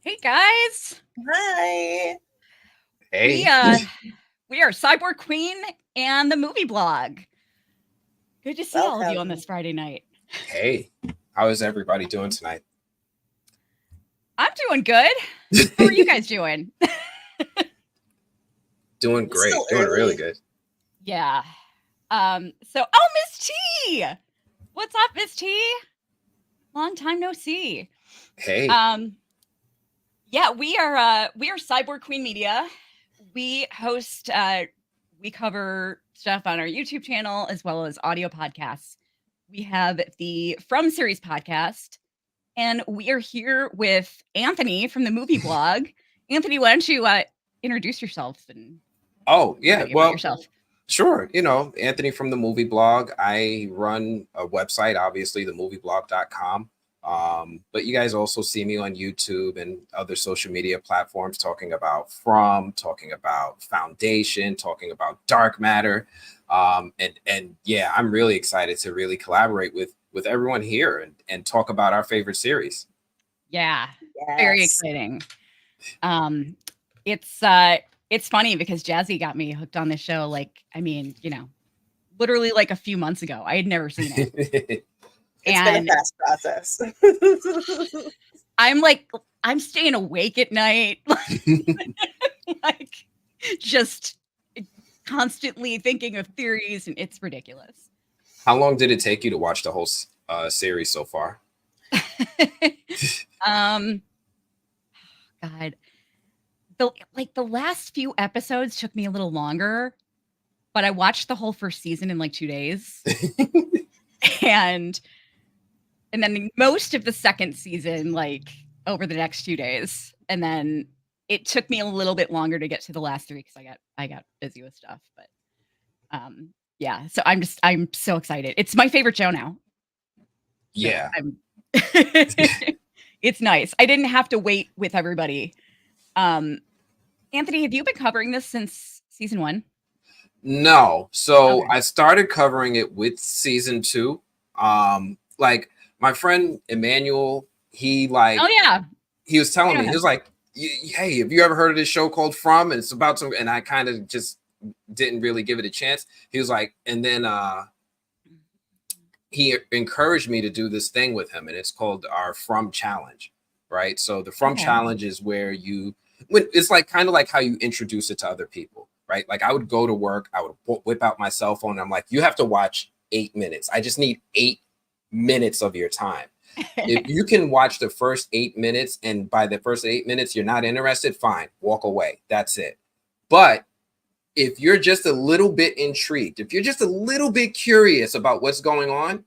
Hey guys, Hi. we Hey, uh we are Cyborg Queen and the movie blog. Good to see all of you on this Friday night. hey, how is everybody doing tonight? I'm doing good. How are you guys doing? Doing It's great, still doing early. really good. Yeah. So Miss T. What's up, Miss T? Long time no see. Hey, Yeah, we are Cyborg Queen Media. We host we cover stuff on our YouTube channel as well as audio podcasts. We have the From Series podcast, and we are here with Anthony from the movie blog. Anthony, why don't you introduce yourself and oh yeah, about well, yourself? sure. Anthony from the movie blog. I run a website, obviously, themovieblog.com. But you guys also see me on YouTube and other social media platforms talking about talking about Foundation, talking about Dark Matter. And yeah, I'm really excited to really collaborate with everyone here and talk about our favorite series. Yeah, Yes. very exciting. It's funny because Jazzy got me hooked on this show. Literally like a few months ago. I had never seen it. It's been a fast process. I'm staying awake at night, like just constantly thinking of theories, and it's ridiculous. How long did it take you to watch the whole series so far? God, the last few episodes took me a little longer, but I watched the whole first season in like 2 days, and then most of the second season like over the next 2 days, and then it took me a little bit longer to get to the last 3 because I got busy with stuff, but yeah. So I'm so excited. It's my favorite show now. So Yeah. It's nice. I didn't have to wait with everybody. Anthony, have you been covering this since season 1? No. So Okay. I started covering it with season 2. Like my friend Emmanuel, Oh yeah. he was telling me, he was like, hey, have you ever heard of this show called From? And it's about some, and I kind of just didn't really give it a chance. He was like, and then he encouraged me to do this thing with him, and it's called our From Challenge, right? So the From Challenge is where it's like kind of like how you introduce it to other people, right? Like I would go to work, I would whip out my cell phone, and I'm like, you have to watch 8 minutes. I just need 8 minutes of your time. If you can watch the first 8 minutes, and by the first 8 minutes you're not interested, fine, walk away. That's it. But if you're just a little bit intrigued, if you're just a little bit curious about what's going on,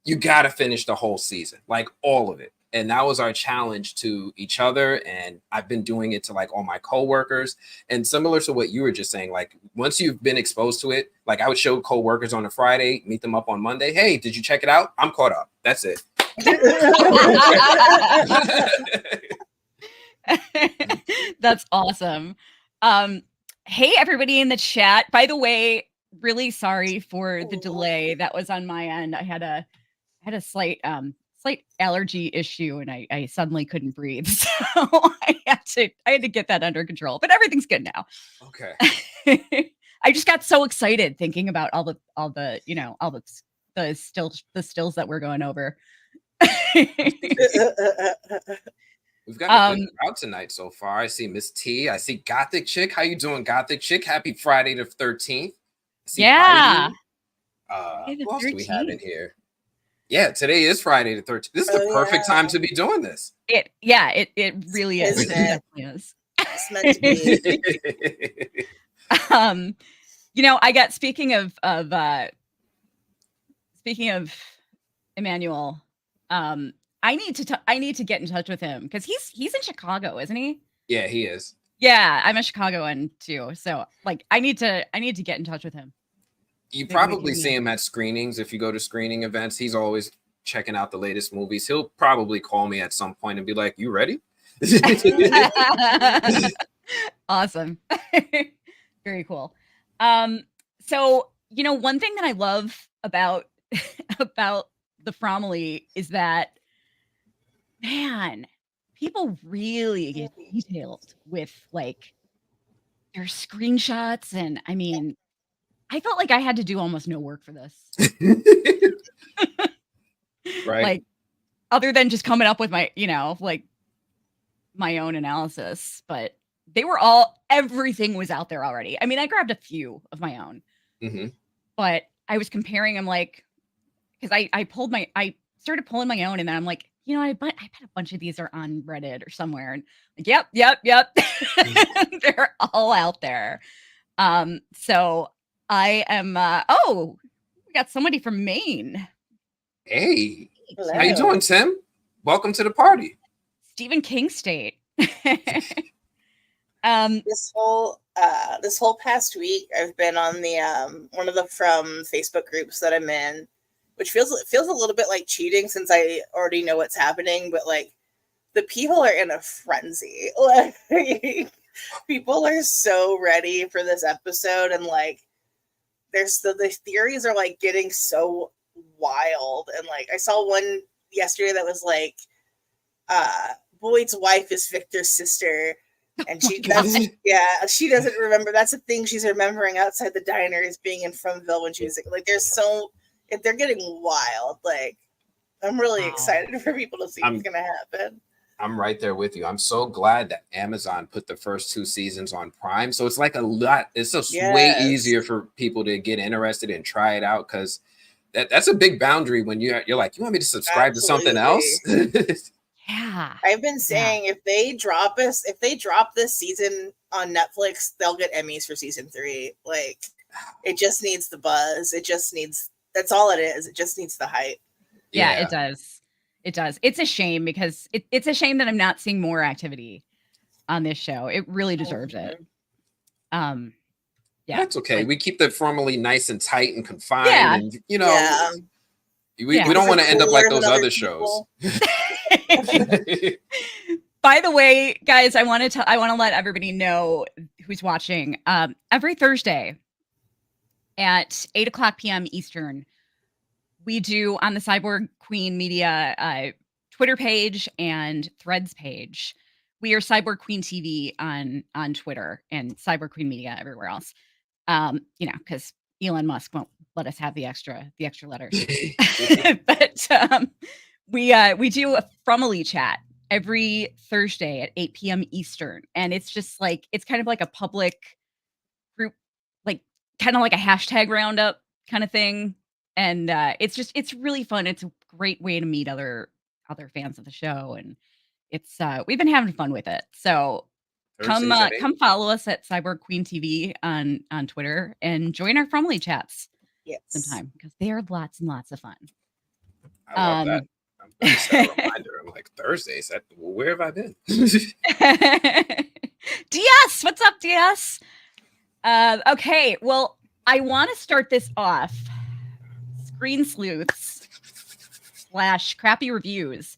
you got to finish the whole season, like all of it. And that was our challenge to each other. And I've been doing it to like all my coworkers. And similar to what you were just saying, like once you've been exposed to it, like I would show coworkers on a Friday, meet them up on Monday. Hey, did you check it out? I'm caught up. That's it. That's awesome. Hey everybody in the chat. By the way, really sorry for the delay. That was on my end. I had a slight allergy issue, and I suddenly couldn't breathe. So I had to get that under control. But everything's good now. Okay. I just got so excited thinking about all the stills that we're going over. We've got a good crowd tonight so far. I see Miss T. I see Gothic Chick. How you doing, Gothic Chick? Happy Friday the 13th. Yeah. Who else do we have in here? Yeah, today is Friday the 13th. This is the perfect time to be doing this. It really is. It definitely is. It's meant to be. I got speaking of Emmanuel, I need to get in touch with him because he's in Chicago, isn't he? Yeah, he is. Yeah, I'm a Chicagoan too, so like I need to get in touch with him. You probably see him at screenings. If you go to screening events, he's always checking out the latest movies. He'll probably call me at some point and be like, "You ready?" Awesome. Very cool. So one thing that I love about the Fromley is that, man, people really get detailed with like their screenshots. And I mean, I felt like I had to do almost no work for this. Right. Like, other than just coming up with my, like my own analysis, but they were everything was out there already. I mean, I grabbed a few of my own, but I was comparing them like, because I started pulling my own, and then I'm like, I bet a bunch of these are on Reddit or somewhere. And like, yep. They're all out there. So I am, we got somebody from Maine. Hey, Hello. how you doing, Tim? Welcome to the party. Stephen King State. This whole past week, I've been on the one of the From Facebook groups that I'm in, which feels a little bit like cheating since I already know what's happening. But like, the people are in a frenzy. Like, people are so ready for this episode, and like, the theories are like getting so wild. And like, I saw one yesterday that was like, Boyd's wife is Victor's sister, and she doesn't remember. That's the thing she's remembering outside the diner is being in Fromville when she was like, they're getting wild. Like, I'm really excited for people to see what's gonna happen. I'm right there with you. I'm so glad that Amazon put the first 2 seasons on Prime. So it's like it's just way easier for people to get interested and try it out, because that's a big boundary when you're like, you want me to subscribe to something else? Yeah. I've been saying if they drop this season on Netflix, they'll get Emmys for season 3. Like, it just needs the buzz. That's all it is. It just needs the hype. Yeah, it does. It does. It's a shame because it's a shame that I'm not seeing more activity on this show. It really deserves it. Yeah. That's okay. Like, we keep the formally nice and tight and confined. Yeah. And, we don't want to end up like those other shows. By the way, guys, I want to let everybody know who's watching. Every Thursday at 8:00 p.m. Eastern, we do on the Cyborg Queen Media Twitter page and Threads page. We are Cyborg Queen TV on Twitter and Cyborg Queen Media everywhere else. Because Elon Musk won't let us have the extra letters. But we do a Fromily chat every Thursday at 8 p.m. Eastern, and it's just like, it's kind of like a public group, like kind of like a hashtag roundup kind of thing. And it's really fun. It's a great way to meet other fans of the show, and it's we've been having fun with it. So come follow us at Cyborg Queen TV on Twitter and join our Fromily chats sometime, because they are lots and lots of fun. I love that. I'm going to set a reminder. I'm like, Thursdays. Where have I been? DS, what's up, DS? Okay, well, I want to start this off. Screen Sleuths / Crappy Reviews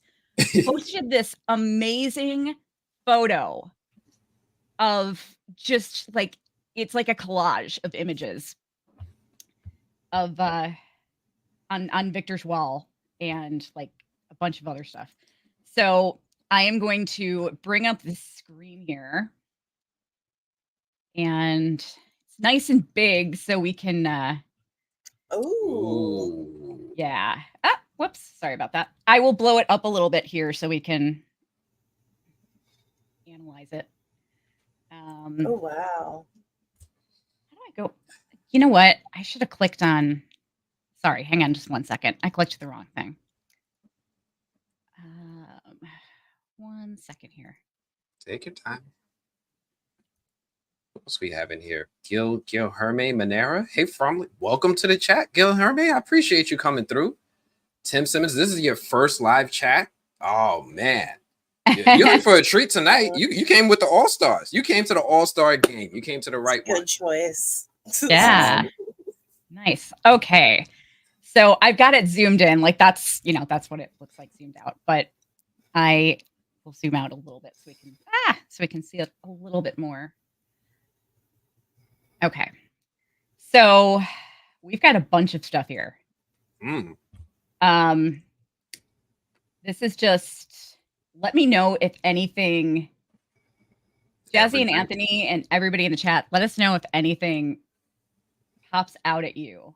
posted this amazing photo of just like, it's like a collage of images of on Victor's wall and like a bunch of other stuff. So I am going to bring up the screen here, and it's nice and big so we can yeah. Whoops. Sorry about that. I will blow it up a little bit here so we can analyze it. Oh, wow. How do I go? You know what? I should have clicked on. Sorry, hang on just 1 second. I clicked the wrong thing. 1 second here. Take your time. What else we have in here? Gilherme Manera. Hey, welcome to the chat, Gilherme. I appreciate you coming through. Tim Simmons, this is your first live chat. Oh man, you're in for a treat tonight. You came with the All-Stars. You came to the All-Star game. You came to the right one. Good choice. Yeah. Nice. Okay. So I've got it zoomed in. Like that's what it looks like zoomed out. But I will zoom out a little bit so we can see it a little bit more. Okay. So we've got a bunch of stuff here. This is just let me know if anything. Jazzy and Everything. Anthony and everybody in the chat, let us know if anything pops out at you.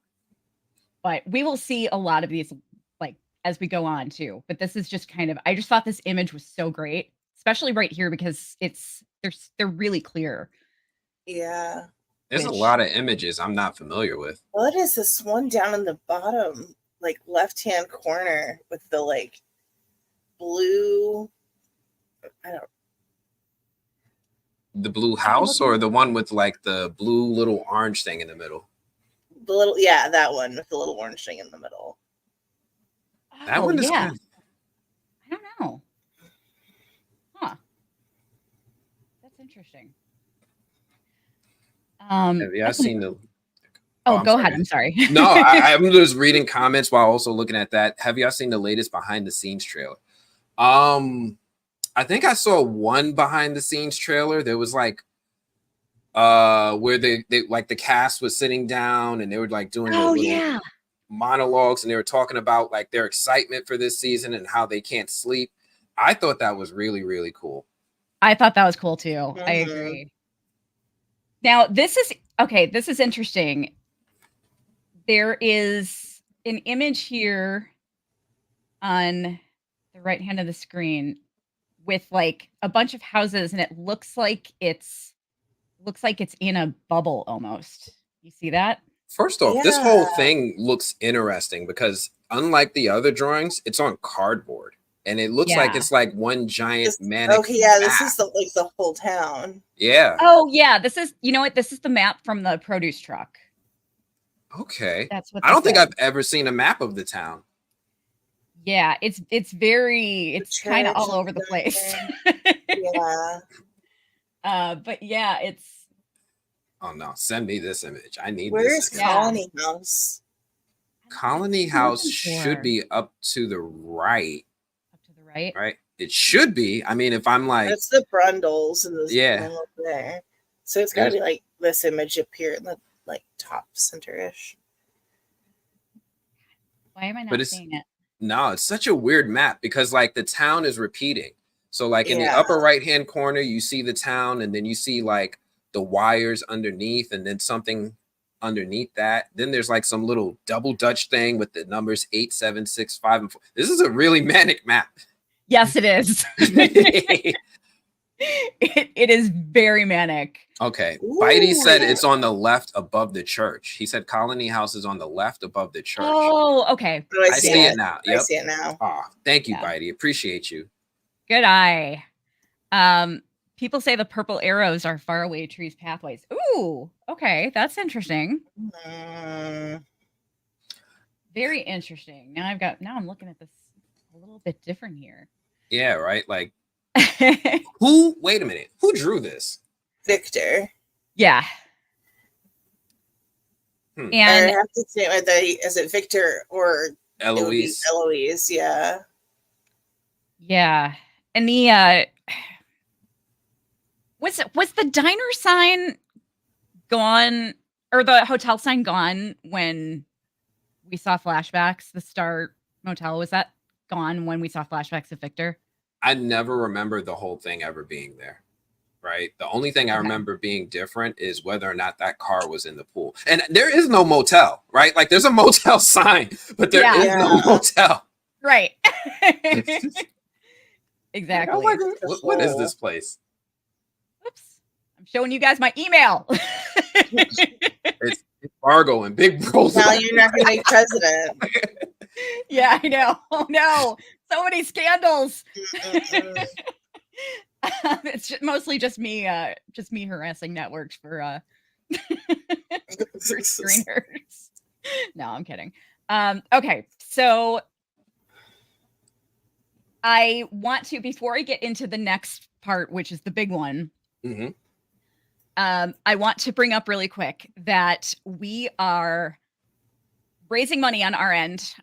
But we will see a lot of these like as we go on too. But this is just kind of, I just thought this image was so great, especially right here because they're really clear. Yeah. There's a lot of images I'm not familiar with. What is this one down in the bottom, like left-hand corner with the like blue? I don't. The blue house or the one with like the blue little orange thing in the middle? The little, yeah, that one with the little orange thing in the middle. That one is yeah. good. I don't know. Huh. That's interesting. Have you seen the? Oh, go ahead. I'm sorry. No, I'm just reading comments while also looking at that. Have y'all seen the latest behind the scenes trailer? I think I saw one behind the scenes trailer. There was like where they like the cast was sitting down and they were like doing monologues and they were talking about like their excitement for this season and how they can't sleep. I thought that was really, really cool. I thought that was cool too. Mm-hmm. I agree. Now, this is interesting. There is an image here on the right hand of the screen with like a bunch of houses, and it looks like it's in a bubble almost. You see that? First off, this whole thing looks interesting because unlike the other drawings, it's on cardboard. And it looks like it's like one giant manic. Okay, yeah, this is the whole town. Yeah. Oh yeah, this is, you know what? This is the map from the produce truck. Okay. That's what I don't think I've ever seen a map of the town. Yeah, it's kind of all over the place. Yeah. But yeah, it's. Oh no, send me this image. I need Where's this. Colony House? Colony House should be up to the right. Right? Right. It should be. I mean, if I'm like, that's the Brundles and the there. So it's gotta be like this image up here in the like top center-ish. Why am I not seeing it? No, it's such a weird map because like the town is repeating. So like in the upper right hand corner, you see the town, and then you see like the wires underneath, and then something underneath that. Then there's like some little double Dutch thing with the numbers 8, 7, 6, 5, and 4. This is a really manic map. Yes, it is. It is very manic. Okay. Bitey said it's on the left above the church. He said Colony House is on the left above the church. Oh, okay. I see it now. Yep. I see it now. Oh, thank you, Bitey. Appreciate you. Good eye. People say the purple arrows are faraway trees pathways. Ooh, okay. That's interesting. Very interesting. Now I'm looking at this a little bit different here. Yeah, right. Like wait a minute. Who drew this? Victor. Yeah. And I have to say, is it Victor or Eloise? Eloise, yeah. Yeah. And the was the diner sign gone or the hotel sign gone when we saw flashbacks? The Star Motel, was that gone when we saw flashbacks of Victor? I never remember the whole thing ever being there. Right. The only thing I remember being different is whether or not that car was in the pool. And there is no motel, right? Like there's a motel sign, but there is no motel. Right. Exactly. Like, what is this place? Oops. I'm showing you guys my email. It's Fargo and Big Bros. Now you're not going to be president. Yeah, I know. Oh no. So many scandals. It's mostly just me harassing networks for screeners. No, I'm kidding. Okay, so I want to, before I get into the next part, which is the big one, I want to bring up really quick that we are raising money on our end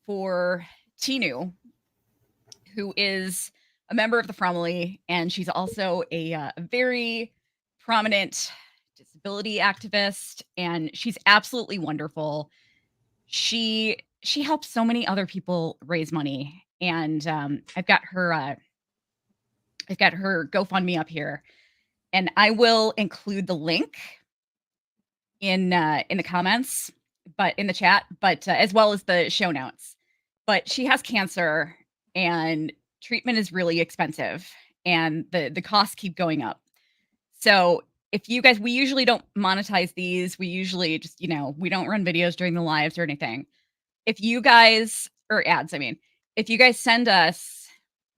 for Tinu, who is a member of the Fromley, and she's also a very prominent disability activist, and she's absolutely wonderful. She helps so many other people raise money, and I've got her I've got her GoFundMe up here, and I will include the link in the comments, but in the chat, but as well as the show notes. But she has cancer, and treatment is really expensive, and the costs keep going up. So if you guys, we usually don't monetize these. We usually just, we don't run videos during the lives or anything. If you guys, or ads, I mean, if you guys send us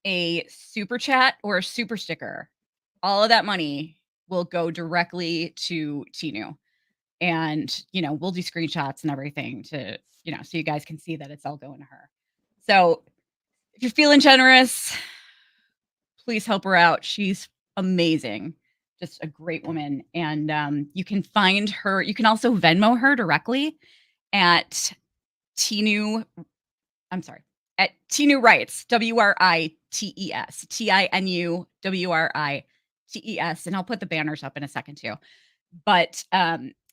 a super chat or a super sticker, all of that money will go directly to Tinu. And, we'll do screenshots and everything to, so you guys can see that it's all going to her. So if you're feeling generous, please help her out. She's amazing. Just a great woman. And you can find her. You can also Venmo her directly at Tinu. I'm sorry. At Tinu Writes, WRITES, TINUWRITES. And I'll put the banners up in a second too. But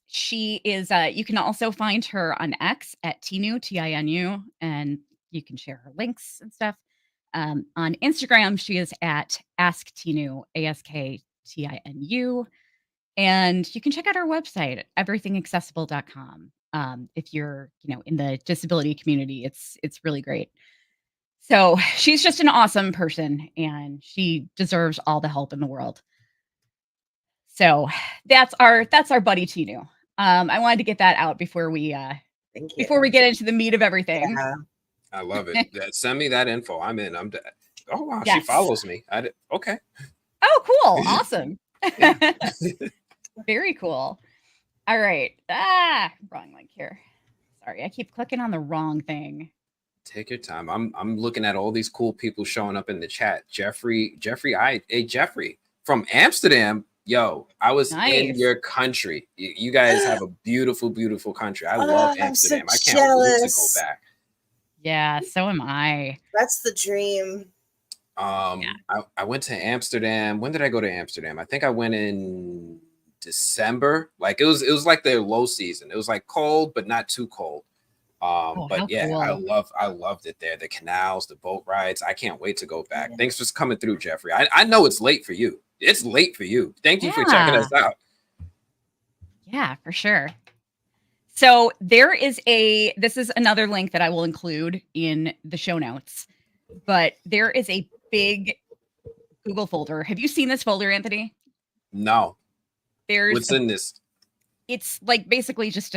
she is, you can also find her on X at Tinu, TINU, and you can share her links and stuff. On Instagram, she is at Ask Tinu, ASKTINU. And you can check out our website, everythingaccessible.com. If you're, in the disability community, it's really great. So she's just an awesome person, and she deserves all the help in the world. So that's our buddy Tinu. I wanted to get that out before we get into the meat of everything. Yeah. I love it. Send me that info. I'm in. Oh wow, Yes. she follows me. Okay. Oh, cool. Awesome. Very cool. All right. Wrong link here. Sorry, I keep clicking on the wrong thing. Take your time. I'm looking at all these cool people showing up in the chat. Jeffrey from Amsterdam. Yo, I was in your country. You guys have a beautiful, beautiful country. I love Amsterdam. I can't wait to go back. Yeah, so am I. That's the dream. I went to Amsterdam. When did I go to Amsterdam? I think I went in December. Like it was like their low season. It was like cold, but not too cold. But yeah, cool. I loved it there. The canals, the boat rides. I can't wait to go back. Yeah. Thanks for coming through, Jeffrey. I know it's late for you. It's late for you. Thank you for checking us out. Yeah, for sure. So this is another link that I will include in the show notes, but there is a big Google folder. Have you seen this folder, Anthony? No. What's in this? It's like basically just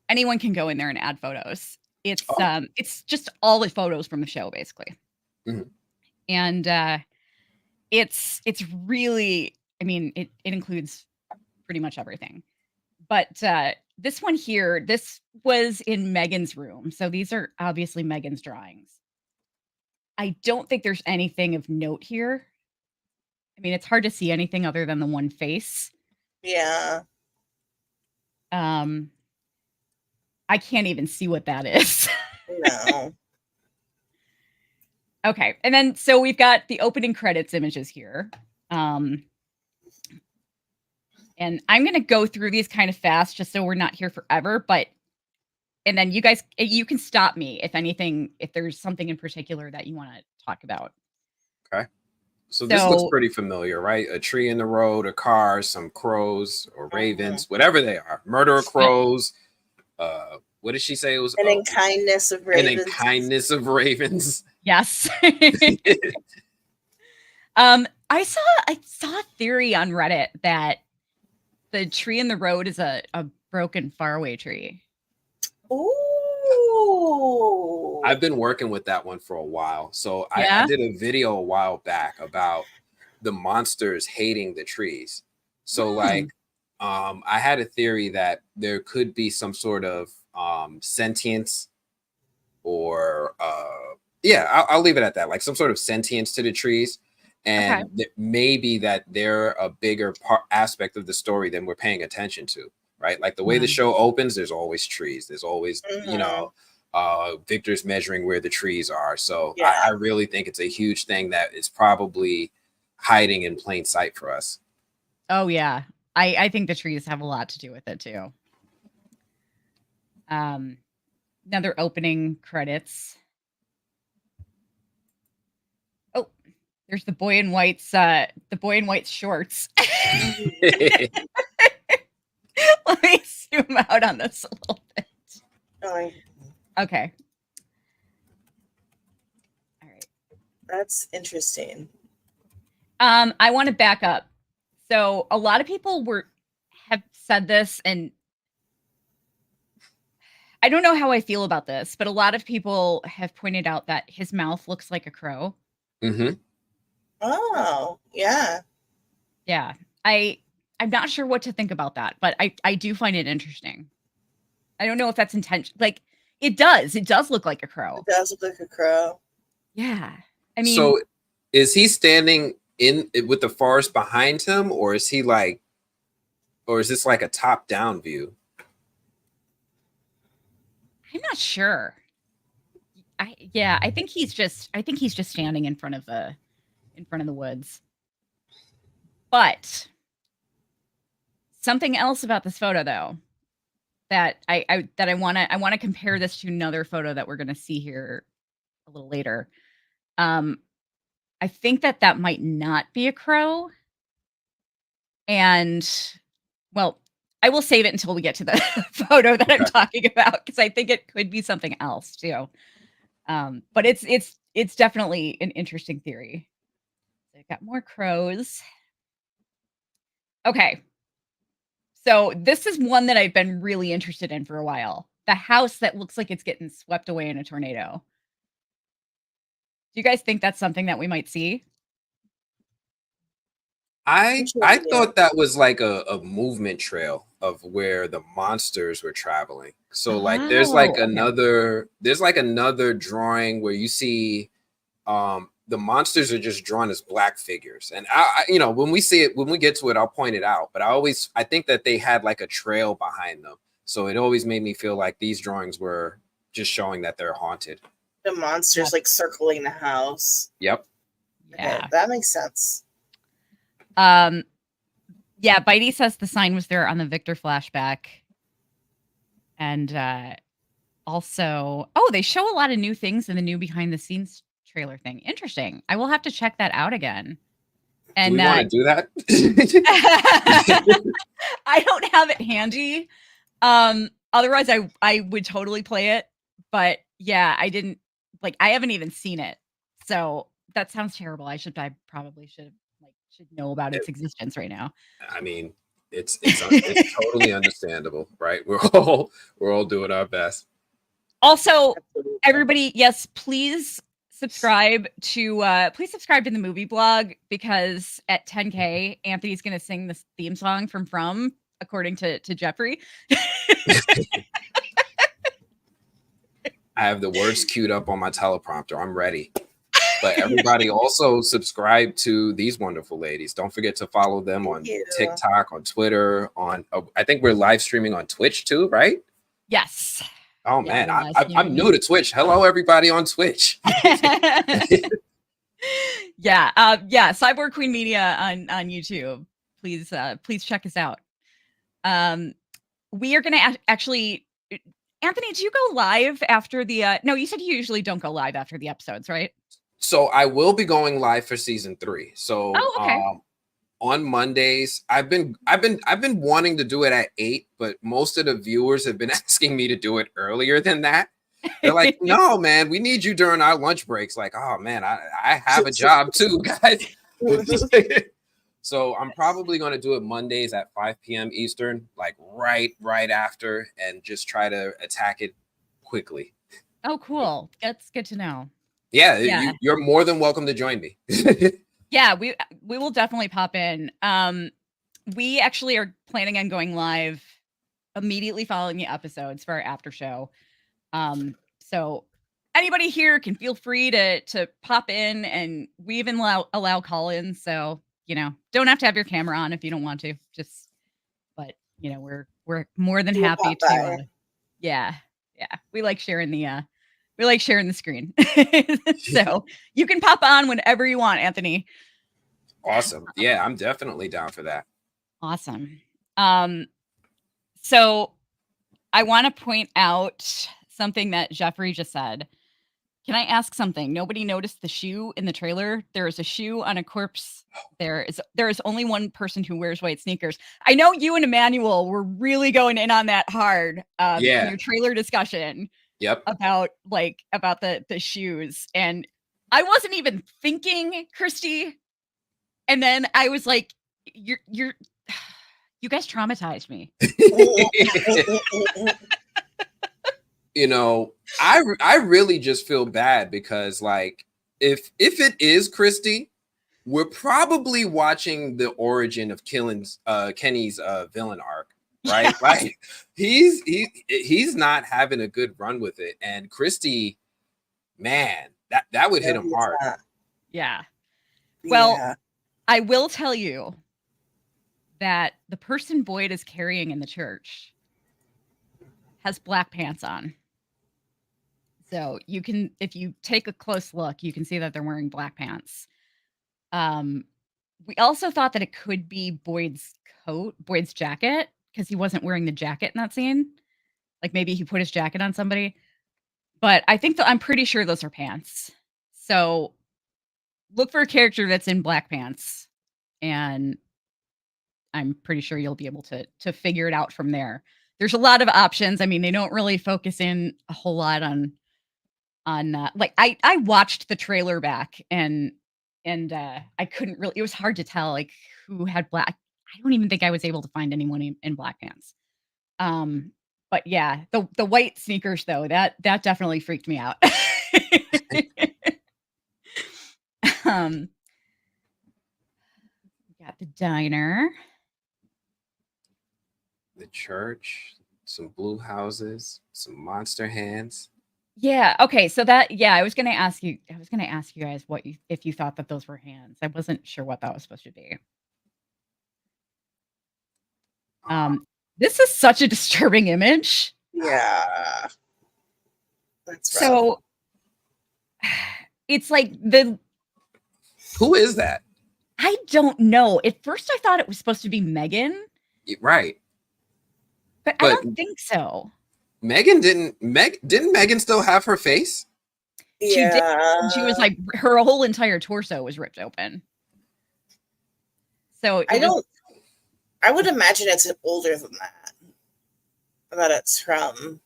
anyone can go in there and add photos. It's just all the photos from the show, basically. Mm-hmm. And it's really, I mean, it includes pretty much everything. But this one here, this was in Megan's room. So these are obviously Megan's drawings. I don't think there's anything of note here. I mean, it's hard to see anything other than the one face. Yeah. I can't even see what that is. No. Okay. And then, so we've got the opening credits images here. And I'm going to go through these kind of fast just so we're not here forever. And then you guys, you can stop me if there's something in particular that you want to talk about. Okay. So this looks pretty familiar, right? A tree in the road, a car, some crows or ravens, whatever they are. Murder crows. What did she say it was? And in kindness of ravens. And in kindness of ravens. Yes. I saw a theory on Reddit that the tree in the road is a broken faraway tree. Ooh. I've been working with that one for a while. So I did a video a while back about the monsters hating the trees. So I had a theory that there could be some sort of sentience or I'll leave it at that. Like some sort of sentience to the trees. And maybe that they're a bigger aspect of the story than we're paying attention to, right? Like the way the show opens, there's always trees. There's always, Victor's measuring where the trees are. So I really think it's a huge thing that is probably hiding in plain sight for us. Oh, yeah. I think the trees have a lot to do with it, too. Another opening credits. There's the boy in white's shorts. Let me zoom out on this a little bit. Okay. All right. That's interesting. I want to back up. So a lot of people have said this, and I don't know how I feel about this, but a lot of people have pointed out that his mouth looks like a crow. Mm-hmm. Oh, yeah. Yeah. I'm not sure what to think about that, but I do find it interesting. I don't know if that's intentional. Like, it does look like a crow. It does look like a crow. Yeah. I mean, so is he standing in with the forest behind him, or is he like, or is this like a top-down view? I'm not sure. I think he's just standing in front of the woods. But something else about this photo, though, that I want to compare this to another photo that we're going to see here a little later. I think that might not be a crow. And, well, I will save it until we get to the photo that I'm talking about, because I think it could be something else too. But it's definitely an interesting theory. They've got more crows. Okay. So this is one that I've been really interested in for a while. The house that looks like it's getting swept away in a tornado. Do you guys think that's something that we might see? I thought that was like a movement trail of where the monsters were traveling. So like there's like another drawing where you see the monsters are just drawn as black figures. And I when we see it, when we get to it, I'll point it out. But I think that they had like a trail behind them. So it always made me feel like these drawings were just showing that they're haunted. The monsters like circling the house. Yep. Yeah. Okay, that makes sense. Yeah, Bitey says the sign was there on the Victor flashback. And also, they show a lot of new things in the new behind the scenes trailer thing. Interesting. I will have to check that out again. And do we want to do that? I don't have it handy. Otherwise I would totally play it. But yeah, I haven't even seen it. So that sounds terrible. I probably should know about its existence right now. I mean, it's totally understandable, right? We're all doing our best. Also, everybody, yes, please subscribe to the movie blog, because at 10K, Anthony's going to sing this theme song from according to Jeffrey. I have the words queued up on my teleprompter. I'm ready. But everybody also subscribe to these wonderful ladies. Don't forget to follow them on TikTok, on Twitter, I think we're live streaming on Twitch too, right? Yes. Oh man, I'm new to Twitch. Hello, everybody on Twitch. Yeah. Cyborg Queen Media on YouTube. Please check us out. We are going to actually, Anthony, do you go live after the? No, you said you usually don't go live after the episodes, right? So I will be going live for season 3. So on Mondays, I've been wanting to do it at 8, but most of the viewers have been asking me to do it earlier than that. They're like, no, man, we need you during our lunch breaks. Like, oh man, I have a job too, guys. So I'm probably going to do it Mondays at 5 p.m. Eastern, like right after, and just try to attack it quickly. Oh, cool. That's good to know. Yeah. You're more than welcome to join me. Yeah, we will definitely pop in. We actually are planning on going live immediately following the episodes for our after show. So anybody here can feel free to pop in, and we even allow call-ins. So, don't have to have your camera on if you don't want to. But we're more than happy to. Yeah. We like sharing the screen. So you can pop on whenever you want, Anthony. Awesome. Yeah, I'm definitely down for that. Awesome. So I want to point out something that Jeffrey just said, Can I ask something? Nobody noticed the shoe in the trailer. There is a shoe on a corpse. There is only one person who wears white sneakers. I know you and Emmanuel were really going in on that hard in your trailer discussion. Yep. About the shoes. And I wasn't even thinking, Christy. And then I was like, you guys traumatized me. You know, I really just feel bad because, like, if it is Christy, we're probably watching the origin of Kenny's villain arc, right? Yeah. Like he's not having a good run with it, and Christy, man, that would hit him hard. Yeah. Well, I will tell you that the person Boyd is carrying in the church has black pants on. So you can, if you take a close look, you can see that they're wearing black pants. We also thought that it could be Boyd's jacket, because he wasn't wearing the jacket in that scene. Like maybe he put his jacket on somebody. But I think I'm pretty sure those are pants. So look for a character that's in black pants, and I'm pretty sure you'll be able to figure it out from there. There's a lot of options. I mean, they don't really focus in a whole lot on like I watched the trailer back and I couldn't really, it was hard to tell like who had black. I don't even think I was able to find anyone in black pants. But yeah, the white sneakers though, that definitely freaked me out. Got the diner, the church, some blue houses, some monster hands. Yeah. Okay. So I was gonna ask you guys if you thought that those were hands. I wasn't sure what that was supposed to be. This is such a disturbing image. Yeah. That's rough. So it's like who is that? I don't know. At first I thought it was supposed to be Megan. Right. But I don't think so. Didn't Megan still have her face? She did. She was like, her whole entire torso was ripped open. So I would imagine it's older than that. That it's from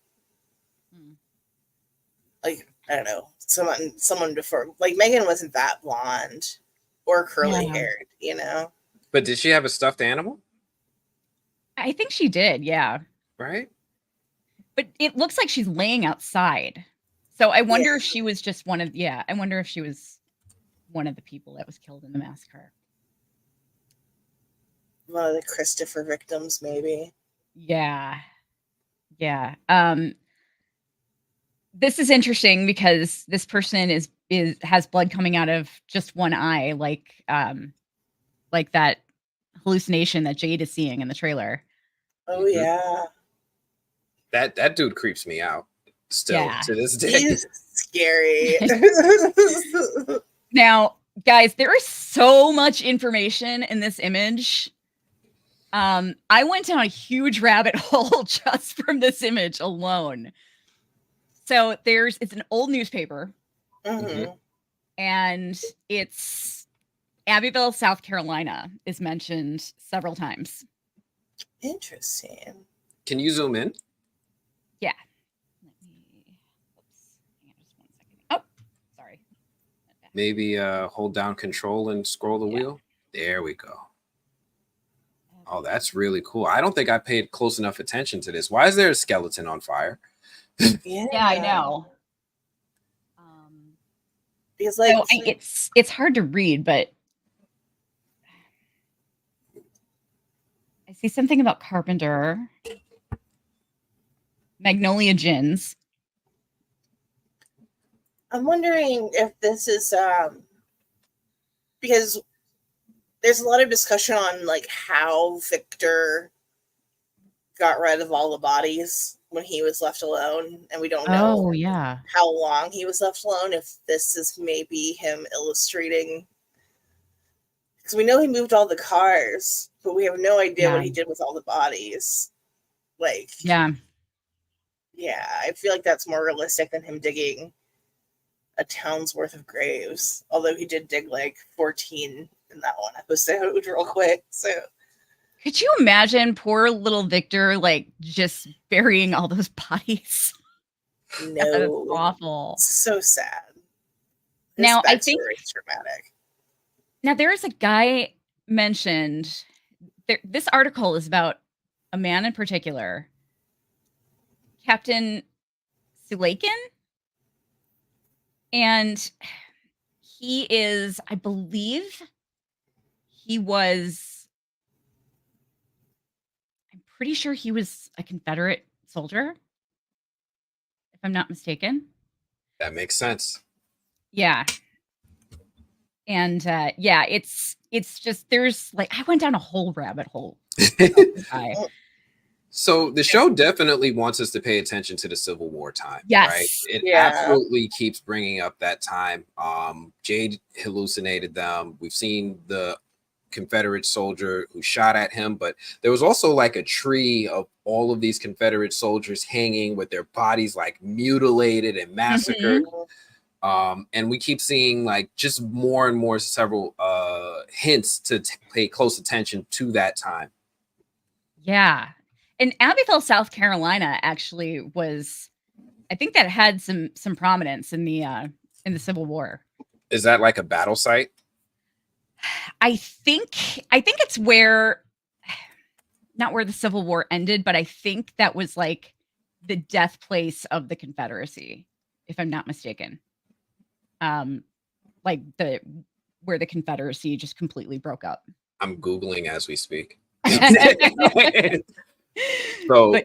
like, I don't know, someone before. Like Megan wasn't that blonde or curly haired, you know. But did she have a stuffed animal? I think she did, yeah. Right? But it looks like she's laying outside. So I wonder if she was just I wonder if she was one of the people that was killed in the massacre. One of the Christopher victims, maybe. Yeah. Yeah. This is interesting because this person has blood coming out of just one eye, like that hallucination that Jade is seeing in the trailer. Oh yeah. That dude creeps me out still to this day. He's scary. Now, guys, there is so much information in this image. I went down a huge rabbit hole just from this image alone. So it's an old newspaper, and it's Abbeville, South Carolina is mentioned several times. Interesting. Can you zoom in? Yeah. Hang on just 1 second. Oh, sorry. Maybe hold down control and scroll the wheel. There we go. Oh, that's really cool. I don't think I paid close enough attention to this. Why is there a skeleton on fire? Yeah, I know. Because like it's hard to read, but I see something about Carpenter. Magnolia Gins. I'm wondering if this is because there's a lot of discussion on like how Victor got rid of all the bodies when he was left alone, and we don't know how long he was left alone. If this is maybe him illustrating, because we know he moved all the cars, but we have no idea what he did with all the bodies. Like, yeah, I feel like that's more realistic than him digging a town's worth of graves. Although he did dig like 14 in that one episode real quick. So could you imagine poor little Victor like just burying all those bodies? no, That's awful. So sad. His now I backstory think is dramatic. now there is a guy mentioned. This article is about a man in particular, Captain Sulakin, and he is, I believe, I'm pretty sure he was a Confederate soldier, if I'm not mistaken. That makes sense. Yeah. And yeah, it's just, there's like, I went down a whole rabbit hole. So the show definitely wants us to pay attention to the Civil War time. Yes. Right? It Yeah. absolutely keeps bringing up that time. Jade hallucinated them. We've seen the Confederate soldier who shot at him, but there was also like a tree of all of these Confederate soldiers hanging with their bodies like mutilated and massacred. And we keep seeing like just more and more several hints to pay close attention to that time. Yeah. And Abbeville, South Carolina actually was, I think that had some prominence in the Civil War. Is that like a battle site? I think it's where, not where the Civil War ended, but I think that was like the death place of the Confederacy, if I'm not mistaken. Like where the Confederacy just completely broke up. I'm Googling as we speak. So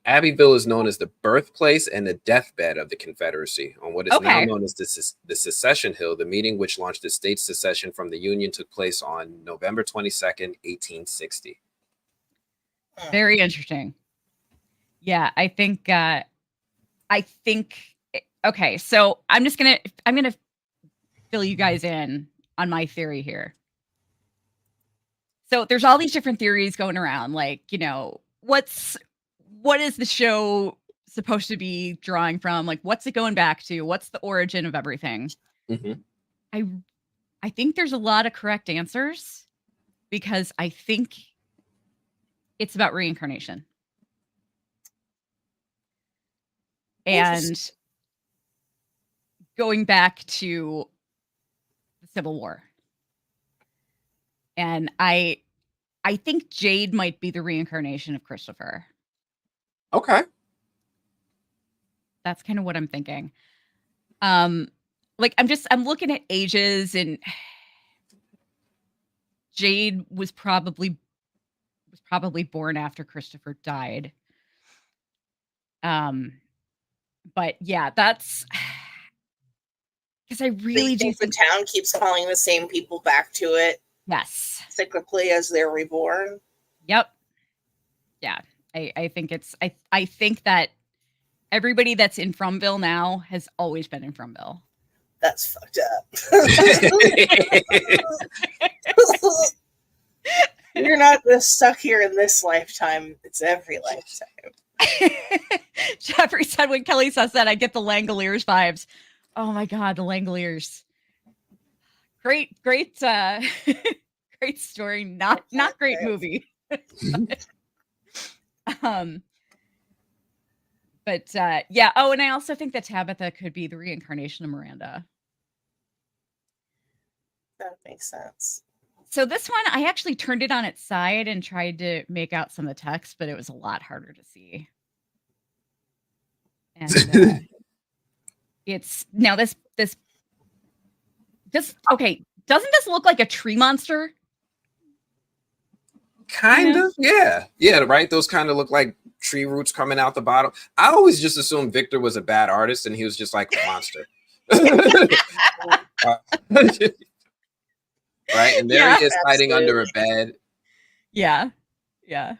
Abbeville is known as the birthplace and the deathbed of the Confederacy on what is now known as the Secession Hill. The meeting which launched the state's secession from the Union took place on November 22nd, 1860. Very interesting. Yeah, I think okay, so I'm gonna fill you guys in on my theory here. So there's all these different theories going around, like, you know, what is the show supposed to be drawing from? Like, what's it going back to? What's the origin of everything? I think there's a lot of correct answers because I think it's about reincarnation. And going back to the Civil War. And I think Jade might be the reincarnation of Christopher. Okay. That's kind of what I'm thinking. Like I'm looking at ages, and Jade was probably born after Christopher died. But yeah, that's because I really do think the town keeps calling the same people back to it. Yes. Cyclically as they're reborn. Yep. Yeah. I think it's I think that everybody that's in Fromville now has always been in Fromville. That's fucked up. You're not just stuck here in this lifetime. It's every lifetime. Jeffrey said when Kelly says that, I get the Langoliers vibes. Oh my God, the Langoliers. Great great story. Not great movie. But yeah. Oh, and I also think that Tabitha could be the reincarnation of Miranda. That makes sense. So this one, I actually turned it on its side and tried to make out some of the text, but it was a lot harder to see. And it's now this okay. Doesn't this look like a tree monster? Kind of, yeah. Yeah, right? Those kind of look like tree roots coming out the bottom. I always just assumed Victor was a bad artist and he was just like a monster. Right? And there he is hiding under a bed. Yeah. Yeah.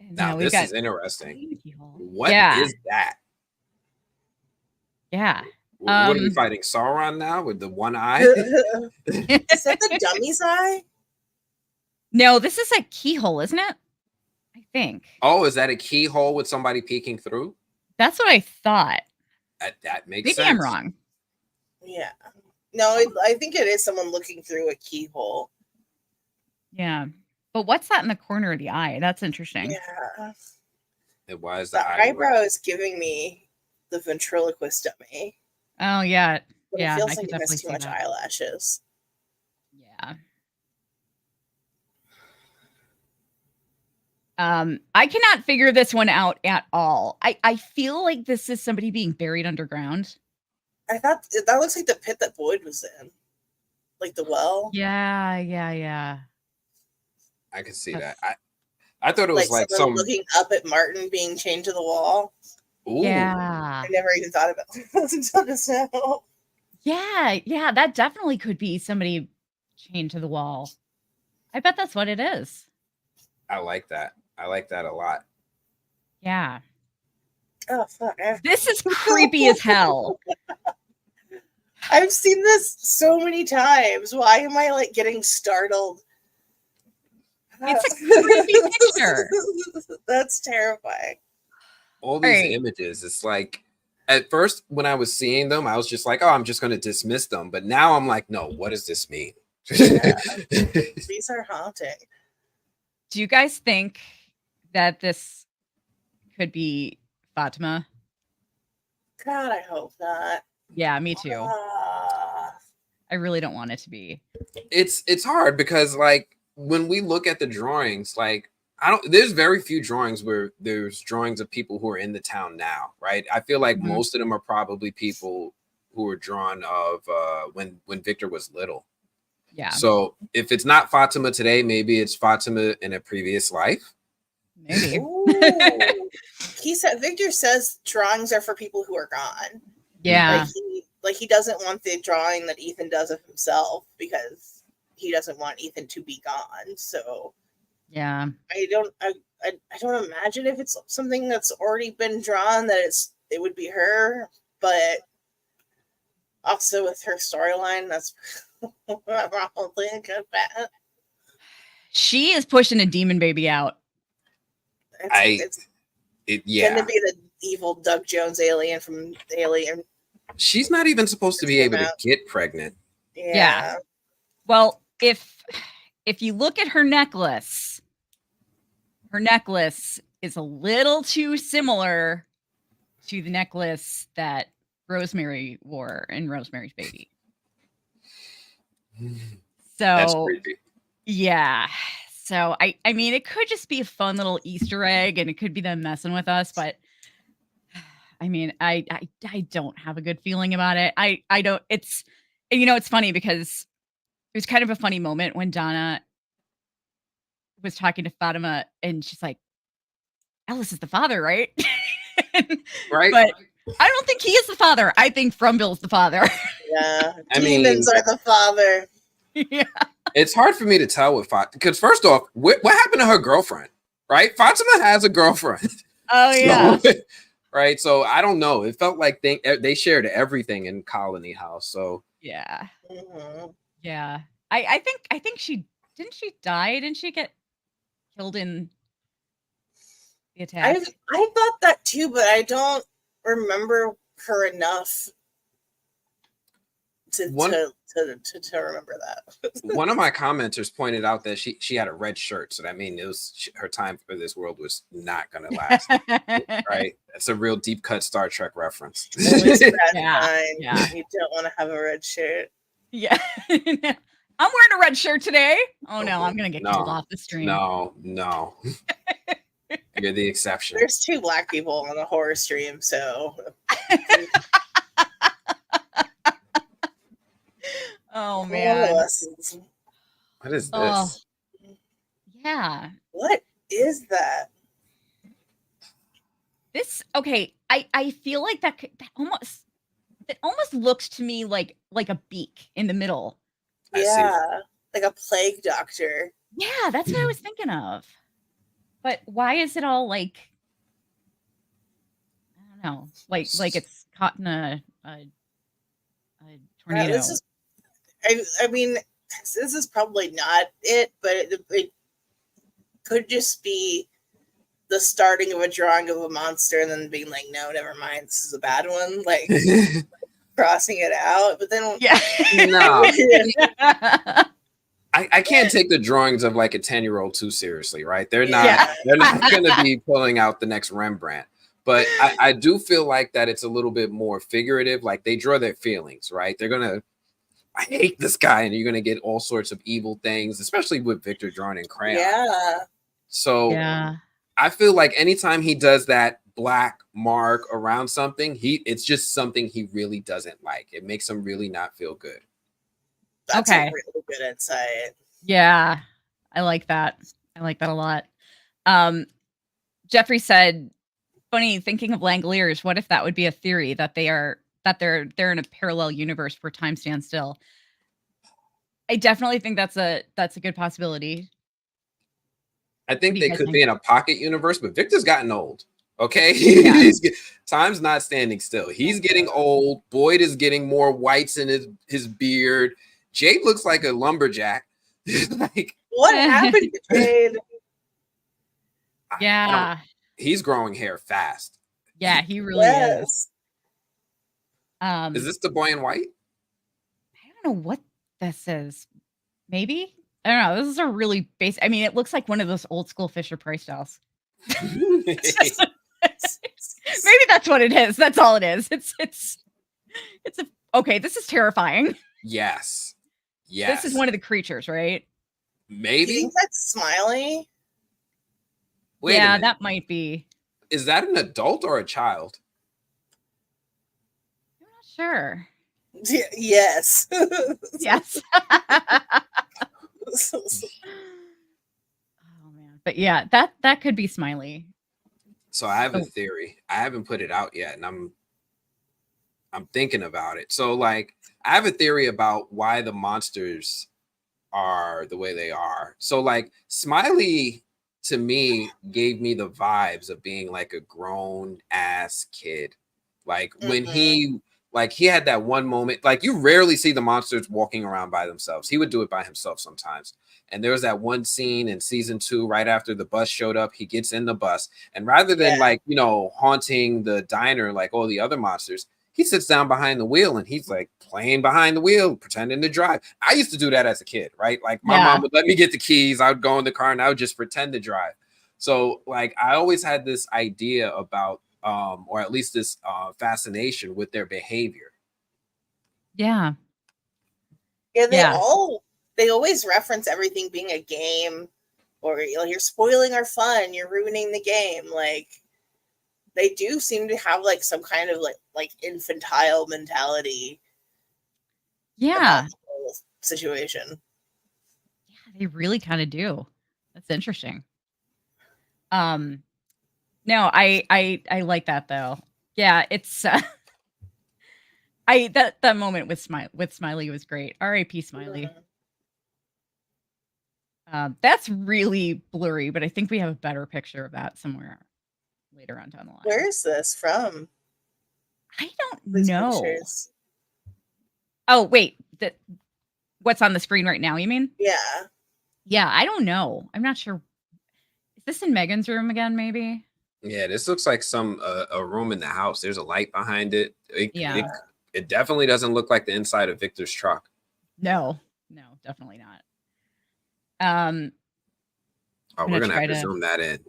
And now this is interesting. What is that? Yeah. What are we fighting? Sauron now with the one eye? Is that the dummy's eye? No, this is a keyhole, isn't it? I think. Oh, is that a keyhole with somebody peeking through? That's what I thought. That makes Maybe sense. I'm wrong. Yeah. No, I think it is someone looking through a keyhole. Yeah. But what's that in the corner of the eye? That's interesting. Yeah. And why is The the eyebrow is giving me the ventriloquist dummy. Oh, yeah. But Yeah, it feels I like could it has definitely too see much that. eyelashes. Yeah. I cannot figure this one out at all. I feel like this is somebody being buried underground. I thought that looks like the pit that Boyd was in. Like the well. Yeah. I can see That's- that. I thought it was like someone some. looking up at Martin being chained to the wall. Ooh. Yeah. I never even thought about it until just now. Yeah, that definitely could be somebody chained to the wall. I bet that's what it is. I like that. I like that a lot. Yeah. Oh fuck! This is creepy as hell. I've seen this so many times. Why am I like getting startled? It's a creepy picture. That's terrifying. All these Right. images, it's like at first when I was seeing them, I was just like, oh, I'm just going to dismiss them. But now I'm like, no, what does this mean? Yeah. These are haunting. Do you guys think that this could be Fatima? God, I hope not. Yeah, me too. Ah. I really don't want it to be. It's hard because like when we look at the drawings, like there's very few drawings where there's drawings of people who are in the town now, right? I feel like Mhm. most of them are probably people who were drawn of when Victor was little. Yeah. So if it's not Fatima today, maybe it's Fatima in a previous life. Maybe. Ooh. Victor says drawings are for people who are gone. Yeah. Like he doesn't want the drawing that Ethan does of himself because he doesn't want Ethan to be gone. So Yeah. I don't imagine if it's something that's already been drawn that it would be her, but also with her storyline, that's probably a good bet. She is pushing a demon baby out. It's yeah. gonna be the evil Doug Jones alien from Alien. She's not even supposed to be able to get pregnant. Yeah. Well, if you look at her necklace is a little too similar to the necklace that Rosemary wore in Rosemary's Baby. That's So creepy. yeah. So I mean, it could just be a fun little Easter egg, and it could be them messing with us, but I mean, I don't have a good feeling about it. I don't. It's it's funny because it was kind of a funny moment when Donna was talking to Fatima, and she's like, "Ellis is the father, right?" Right. But I don't think he is the father. I think Frumbill's the father. Yeah. mean, Demons are the father. Yeah. It's hard for me to tell with Fatima because first off, what happened to her girlfriend? Right? Fatima has a girlfriend. Oh yeah. So, right. So I don't know. It felt like they shared everything in Colony House. So Yeah. Mm-hmm. Yeah. I think she die? Didn't she get killed in the attack? I thought that too, but I don't remember her enough to remember that. one of my commenters pointed out that she had a red shirt, so that means her time for this world was not going to last. Right? That's a real deep cut Star Trek reference. Yeah. You don't want to have a red shirt. Yeah. I'm wearing a red shirt today. Oh no, I'm gonna get killed off the stream. No. You're the exception. There's 2 black people on the horror stream, so Oh man. What is this? Oh. Yeah. What is that? This okay. I feel like that almost looks to me like a beak in the middle. Yeah, like a plague doctor. Yeah, that's what I was thinking of. But why is it all like I don't know, like it's caught in a tornado? I mean, this is probably not it, but it could just be the starting of a drawing of a monster and then being like, no, never mind, this is a bad one, like crossing it out. But then no. I can't take the drawings of like a 10-year-old too seriously, right? They're not going to be pulling out the next Rembrandt. But I do feel like that it's a little bit more figurative. Like they draw their feelings, right? They're going to, I hate this guy, and you're going to get all sorts of evil things, especially with Victor drawn in crayon. Yeah. So I feel like anytime he does that black mark around something, it's just something he really doesn't like. It makes him really not feel good. That's a really good insight. Yeah, I like that. I like that a lot. Jeffrey said, funny, thinking of Langoliers, what if that would be a theory that they're in a parallel universe where time stands still? I definitely think that's a good possibility. I think they could be in a pocket universe, but Victor's gotten old. Okay. Time's not standing still. He's getting old. Boyd is getting more whites in his beard. Jade looks like a lumberjack. Like, what happened to Jade? Yeah. He's growing hair fast. Yeah, he really is. Is this the boy in white? I don't know what this is. Maybe? I don't know. This is a really basic. I mean, it looks like one of those old school Fisher Price dolls. Maybe that's what it is. That's all it is. Okay, this is terrifying. Yes. This is one of the creatures, right? Maybe. Do you think that's Smiley? Wait yeah, that might be. Is that an adult or a child? I'm not sure. Yes. Yes. Oh man. But yeah, that could be Smiley. So I have a theory. I haven't put it out yet, and I'm thinking about it. So like I have a theory about why the monsters are the way they are. So like Smiley to me gave me the vibes of being like a grown ass kid. Like when he had that one moment, like you rarely see the monsters walking around by themselves. He would do it by himself sometimes. And there was that one scene in season 2, right after the bus showed up, he gets in the bus, and rather than like, haunting the diner like all the other monsters, he sits down behind the wheel and he's like playing behind the wheel, pretending to drive. I used to do that as a kid, right? Like my mom would let me get the keys. I would go in the car and I would just pretend to drive. So like I always had this idea about, or at least this fascination with their behavior. Yeah. Yeah, they always reference everything being a game, or you're spoiling our fun, you're ruining the game. Like they do seem to have like some kind of like infantile mentality. Yeah. About the whole situation. Yeah, they really kind of do. That's interesting. No, I like that though. Yeah, it's that moment with Smiley was great. R.I.P. Smiley. That's really blurry, but I think we have a better picture of that somewhere later on down the line. Where is this from? I don't know. Pictures. Oh, wait. What's on the screen right now, you mean? Yeah. Yeah, I don't know. I'm not sure. Is this in Megan's room again, maybe? Yeah, this looks like a room in the house. There's a light behind it. It definitely doesn't look like the inside of Victor's truck. No, definitely not. We're gonna have to zoom that in.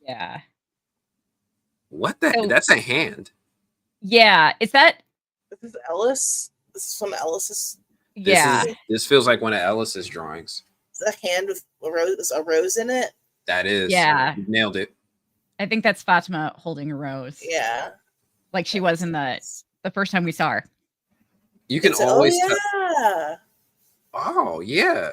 Yeah. What the? That's a hand. Yeah, is that? This is Ellis. This is from Ellis's. Yeah. This feels like one of Ellis's drawings. It's a hand with a rose in it. That is. Yeah. You nailed it. I think that's Fatima holding a rose. Yeah. Like she was in the first time we saw her. You can always tell. Oh, yeah.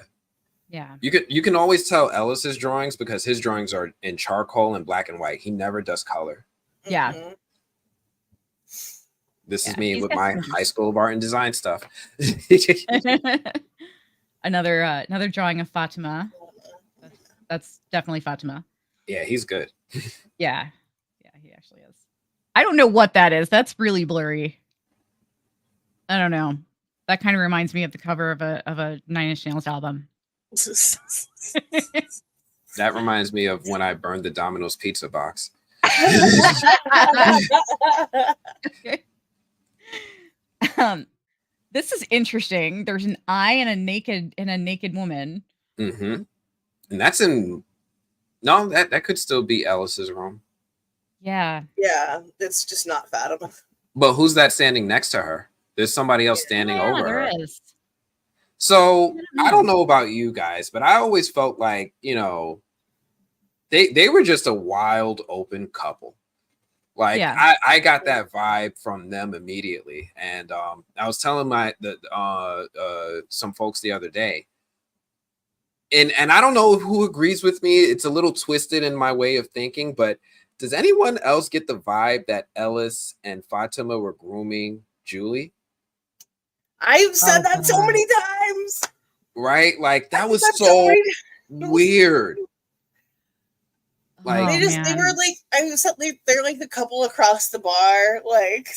Yeah. You can always tell Ellis's drawings because his drawings are in charcoal and black and white. He never does color. Yeah. Mm-hmm. This is me with my high school of art and design stuff. Another drawing of Fatima. That's definitely Fatima. Yeah, he's good. Yeah, he actually is. I don't know what that is. That's really blurry. I don't know. That kind of reminds me of the cover of a Nine Inch Nails album. That reminds me of when I burned the Domino's pizza box. This is interesting. There's an eye and a naked woman. Mm-hmm. And that's in that could still be Ellis's room. Yeah. Yeah, it's just not Fatima. But who's that standing next to her? There's somebody else standing over there her. Is. So I don't know about you guys, but I always felt like, you know, they were just a wild open couple. Like I got that vibe from them immediately. And I was telling some folks the other day. And I don't know who agrees with me. It's a little twisted in my way of thinking, but does anyone else get the vibe that Ellis and Fatima were grooming Julie? I've said that so many times. Right? Like that was so weird. Like they were like, they're like the couple across the bar, like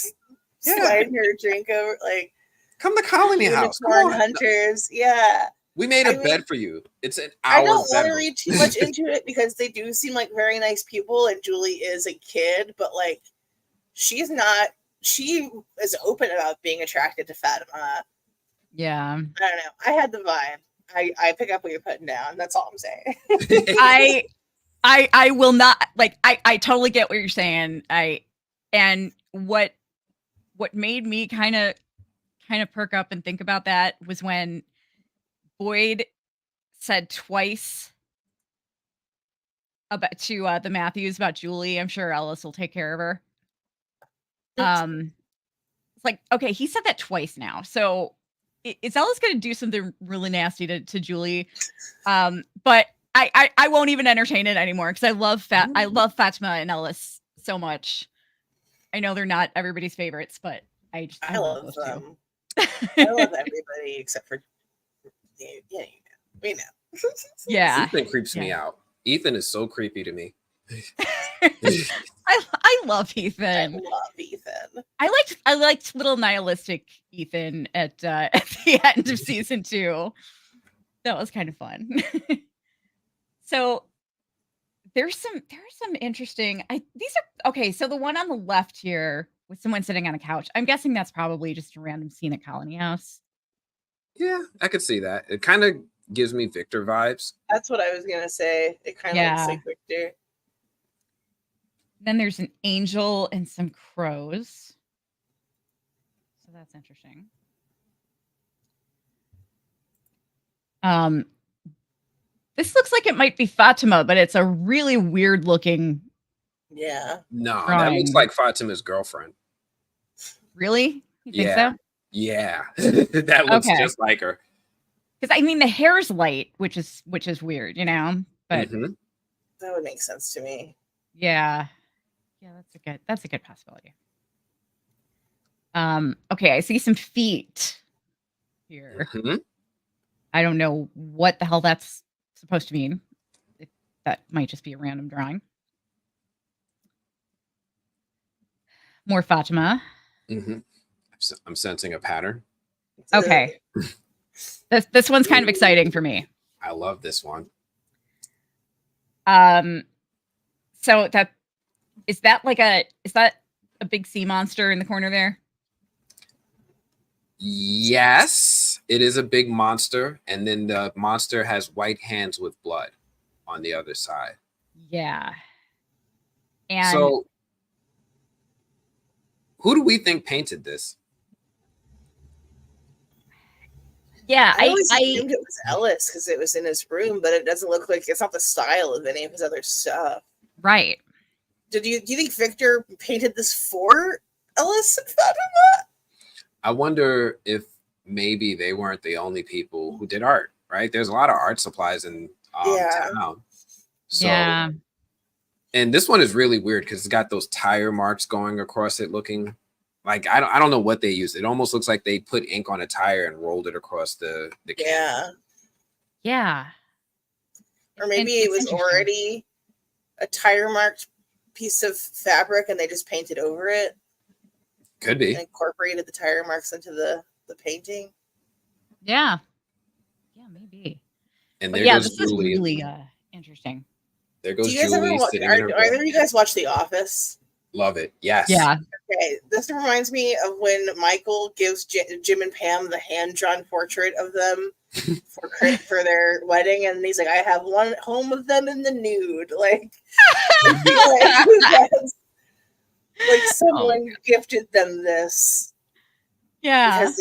sliding your drink over, like come to Colony House. Come on. Hunters. Yeah. We made a bed for you. It's an hour. I don't want to read too much into it because they do seem like very nice people, and Julie is a kid, but like she's not. She is open about being attracted to Fatima. Yeah. I don't know. I had the vibe. I pick up what you're putting down. That's all I'm saying. I will not like. I totally get what you're saying. And what made me kind of perk up and think about that was when Boyd said twice about to the Matthews about Julie. I'm sure Ellis will take care of her. It's like, okay, he said that twice now. So is Ellis going to do something really nasty to Julie? But I won't even entertain it anymore because I love Fatima and Ellis so much. I know they're not everybody's favorites, but I love them. I love everybody except for we know. Yeah. Ethan creeps me out. Ethan is so creepy to me. I love Ethan. I love Ethan. I liked little nihilistic Ethan at the end of season 2. That was kind of fun. So there's some interesting. These are okay. So the one on the left here with someone sitting on a couch. I'm guessing that's probably just a random scene at Colony House. Yeah, I could see that. It kind of gives me Victor vibes. That's what I was gonna say. It kind of looks like Victor. Then there's an angel and some crows. So that's interesting. This looks like it might be Fatima, but it's a really weird looking. Yeah. No, that looks like Fatima's girlfriend. Really? You think so? Yeah. That looks just like her. Because I mean the hair's light, which is weird, you know? But that would make sense to me. Yeah. Yeah, that's a good possibility. Okay, I see some feet here. I don't know what the hell that's supposed to mean. That might just be a random drawing. More Fatima. I'm sensing a pattern. Okay. This one's kind of exciting for me. I love this one. So is that a big sea monster in the corner there? Yes, it is a big monster, and then the monster has white hands with blood on the other side. Yeah. And so who do we think painted this? Yeah, I always assumed it was Ellis because it was in his room, but it doesn't look like it's not the style of any of his other stuff. Right. Do you think Victor painted this for Ellis and Fatima? I wonder if maybe they weren't the only people who did art, right? There's a lot of art supplies in town. So, and this one is really weird because it's got those tire marks going across it looking like I don't know what they used. It almost looks like they put ink on a tire and rolled it across the can. Yeah. Or maybe it was already a tire marked piece of fabric and they just painted over it. Could be. And incorporated the tire marks into the painting. Yeah. Yeah, maybe. And this is really Interesting. There goes Do you guys ever Julie watch? sitting in her Either bed. of you guys watch The Office? Love it. Yes. Yeah. Okay, this reminds me of when Michael gives Jim and Pam the hand-drawn portrait of them for their wedding, and he's like, "I have one home of them in the nude." Like someone gifted them this. Yeah. Because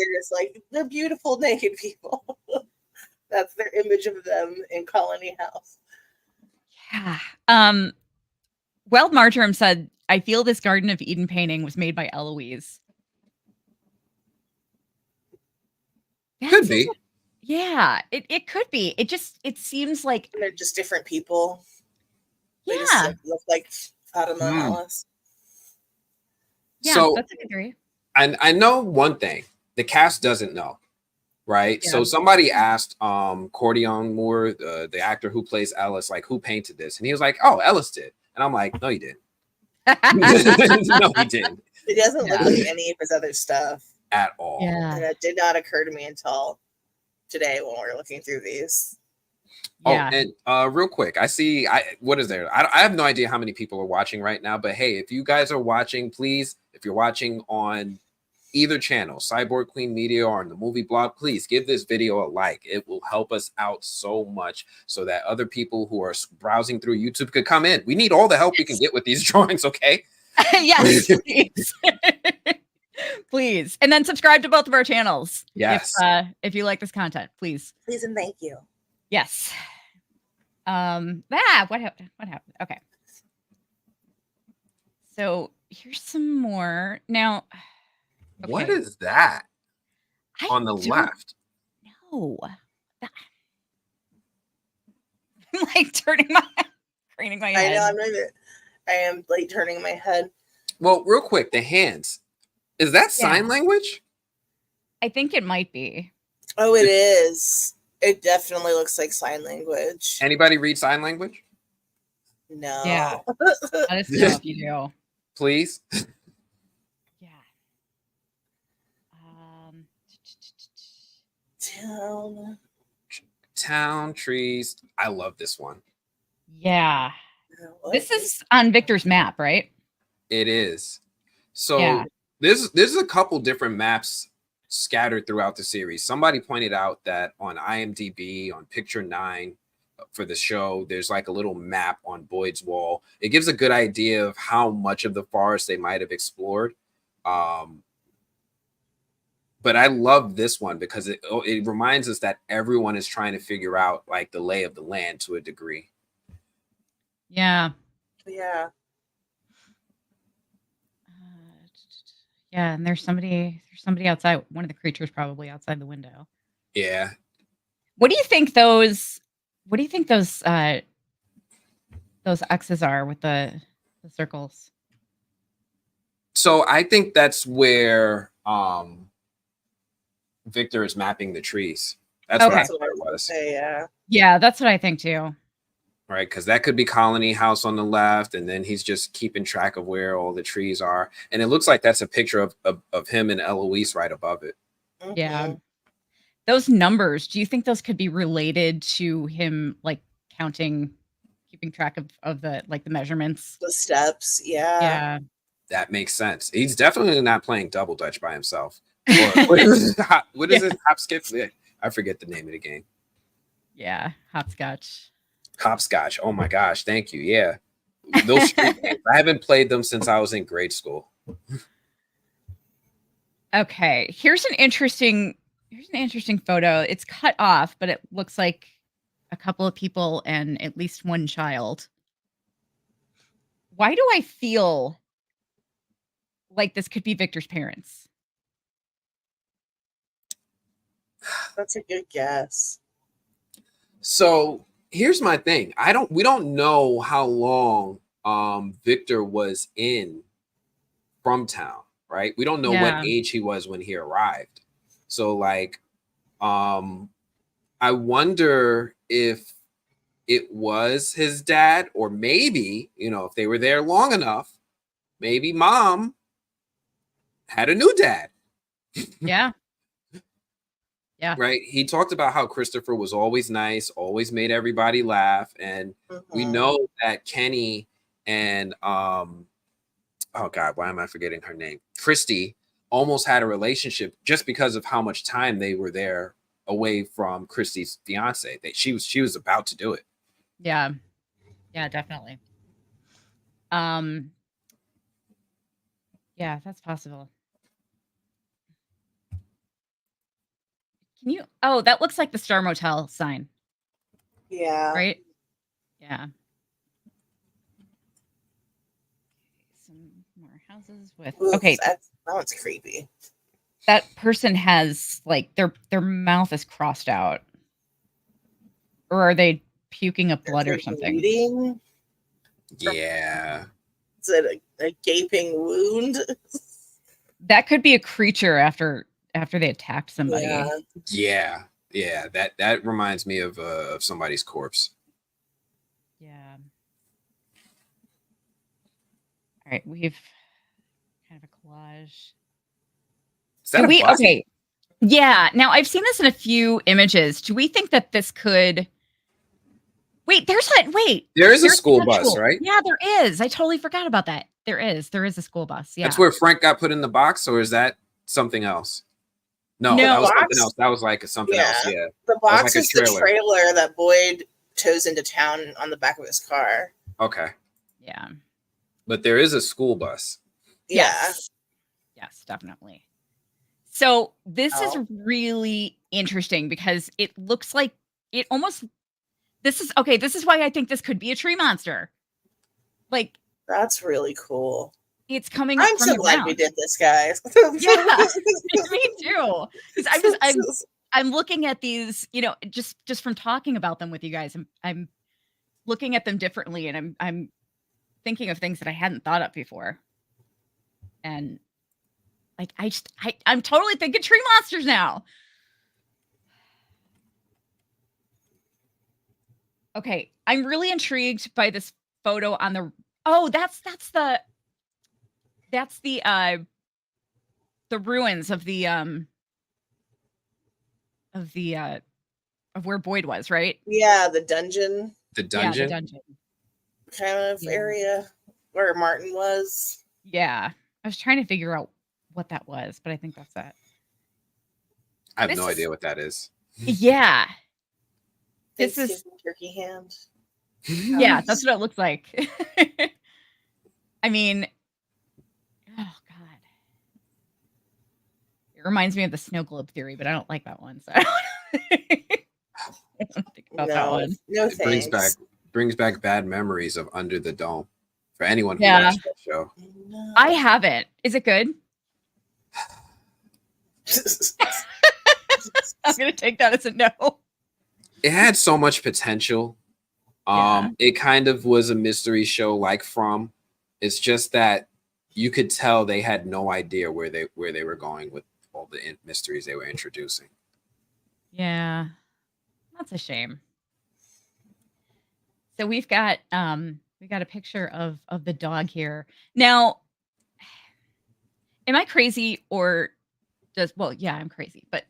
they're beautiful naked people. That's their image of them in Colony House. Yeah. Weld Marjoram said, I feel this Garden of Eden painting was made by Eloise. Could be. Yeah, it could be. It seems like they're just different people. Yeah. They just look like Fatima and Alice. Yeah, so that's a good theory. I know one thing. The cast doesn't know. Right. Yeah. So somebody asked Corteon Moore, the actor who plays Ellis, like, who painted this? And he was like, oh, Ellis did. And I'm like, no, he didn't. No, he didn't. It doesn't look like any of his other stuff at all. Yeah. And it did not occur to me until today when we were looking through these. Yeah. Oh, and real quick, what is there? I have no idea how many people are watching right now, but hey, if you guys are watching, please, if you're watching on either channel, Cyborg Queen Media or on the movie blog, please give this video a like. It will help us out so much so that other people who are browsing through YouTube could come in. We need all the help we can get with these drawings, okay? Yes, please. Please. And then subscribe to both of our channels. Yes. If you like this content, please. Please and thank you. Yes. What happened? Okay. So here's some more. Now, okay. What is that on the left? No. I'm like turning my head. I know. I am like turning my head. Well, real quick, the hands. Is that sign language? I think it might be. Oh, it is. It definitely looks like sign language. Anybody read sign language? No. Yeah. Let us know if you do. Please. Yeah. Town trees. I love this one. Yeah. This is on Victor's map, right? It is. So there's a couple different maps scattered throughout the series. Somebody pointed out that on IMDb, on picture 9 for the show, there's like a little map on Boyd's wall. It gives a good idea of how much of the forest they might have explored. But I love this one because it reminds us that everyone is trying to figure out like the lay of the land to a degree. Yeah. Yeah. Yeah, and there's somebody outside. One of the creatures probably outside the window. Yeah. What do you think those X's are with the circles? So I think that's where Victor is mapping the trees. That's what I thought it was. Yeah. Yeah, that's what I think too. Right, because that could be Colony House on the left, and then he's just keeping track of where all the trees are. And it looks like that's a picture of him and Eloise right above it. Mm-hmm. Yeah. Those numbers, do you think those could be related to him like keeping track of the like the measurements? The steps, Yeah. That makes sense. He's definitely not playing double dutch by himself. Or, what is it? Hopskip? I forget the name of the game. Yeah, hopscotch. Hopscotch. Oh my gosh, thank you. Yeah. Those street games. I haven't played them since I was in grade school. Okay. Here's an interesting photo. It's cut off, but it looks like a couple of people and at least one child. Why do I feel like this could be Victor's parents? That's a good guess. So here's my thing. We don't know how long Victor was in from town, right? We don't know what age he was when he arrived. So like I wonder if it was his dad, or maybe, if they were there long enough, maybe mom had a new dad. Yeah. Yeah. Right. He talked about how Christopher was always nice, always made everybody laugh. And we know that Kenny and oh God, why am I forgetting her name? Christy almost had a relationship just because of how much time they were there away from Christy's fiance. That she was about to do it. Yeah. Yeah, definitely. Yeah, that's possible. Can you that looks like the Star Motel sign. Yeah. Right? Yeah. Some more houses with Oof, okay. that one's creepy. That person has like their mouth is crossed out. Or are they puking up blood or something? Bleeding? Yeah. Is it a gaping wound? That could be a creature after they attacked somebody. Yeah. That reminds me of somebody's corpse. Yeah. All right, we've kind of a collage. Is that a bus? Okay. Yeah. Now I've seen this in a few images. Do we think that this could Wait, there is a school bus, right? Yeah, there is. I totally forgot about that. There is a school bus. Yeah. That's where Frank got put in the box, or is that something else? No, that was something else. That was like something else. Yeah. The box like is the trailer that Boyd tows into town on the back of his car. Okay. Yeah. But there is a school bus. Yeah. Yes, definitely. So this is really interesting because it looks like it almost this is why I think this could be a tree monster. Like, that's really cool. It's coming I'm from so the glad ground. we did this, guys. Yeah, me too. Because I'm looking at these, just from talking about them with you guys, I'm looking at them differently, and I'm thinking of things that I hadn't thought of before. And like I'm totally thinking tree monsters now. Okay, I'm really intrigued by this photo on the that's the ruins of of where Boyd was, right? Yeah, the dungeon. The dungeon? Yeah, the dungeon. Kind of area where Martin was. Yeah. I was trying to figure out what that was, but I think that's that. I have no idea what that is. Yeah. This is turkey hand. Yeah, that's what it looks like. I mean, oh God. It reminds me of the snow globe theory, but I don't like that one. So I don't think about that one. No, it brings back bad memories of Under the Dome for anyone who watched that show. No. I haven't. Is it good? I'm gonna take that as a no. It had so much potential. It kind of was a mystery show like From. It's just that you could tell they had no idea where they were going with all the mysteries they were introducing. Yeah, that's a shame. So we got a picture of the dog here. Now, am I crazy or I'm crazy, but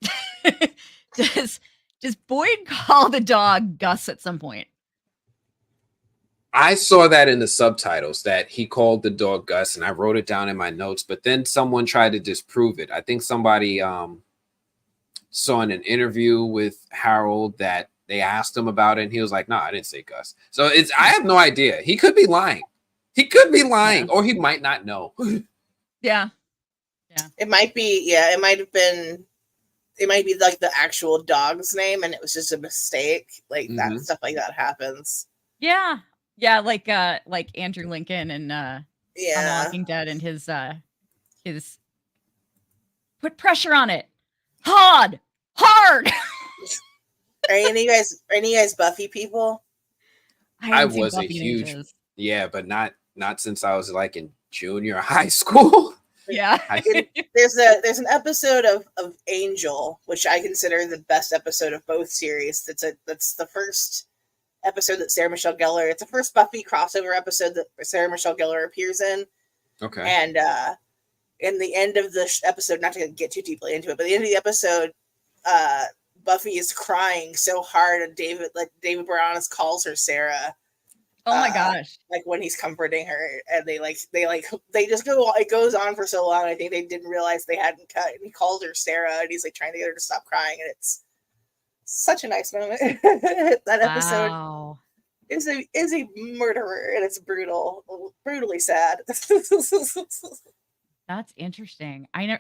does Boyd call the dog Gus at some point? I saw that in the subtitles that he called the dog Gus, and I wrote it down in my notes, but then someone tried to disprove it. I think somebody saw in an interview with Harold that they asked him about it, and he was like, "No, I didn't say Gus." So I have no idea. He could be lying. Or he might not know. Yeah. It might be, it might be like the actual dog's name and it was just a mistake. Like that stuff like that happens. Yeah. Yeah, like Andrew Lincoln and on The Walking Dead and his put pressure on it. Hard. Are any of you guys Buffy people? I was a huge but not since I was like in junior high school. Yeah. There's an episode of Angel, which I consider the best episode of both series. That's the first episode that Sarah Michelle Gellar. It's the first Buffy crossover episode that Sarah Michelle Gellar appears in. Okay. And in the end of the episode, not to get too deeply into it, but at the end of the episode, Buffy is crying so hard, and David Boreanaz calls her Sarah. Oh my gosh! Like when he's comforting her, and they just go. It goes on for so long. I think they didn't realize they hadn't cut. And he calls her Sarah, and he's like trying to get her to stop crying, and it's such a nice moment. That episode is a murderer, and it's brutally sad. That's interesting. I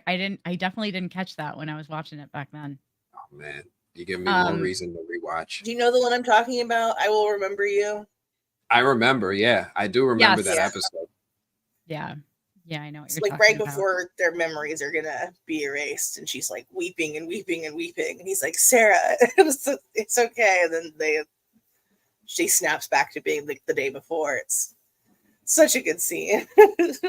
definitely didn't catch that when I was watching it back then. Oh man, you give me more reason to rewatch. Do you know the one I'm talking about? I Will Remember You. I remember, yeah, I do remember that episode. Yeah, I know. What it's like right before their memories are gonna be erased, and she's like weeping and weeping and weeping, and he's like, Sarah, it's okay. And then she snaps back to being like the day before. It's such a good scene.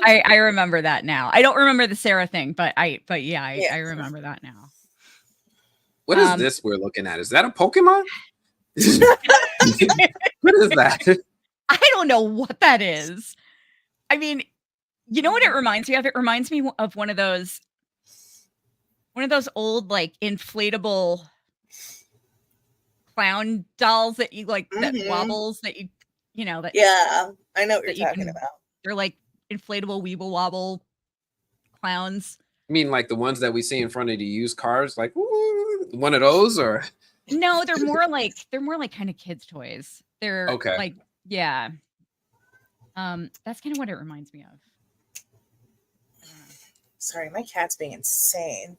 I remember that now. I don't remember the Sarah thing, but I remember that now. What is this we're looking at? Is that a Pokemon? What is that? I don't know what that is. I mean, you know what it reminds me of? It reminds me of one of those old like inflatable clown dolls that you like that wobbles that you know that. Yeah, I know what you're talking about. They're like inflatable weeble wobble clowns. I mean, like the ones that we see in front of the used cars, like one of those, or no? They're more like kind of kids' toys. They're okay. Like yeah. That's kind of what it reminds me of. Sorry, my cat's being insane.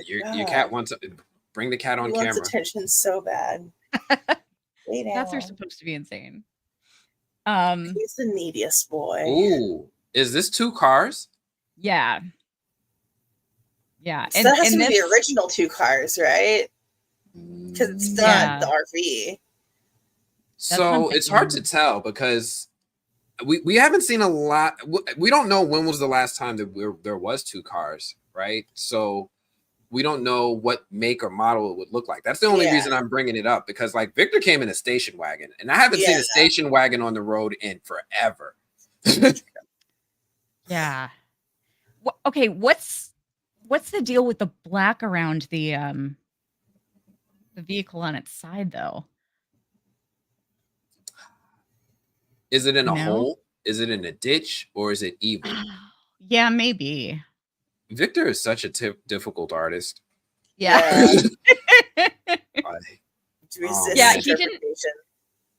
Your cat wants to bring the cat on camera. Wants attention so bad. Cats are supposed to be insane. He's the neediest boy. Ooh, is this 2 cars? Yeah. So that has to be the original 2 cars, right? Because it's not the RV. So it's hard to tell because we haven't seen a lot. We don't know when was the last time that there was 2 cars, right? So we don't know what make or model it would look like. That's the only reason I'm bringing it up, because like Victor came in a station wagon, and I haven't seen a station wagon on the road in forever. Yeah. Okay, what's the deal with the black around the vehicle on its side though? Is it in a hole? Is it in a ditch? Or is it evil? Yeah, maybe. Victor is such a difficult artist. Yeah. He didn't.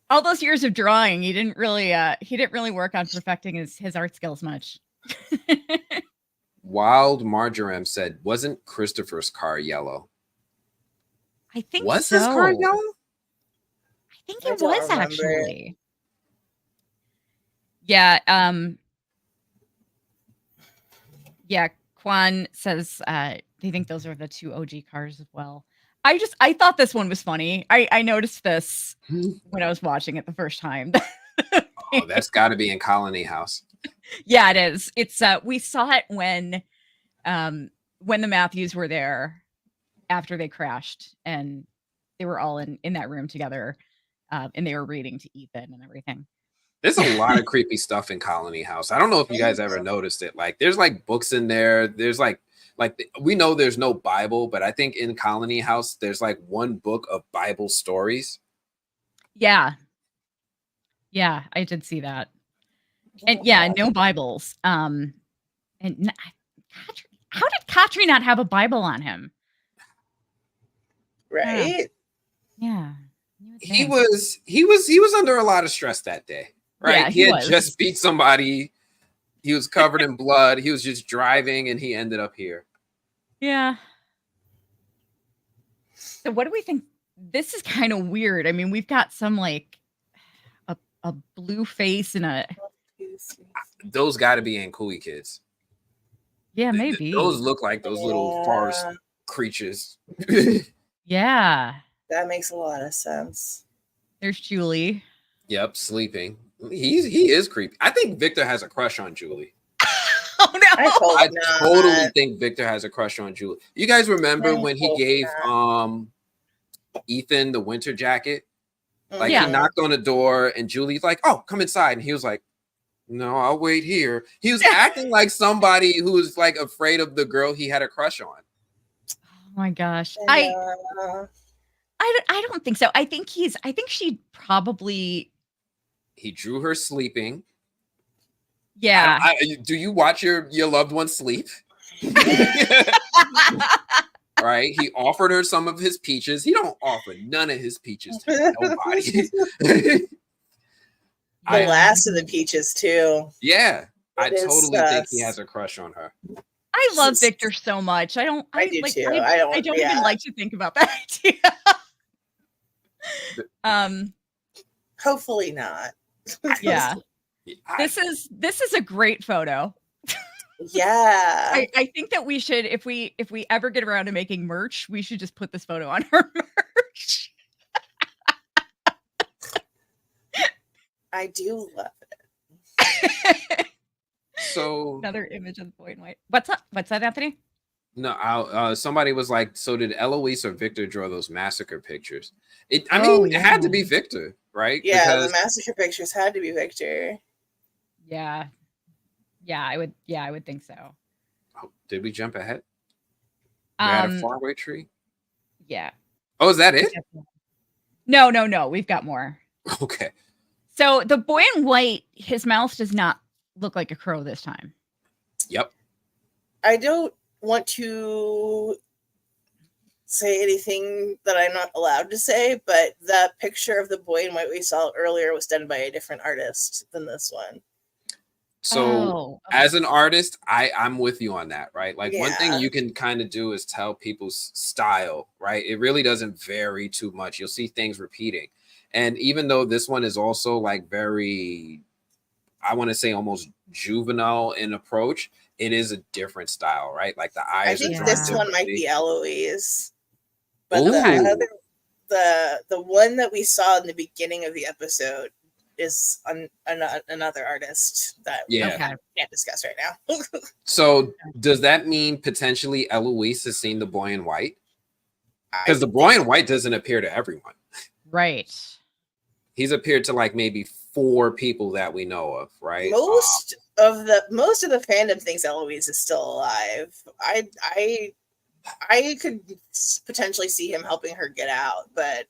All those years of drawing, he didn't really work on perfecting his art skills much. Wild Marjoram said, "Wasn't Christopher's car yellow?" I think was his car yellow? I think it was actually. Yeah. Yeah. Quan says they think those are the 2 OG cars as well. I thought this one was funny. I noticed this when I was watching it the first time. Oh, that's got to be in Colony House. Yeah, it is. It's we saw it when the Matthews were there after they crashed, and they were all in that room together, and they were reading to Ethan and everything. There's a lot of creepy stuff in Colony House. I don't know if you guys ever noticed it. Like, there's like books in there. There's like we know there's no Bible, but I think in Colony House there's like one book of Bible stories. Yeah, I did see that. And no Bibles. And how did Katri not have a Bible on him? Right? Yeah. He was under a lot of stress that day. Right? Yeah, he had just beat somebody. He was covered in blood. He was just driving, and he ended up here. Yeah. So what do we think? This is kind of weird. I mean, we've got some like a blue face and a. Those got to be Ankui kids. Yeah, maybe. Those look like those little forest creatures. Yeah. That makes a lot of sense. There's Julie. Yep, sleeping. He is creepy. I think Victor has a crush on Julie. Oh no! I totally think Victor has a crush on Julie. You guys remember when he gave Ethan the winter jacket? Like he knocked on the door and Julie's like, "Oh, come inside," and he was like, "No, I'll wait here." He was acting like somebody who's like afraid of the girl he had a crush on. Oh my gosh. And, I don't think so. I think she probably. He drew her sleeping. Yeah. Do you watch your loved one sleep? Right. He offered her some of his peaches. He don't offer none of his peaches to nobody. the last of the peaches too. Yeah. I totally think he has a crush on her. I love Victor so much. I do too. I don't even like to think about that idea. Hopefully not. Yeah. This is a great photo. Yeah. I think that we should, if we ever get around to making merch, we should just put this photo on our merch. I do love it. So another image of the boy in white. What's that, Anthony? No, somebody was like, so did Eloise or Victor draw those massacre pictures? It had to be Victor, right? Yeah, because the massacre pictures had to be Victor. Yeah. I would think so. Oh, did we jump ahead? We had a faraway tree? Yeah. Oh, is that it? No. We've got more. Okay. So the boy in white, his mouth does not look like a crow this time. Yep. I don't want to say anything that I'm not allowed to say, but that picture of the boy in white we saw earlier was done by a different artist than this one. So as an artist, I'm with you on that, right? Like one thing you can kind of do is tell people's style, right? It really doesn't vary too much. You'll see things repeating. And even though this one is also like very, I want to say almost juvenile in approach, it is a different style, right? Like the eyes. I think this one might be Eloise. But the one that we saw in the beginning of the episode is another artist that we can't discuss right now. So does that mean potentially Eloise has seen the boy in white? Because the boy in white doesn't appear to everyone. Right. He's appeared to like maybe 4 people that we know of, right? Most of the fandom thinks Eloise is still alive. I could potentially see him helping her get out, but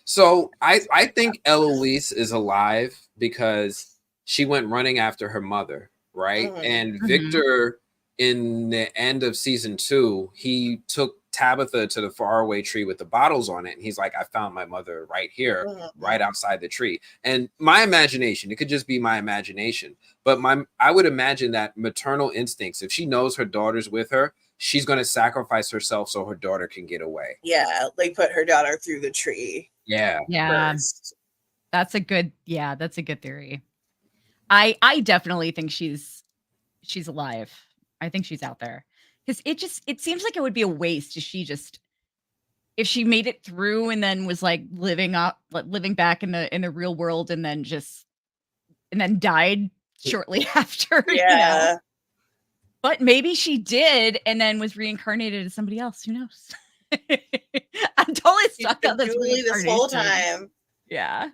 so I think Eloise is alive because she went running after her mother, right? Mm-hmm. And Victor, in the end of season 2, he took Tabitha to the faraway tree with the bottles on it, and he's like, I found my mother right here, right outside the tree. And my imagination, it could just be my imagination, but I would imagine that maternal instincts, if she knows her daughter's with her, she's going to sacrifice herself so her daughter can get away. Yeah, like put her daughter through the tree. Yeah. That's a good theory. I definitely think she's alive. I think she's out there. Because it seems like it would be a waste if she made it through and then was like living back in the real world and then died shortly after. Yeah. You know? But maybe she did and then was reincarnated as somebody else. Who knows? I'm totally stuck on this whole time. Yeah.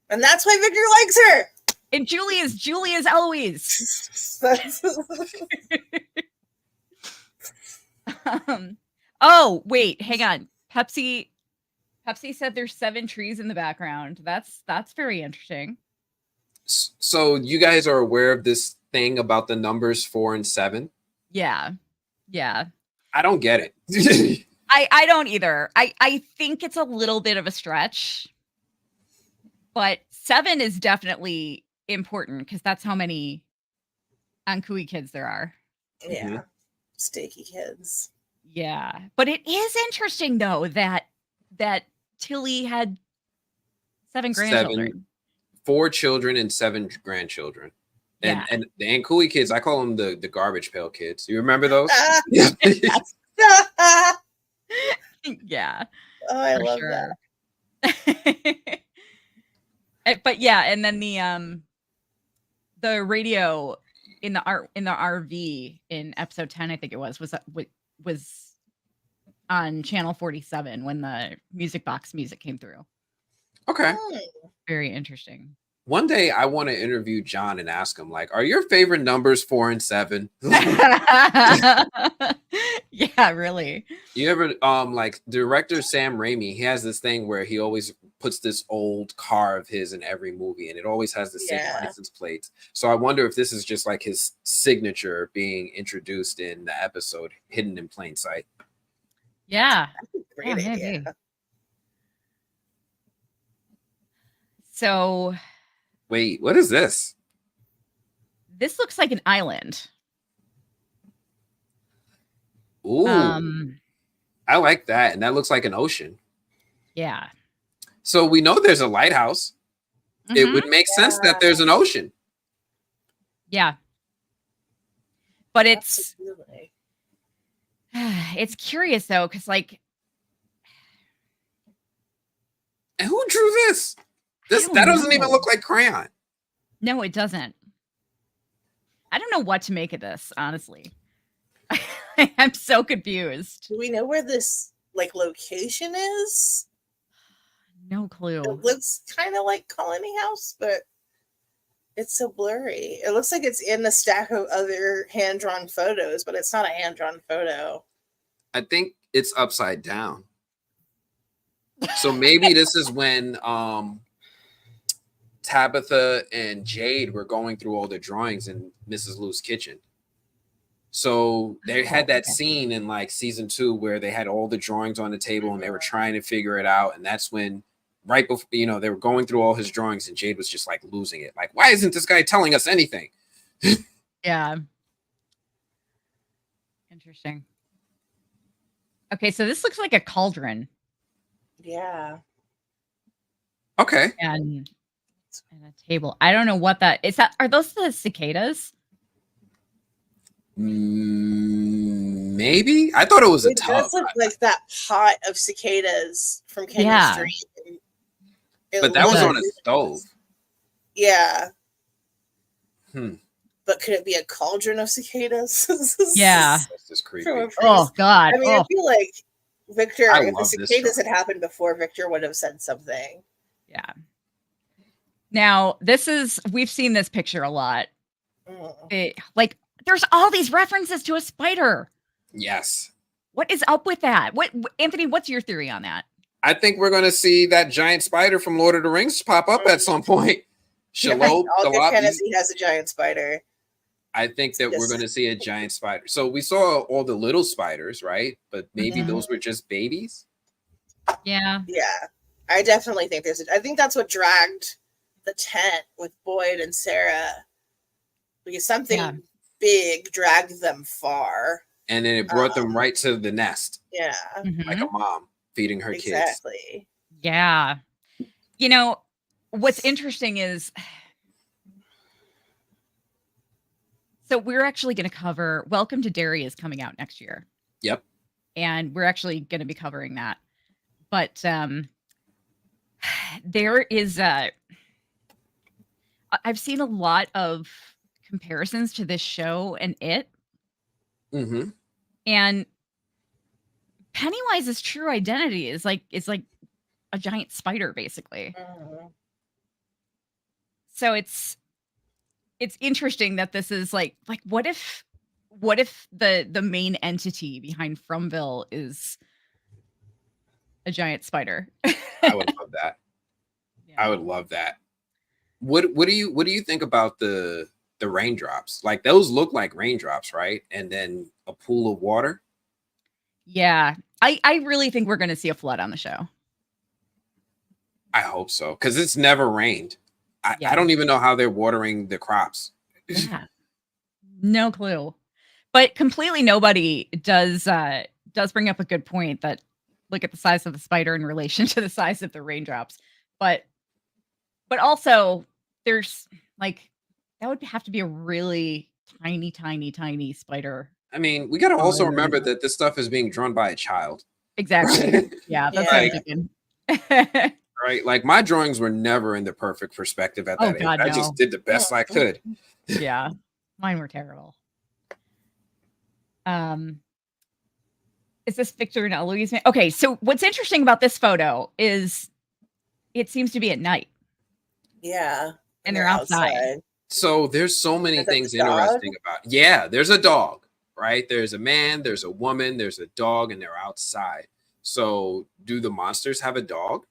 And that's why Victor likes her. And Julie is Eloise. Oh, wait, hang on. Pepsi said there's 7 trees in the background. That's very interesting. So you guys are aware of this thing about the numbers 4 and 7? Yeah. I don't get it. I don't either. I think it's a little bit of a stretch, but 7 is definitely important because that's how many Ankui kids there are. Yeah. Mm-hmm. Steaky kids. Yeah. But it is interesting though that Tilly had 7 grandchildren. 4 children and 7 grandchildren. And the Ankui kids, I call them the garbage pail kids. You remember those? Yeah. Oh, I love that. But yeah, and then the radio in the RV in episode 10, I think it was on channel 47 when the music box music came through. Okay. Very interesting. One day I want to interview John and ask him, like, are your favorite numbers 4 and 7? Yeah, really. You ever like director Sam Raimi, he has this thing where he always puts this old car of his in every movie, and it always has the same license plates. So I wonder if this is just like his signature being introduced in the episode Hidden in Plain Sight. Yeah. Great idea. Maybe. So Wait, what is this? this looks like an island. Ooh, I like that. And that looks like an ocean. Yeah. So we know there's a lighthouse. It Mhm. would make sense that there's an ocean. Yeah. But it's Absolutely. it's curious though, because like And who drew this? don't That doesn't even know. look like crayon. no, it doesn't. I don't know what to make of this, honestly. I'm so confused. Do we know where this like location is? No clue. It looks kind of like Colony House, but it's so blurry. It looks like it's in the stack of other hand-drawn photos, but it's not a hand-drawn photo. I think it's upside down. So maybe this is when Tabitha and Jade were going through all the drawings in Mrs. Lou's kitchen. So they had that scene in like season 2 where they had all the drawings on the table and they were trying to figure it out. And that's when, right before, you know, they were going through all his drawings and Jade was just like losing it. Like, why isn't this guy telling us anything? Yeah. Interesting. Okay, so this looks like a cauldron Yeah. Okay. and a table. I don't know what that is. Are those the cicadas? Maybe. I thought it was a It tub. does look like that pot of cicadas from Canyon Yeah. Street. But that was looks on a stove. Yeah. Hmm. But could it be a cauldron of cicadas? Yeah. That's just creepy. From a Oh God. I mean, I feel like Victor, I if the love this cicadas show. had happened before, Victor would have said something. Yeah. Now, we've seen this picture a lot. Like, there's all these references to a spider. Yes. What is up with that? Anthony, what's your theory on that? I think we're going to see that giant spider from Lord of the Rings pop up at some point. Shalom. All good Tennessee has a giant spider. I think that we're going to see a giant spider. So we saw all the little spiders, right? But maybe those were just babies. Yeah. Yeah. I definitely think I think that's what dragged the tent with Boyd and Sarah. Because something big dragged them far. And then it brought them right to the nest. Yeah. Like a mom feeding her kids. Exactly. Yeah. You know, what's interesting is, so we're actually going to cover Welcome to Derry is coming out next year. Yep. And we're actually going to be covering that. But there is I've seen a lot of comparisons to this show and it. Mm-hmm. And Pennywise's true identity is like a giant spider, basically. So it's interesting that this is like what if the main entity behind Fromville is a giant spider? I would love that. Yeah. I would love that. What do you think about the raindrops? Like those look like raindrops, right? And then a pool of water. Yeah. I really think we're going to see a flood on the show. I hope so, because it's never rained. I don't even know how they're watering the crops. Yeah. No clue. But completely nobody does bring up a good point that look at the size of the spider in relation to the size of the raindrops. But also there's like that would have to be a really tiny spider. I mean, we got to also remember that this stuff is being drawn by a child. Exactly. Yeah, that's what I'm thinking. Right? Like my drawings were never in the perfect perspective at that age. God, I no. just did the best I could. Yeah. Mine were terrible. Is this Victor and Eloise? Okay, so what's interesting about this photo is it seems to be at night. Yeah. And they're outside. So there's so many things interesting about it. Yeah, there's a dog, right? There's a man, there's a woman, there's a dog, and they're outside. So do the monsters have a dog?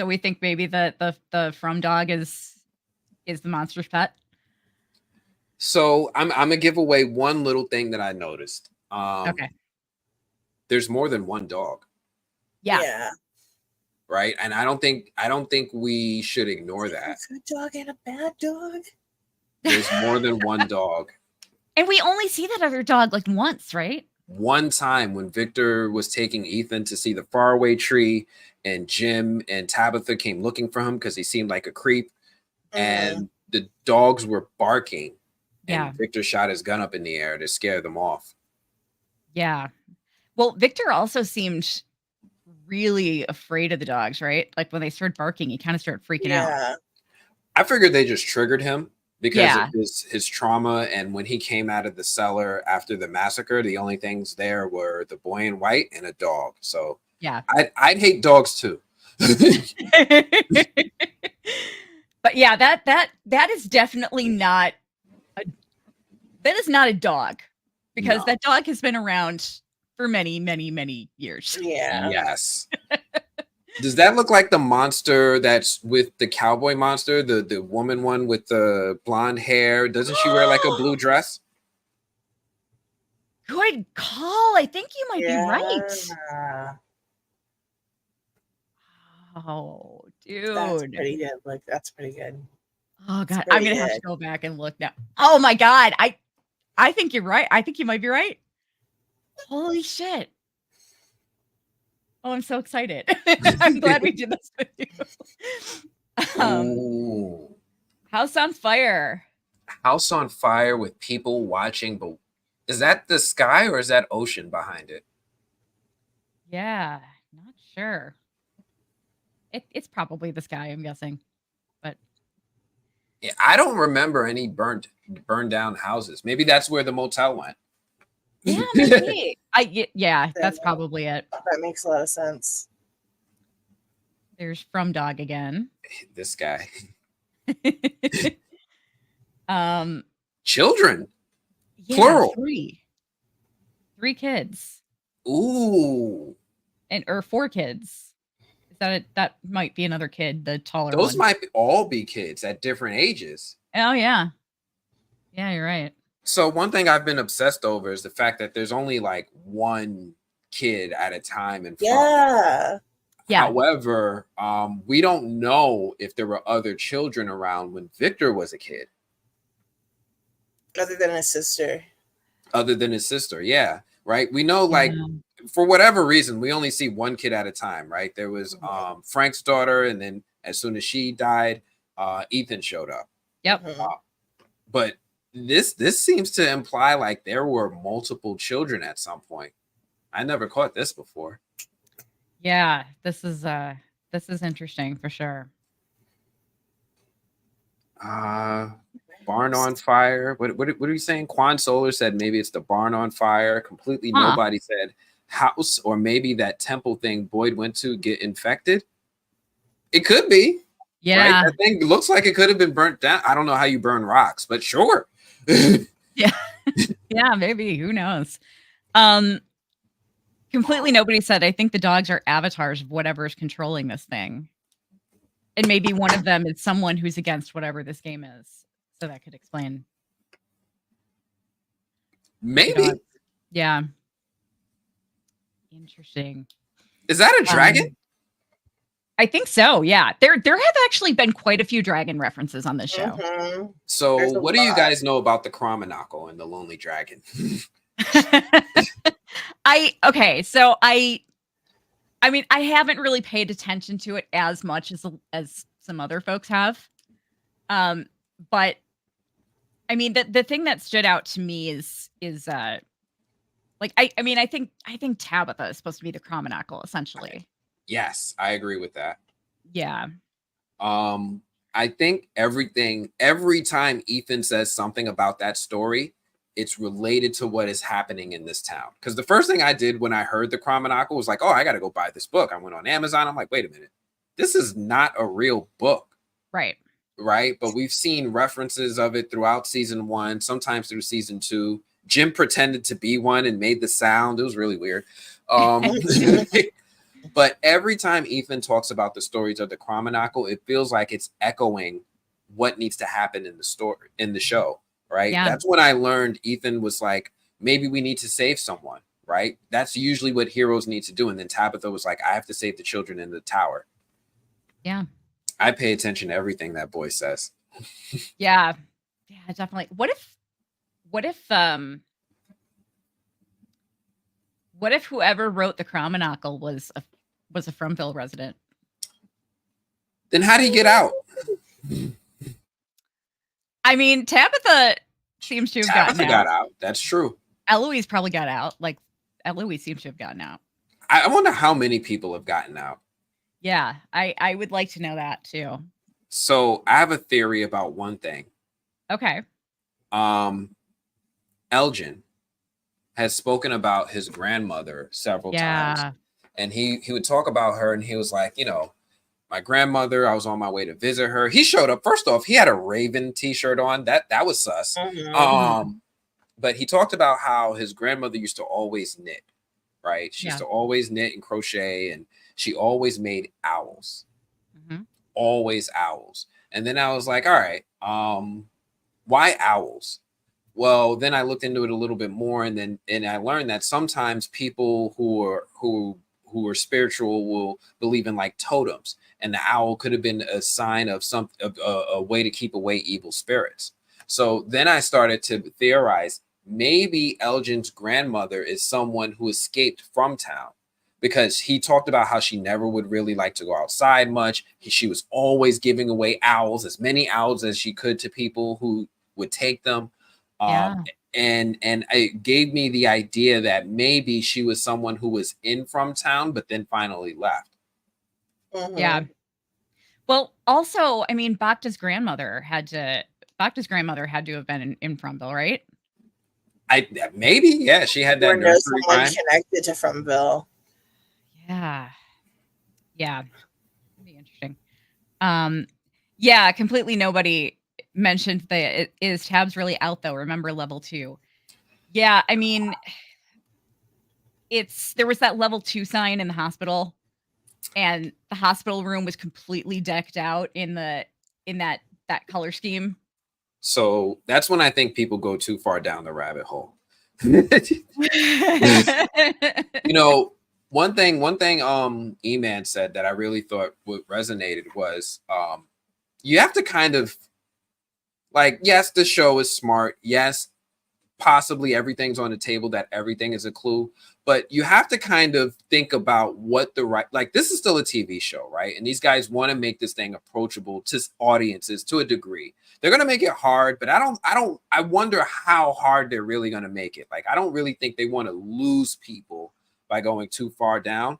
So we think maybe the from dog is the monster's pet. So I'm gonna give away one little thing that I noticed. Okay. There's more than one dog. Yeah. Right. And I don't think we should ignore that. A good dog and a bad dog. There's more than one dog. And we only see that other dog like once, right? One time when Victor was taking Ethan to see the faraway tree, and Jim and Tabitha came looking for him because he seemed like a creep, and the dogs were barking. And Victor shot his gun up in the air to scare them off. Yeah. Well, Victor also seemed really afraid of the dogs, right? Like when they started barking, he kind of started freaking out. I figured they just triggered him because of his trauma. And when he came out of the cellar after the massacre, the only things there were the boy in white and a dog. So yeah, I'd hate dogs too. But yeah, that is definitely not a dog, because that dog has been around for many, many, many years. Yeah. Yes. Does that look like the monster that's with the cowboy monster, the woman one with the blonde hair? Doesn't she wear like a blue dress? Good call. I think you might be right. Oh, dude. That's pretty good. Like, that's pretty good. Oh God, I'm gonna have to go back and look now. Oh my God, I think you're right. I think you might be right. Holy shit. Oh, I'm so excited. I'm glad we did this with you. House on Fire. House on Fire with people watching, but is that the sky or is that ocean behind it? Yeah, not sure. It's probably the sky, I'm guessing. But yeah, I don't remember any burned down houses. Maybe that's where the motel went. Yeah, maybe. That's probably it. That makes a lot of sense. There's From Dog again. This guy. Yeah, Children. Plural. Three kids. Ooh. Or 4 kids. Is that it? That might be another kid, the taller one. Those might all be kids at different ages. Oh yeah. Yeah, you're right. So one thing I've been obsessed over is the fact that there's only like one kid at a time in front. Yeah. However, we don't know if there were other children around when Victor was a kid. Other than his sister. Yeah. Right. We know, like, for whatever reason, we only see one kid at a time. Right. There was Frank's daughter. And then as soon as she died, Ethan showed up. Yep. But this seems to imply like there were multiple children at some point. I never caught this before. Yeah, this is interesting for sure. Barn on fire. What are you saying? Quan Solar said maybe it's the barn on fire. Completely nobody said house, or maybe that temple thing Boyd went to get infected. It could be. Yeah. Right? That thing looks like it could have been burnt down. I don't know how you burn rocks, but sure. Yeah. Yeah, maybe. Who knows? Completely nobody said, I think the dogs are avatars of whatever is controlling this thing. And maybe one of them is someone who's against whatever this game is. So that could explain. Maybe. Yeah. Interesting. Is that a dragon? I think so. Yeah. There have actually been quite a few dragon references on this show. So what do you guys know about the Cromanacle and the Lonely Dragon? I mean, I haven't really paid attention to it as much as some other folks have. But I mean, the thing that stood out to me is like, I mean, I think Tabitha is supposed to be the Cromanacle, essentially. Yes, I agree with that. Yeah. I think every time Ethan says something about that story, it's related to what is happening in this town. Because the first thing I did when I heard the Cromanacle was like, oh, I got to go buy this book. I went on Amazon. I'm like, wait a minute. This is not a real book. Right. Right. But we've seen references of it throughout season 1, sometimes through season 2. Jim pretended to be one and made the sound. It was really weird. But every time Ethan talks about the stories of the Chromonacle, it feels like it's echoing what needs to happen in the story, in the show, right? Yeah. That's when I learned Ethan was like, maybe we need to save someone, right? That's usually what heroes need to do. And then Tabitha was like, I have to save the children in the tower. Yeah. I pay attention to everything that boy says. Yeah. Yeah, definitely. What if whoever wrote the Chromonacle was a Fromville resident? Then how do you get out? I mean, Tabitha seems to have gotten got out. out. That's true. Eloise probably got out. Like, Eloise seems to have gotten out. I wonder how many people have gotten out. Yeah, I would like to know that too. So I have a theory about one thing. Okay. Elgin has spoken about his grandmother several times. And he would talk about her, and he was like, you know, my grandmother, I was on my way to visit her. He showed up. First off, he had a Raven t-shirt on. That was sus. But he talked about how his grandmother used to always knit, right? She used to always knit and crochet, and she always made owls. Always owls. And then I was like, all right, why owls? Well, then I looked into it a little bit more, and I learned that sometimes people who are spiritual will believe in like totems, and the owl could have been a sign of a way to keep away evil spirits. So then I started to theorize maybe Elgin's grandmother is someone who escaped from town, because he talked about how she never would really like to go outside much. She was always giving away owls, as many owls as she could, to people who would take them. And it gave me the idea that maybe she was someone who was in from town, but then finally left. Yeah. Well, also, I mean, Bacta's grandmother had to have been in Fromville, right? Maybe, she had that Or know nursery someone rhyme. connected to Fromville. Yeah. That'd be interesting. Completely nobody mentioned that is Tabs really out though. Remember level 2. Yeah, I mean, there was that level 2 sign in the hospital, and the hospital room was completely decked out in that color scheme. So that's when I think people go too far down the rabbit hole. You know, one thing E-Man said that I really thought what resonated was you have to kind of like, yes, the show is smart. Yes, possibly everything's on the table, that everything is a clue, but you have to kind of think about what like, this is still a TV show, right? And these guys want to make this thing approachable to audiences to a degree. They're going to make it hard, but I wonder how hard they're really going to make it. Like, I don't really think they want to lose people by going too far down.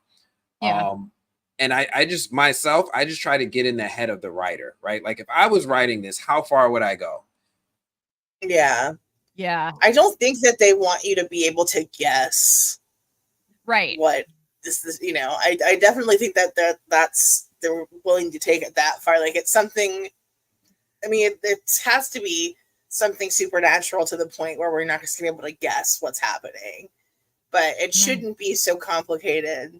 And I just try to get in the head of the writer, right? Like, if I was writing this, how far would I go? Yeah. I don't think that they want you to be able to guess what this is, you know. I definitely think that's they're willing to take it that far. Like, it's something, I mean, it has to be something supernatural to the point where we're not just gonna be able to guess what's happening, but it shouldn't be so complicated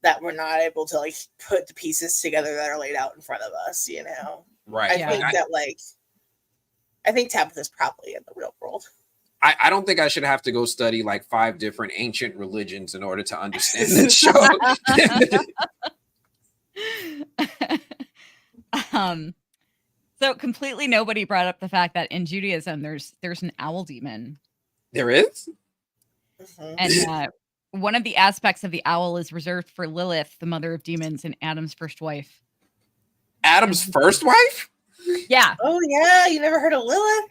that we're not able to like put the pieces together that are laid out in front of us, you know. Right. I think Tabitha's probably in the real world. I don't think I should have to go study like 5 different ancient religions in order to understand this show. So completely nobody brought up the fact that in Judaism there's an owl demon. There is? And one of the aspects of the owl is reserved for Lilith, the mother of demons, and Adam's first wife. Adam's first wife? Yeah. Oh yeah, you never heard of Lilith?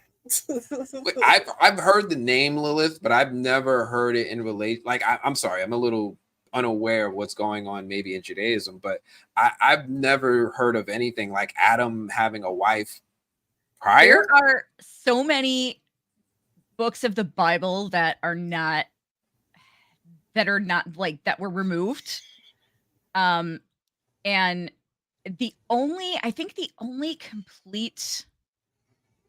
Wait, I've heard the name Lilith, but I've never heard it in relation. Like, I'm sorry, I'm a little unaware of what's going on maybe in Judaism, but I've never heard of anything like Adam having a wife prior. There are so many books of the Bible that are not like that were removed. And I think the only complete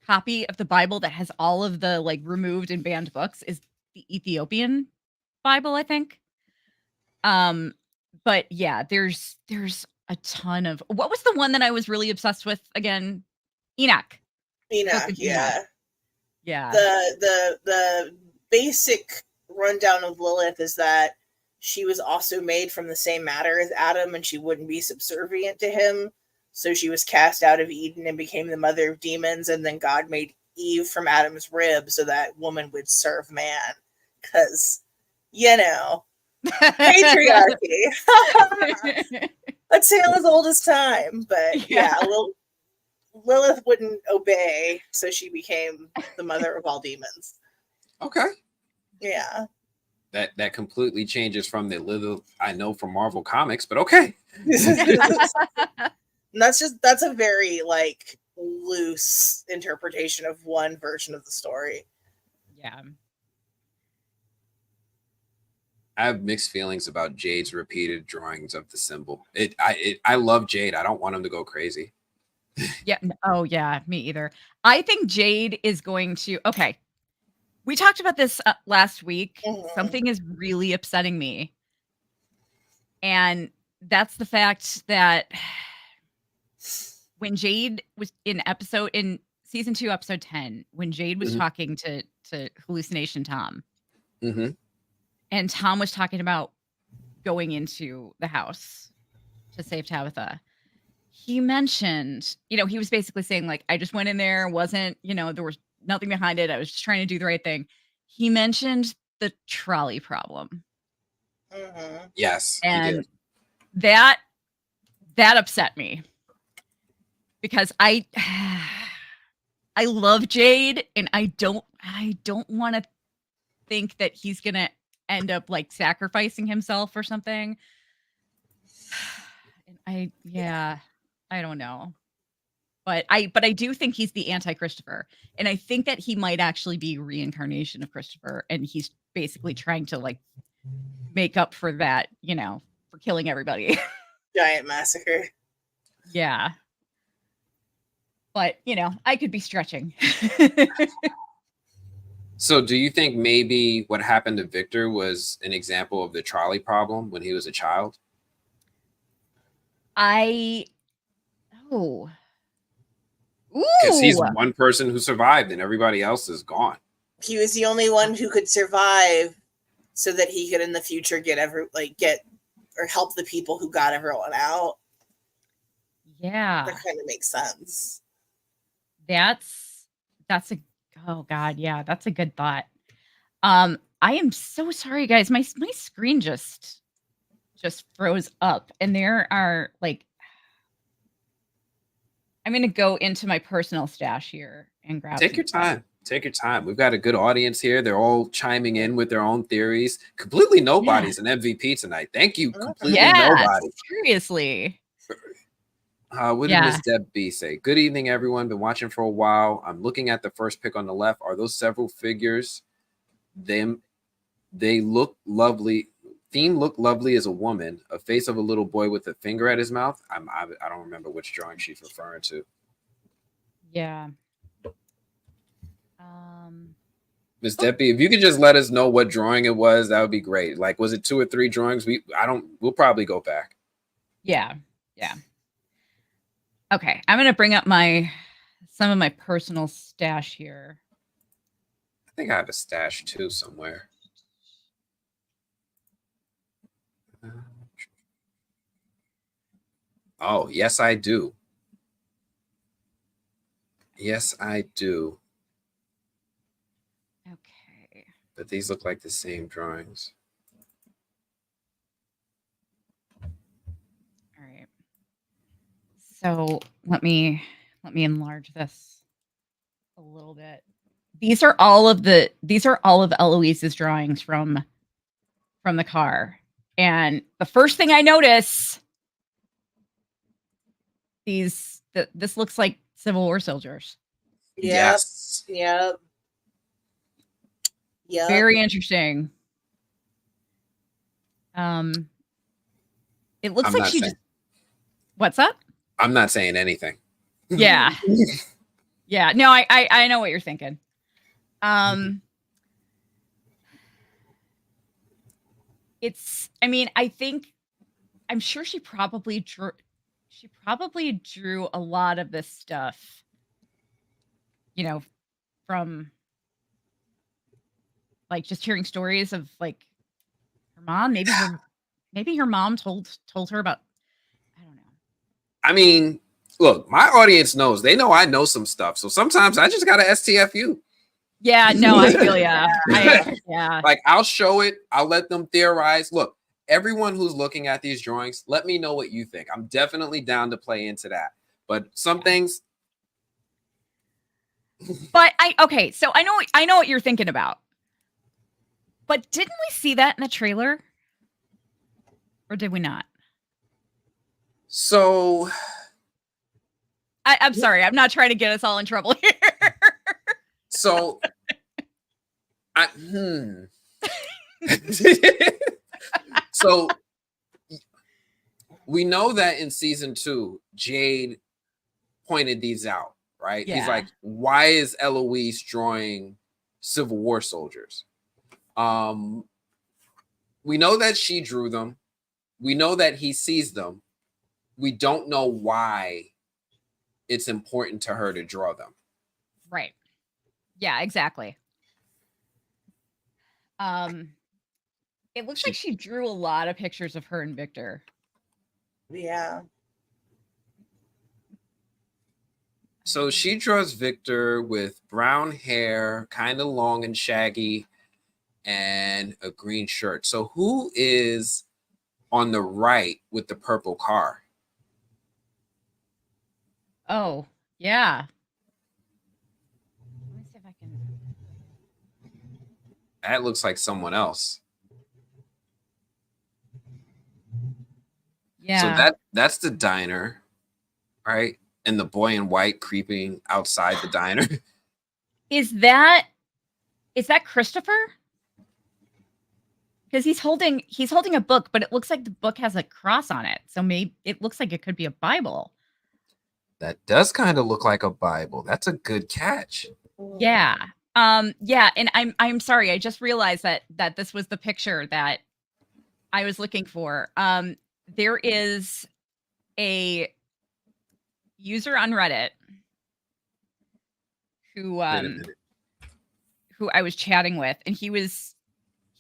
copy of the Bible that has all of the like removed and banned books is the Ethiopian Bible, I think. But yeah, there's a ton of, what was the one that I was really obsessed with again? Enoch. Book of Enoch. Yeah. Yeah. The basic rundown of Lilith is that she was also made from the same matter as Adam, and she wouldn't be subservient to him. So she was cast out of Eden and became the mother of demons, and then God made Eve from Adam's rib so that woman would serve man. Because, patriarchy. A tale as old as time. But yeah, Lilith wouldn't obey, so she became the mother of all demons. Okay. Yeah. That completely changes from the Lilith I know from Marvel Comics, but okay. That's a very like loose interpretation of one version of the story. Yeah. I have mixed feelings about Jade's repeated drawings of the symbol. I love Jade. I don't want him to go crazy. Yeah. Oh yeah, me either. I think Jade is going to, okay. We talked about this last week. Mm-hmm. Something is really upsetting me. And that's the fact that when Jade was in season 2, episode 10, when Jade was talking to Hallucination Tom, and Tom was talking about going into the house to save Tabitha, he mentioned, he was basically saying, like, I just went in there, wasn't, there was nothing behind it. I was just trying to do the right thing. He mentioned the trolley problem. Yes. And that upset me because I love Jade, and I don't want to think that he's going to end up like sacrificing himself or something. And I don't know. But I do think he's the anti-Christopher. And I think that he might actually be reincarnation of Christopher. And he's basically trying to like make up for that, for killing everybody. Giant massacre. Yeah. But, I could be stretching. So do you think maybe what happened to Victor was an example of the trolley problem when he was a child? Because he's one person who survived and everybody else is gone. He was the only one who could survive so that he could in the future help the people who got everyone out. Yeah. That kind of makes sense. That's oh God, yeah, that's a good thought. I am so sorry, guys. My screen just froze up, and there are like, I'm going to go into my personal stash here and grab. Take your time. Take your time. We've got a good audience here. They're all chiming in with their own theories. Completely Nobody's an MVP tonight. Thank you. Completely Nobody. Seriously. What did Miss Deb B say? Good evening, everyone. Been watching for a while. I'm looking at the first pic on the left. Are those several figures? They look lovely. Theme looked lovely as a woman. A face of a little boy with a finger at his mouth. I don't remember which drawing she's referring to. Yeah. Miss Debbie, if you could just let us know what drawing it was, that would be great. Like, was it 2 or 3 drawings? We'll probably go back. Yeah. Yeah. Okay. I'm going to bring up some of my personal stash here. I think I have a stash too somewhere. Oh, yes, I do. Yes, I do. Okay. But these look like the same drawings. All right. So let me enlarge this a little bit. These are all of Eloise's drawings from the car. And the first thing I notice, this looks like Civil War soldiers. Yes. Yep. Very interesting. It looks like she just. What's up? I'm not saying anything. Yeah. Yeah. No, I know what you're thinking. It's, I mean, I'm sure she probably drew a lot of this stuff, you know, from like just hearing stories of like her mom. Maybe her mom told her about, I don't know. I mean, look, my audience knows. They know I know some stuff. So sometimes I just got to STFU. Yeah, no, I feel yeah. Yeah. Like I'll show it. I'll let them theorize. Look, everyone who's looking at these drawings, let me know what you think. I'm definitely down to play into that. But some things. But okay, so I know what you're thinking about. But didn't we see that in the trailer? Or did we not? So I'm sorry, I'm not trying to get us all in trouble here. So so we know that in season 2, Jade pointed these out, right? Yeah. He's like, why is Eloise drawing Civil War soldiers? We know that she drew them. We know that he sees them. We don't know why it's important to her to draw them. Right. Yeah, exactly. It looks like she drew a lot of pictures of her and Victor. Yeah. So she draws Victor with brown hair, kind of long and shaggy, and a green shirt. So who is on the right with the purple car? Oh, yeah. Let me see if I can. That looks like someone else. Yeah. So that's the diner, right? And the boy in white creeping outside the diner. Is that Christopher? Because he's holding a book, but it looks like the book has a cross on it. So maybe it looks like it could be a Bible. That does kind of look like a Bible. That's a good catch. Yeah. Yeah, and I'm sorry, I just realized that this was the picture that I was looking for. There is a user on Reddit who I was chatting with, and he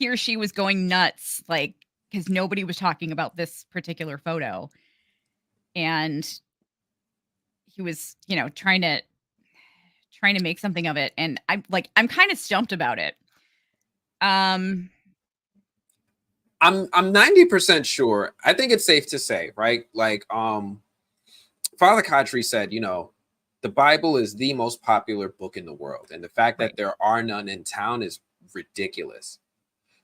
or she was going nuts, like, because nobody was talking about this particular photo, and he was, trying to make something of it, and I'm kind of stumped about it. I'm 90% sure. I think it's safe to say, right? Like Father Kadri said, the Bible is the most popular book in the world, and the fact that there are none in town is ridiculous.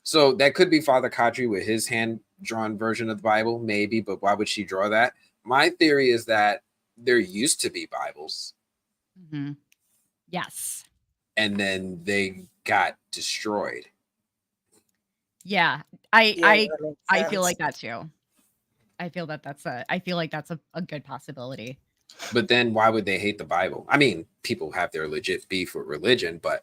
So that could be Father Kadri with his hand-drawn version of the Bible, maybe, but why would she draw that? My theory is that there used to be Bibles. Mm-hmm. Yes. And then they got destroyed. Yeah. I feel like that too. I feel like that's a good possibility. But then why would they hate the Bible? I mean, people have their legit beef with religion, but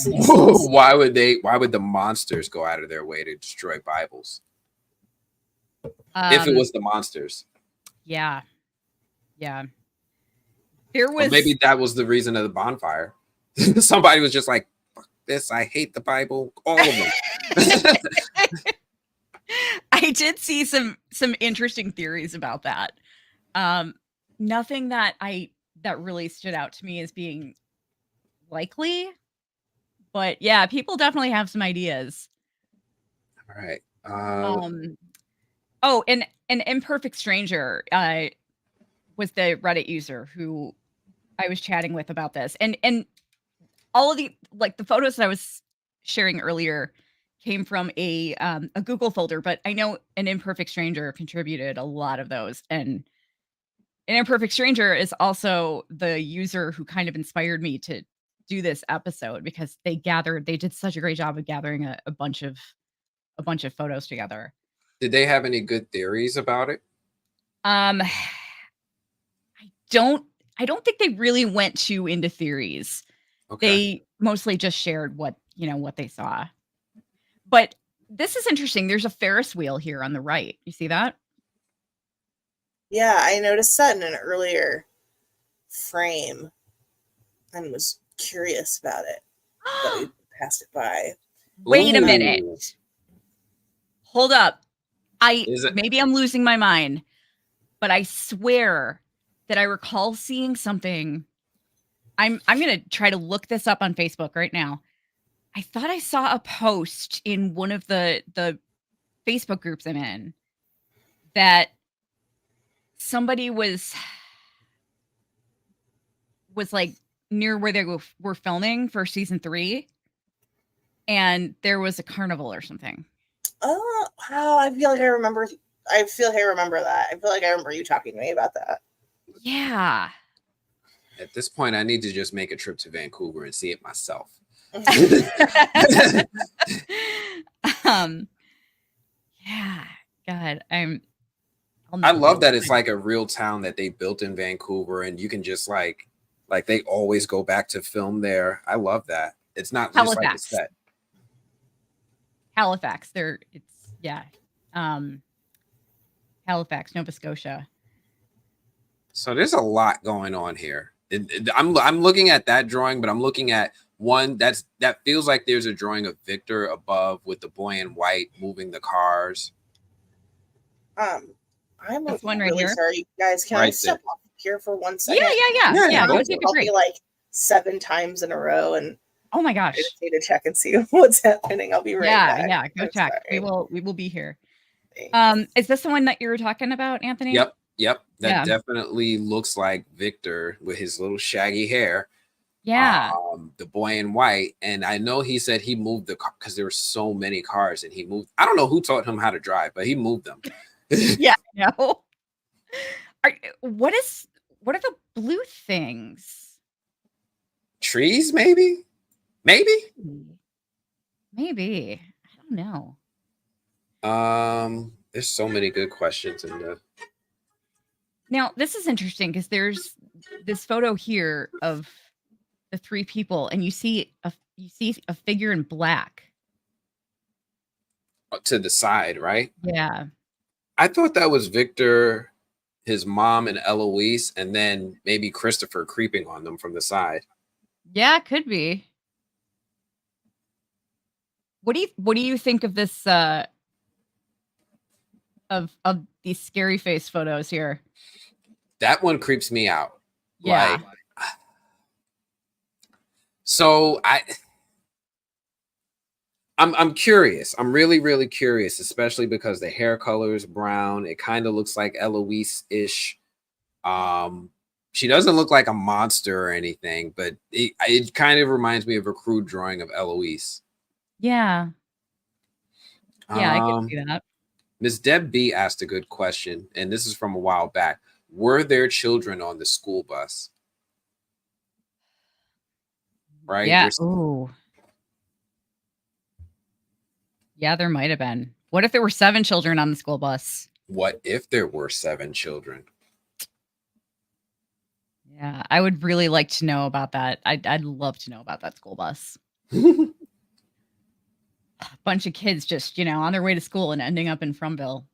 why would the monsters go out of their way to destroy Bibles? If it was the monsters. Yeah. Yeah. There was, or maybe that was the reason of the bonfire. Somebody was just like, fuck this, I hate the Bible, all of them. I did see some interesting theories about that. Nothing that really stood out to me as being likely, but yeah, people definitely have some ideas. All right. Oh, and an imperfect stranger was the Reddit user who I was chatting with about this, and all of the photos that I was sharing earlier came from a Google folder, but I know an imperfect stranger contributed a lot of those, and an imperfect stranger is also the user who kind of inspired me to do this episode, because they did such a great job of gathering a bunch of photos together. Did they have any good theories about it? don't think they really went too into theories. Okay. They mostly just shared what they saw. But this is interesting. There's a Ferris wheel here on the right. You see that? Yeah, I noticed that in an earlier frame and was curious about it, but we passed it by. Wait a Ooh. minute. Hold up. Is it? Maybe I'm losing my mind, but I swear that I recall seeing something. I'm going to try to look this up on Facebook right now. I thought I saw a post in one of the Facebook groups I'm in that somebody was like near where they were filming for season 3, and there was a carnival or something. Oh, wow. I feel like I remember that. I feel like I remember you talking to me about that. Yeah. At this point, I need to just make a trip to Vancouver and see it myself. Yeah. God, I love that it's like a real town that they built in Vancouver, and you can just like they always go back to film there. I love that. It's not just like a set. Halifax. Halifax, Nova Scotia. So there's a lot going on here. I'm looking at that drawing, but I'm looking at one that feels like there's a drawing of Victor above with the boy in white moving the cars. I'm one right really here. sorry, guys. Can I step off here for 1 second? Yeah. Go take a break. Be like 7 times in a row, and oh my gosh, I just need to check and see what's happening. I'll be right back. Yeah, go check. Sorry. We will be here. Is this the one that you were talking about, Anthony? Yep. That definitely looks like Victor with his little shaggy hair. Yeah. The boy in white. And I know he said he moved the car because there were so many cars, and he moved. I don't know who taught him how to drive, but he moved them. Yeah, no. What are the blue things? Trees, maybe? I don't know. There's so many good questions in there. Now, this is interesting because there's this photo here of the 3 people, and you see a figure in black to the side, right? Yeah. I thought that was Victor, his mom, and Eloise, and then maybe Christopher creeping on them from the side. Yeah, could be. What do you think of this of these scary face photos here? That one creeps me out. Yeah. So I'm curious. I'm really, really curious, especially because the hair color is brown. It kind of looks like Eloise-ish. She doesn't look like a monster or anything, but it kind of reminds me of a crude drawing of Eloise. Yeah. Yeah, I can see that. Ms. Deb B asked a good question, and this is from a while back. Were there children on the school bus? Right? Yeah. Ooh. Yeah, there might have been. What if there were 7 children on the school bus? What if there were 7 children? Yeah, I would really like to know about that. I'd love to know about that school bus. A bunch of kids just, on their way to school and ending up in Fromville.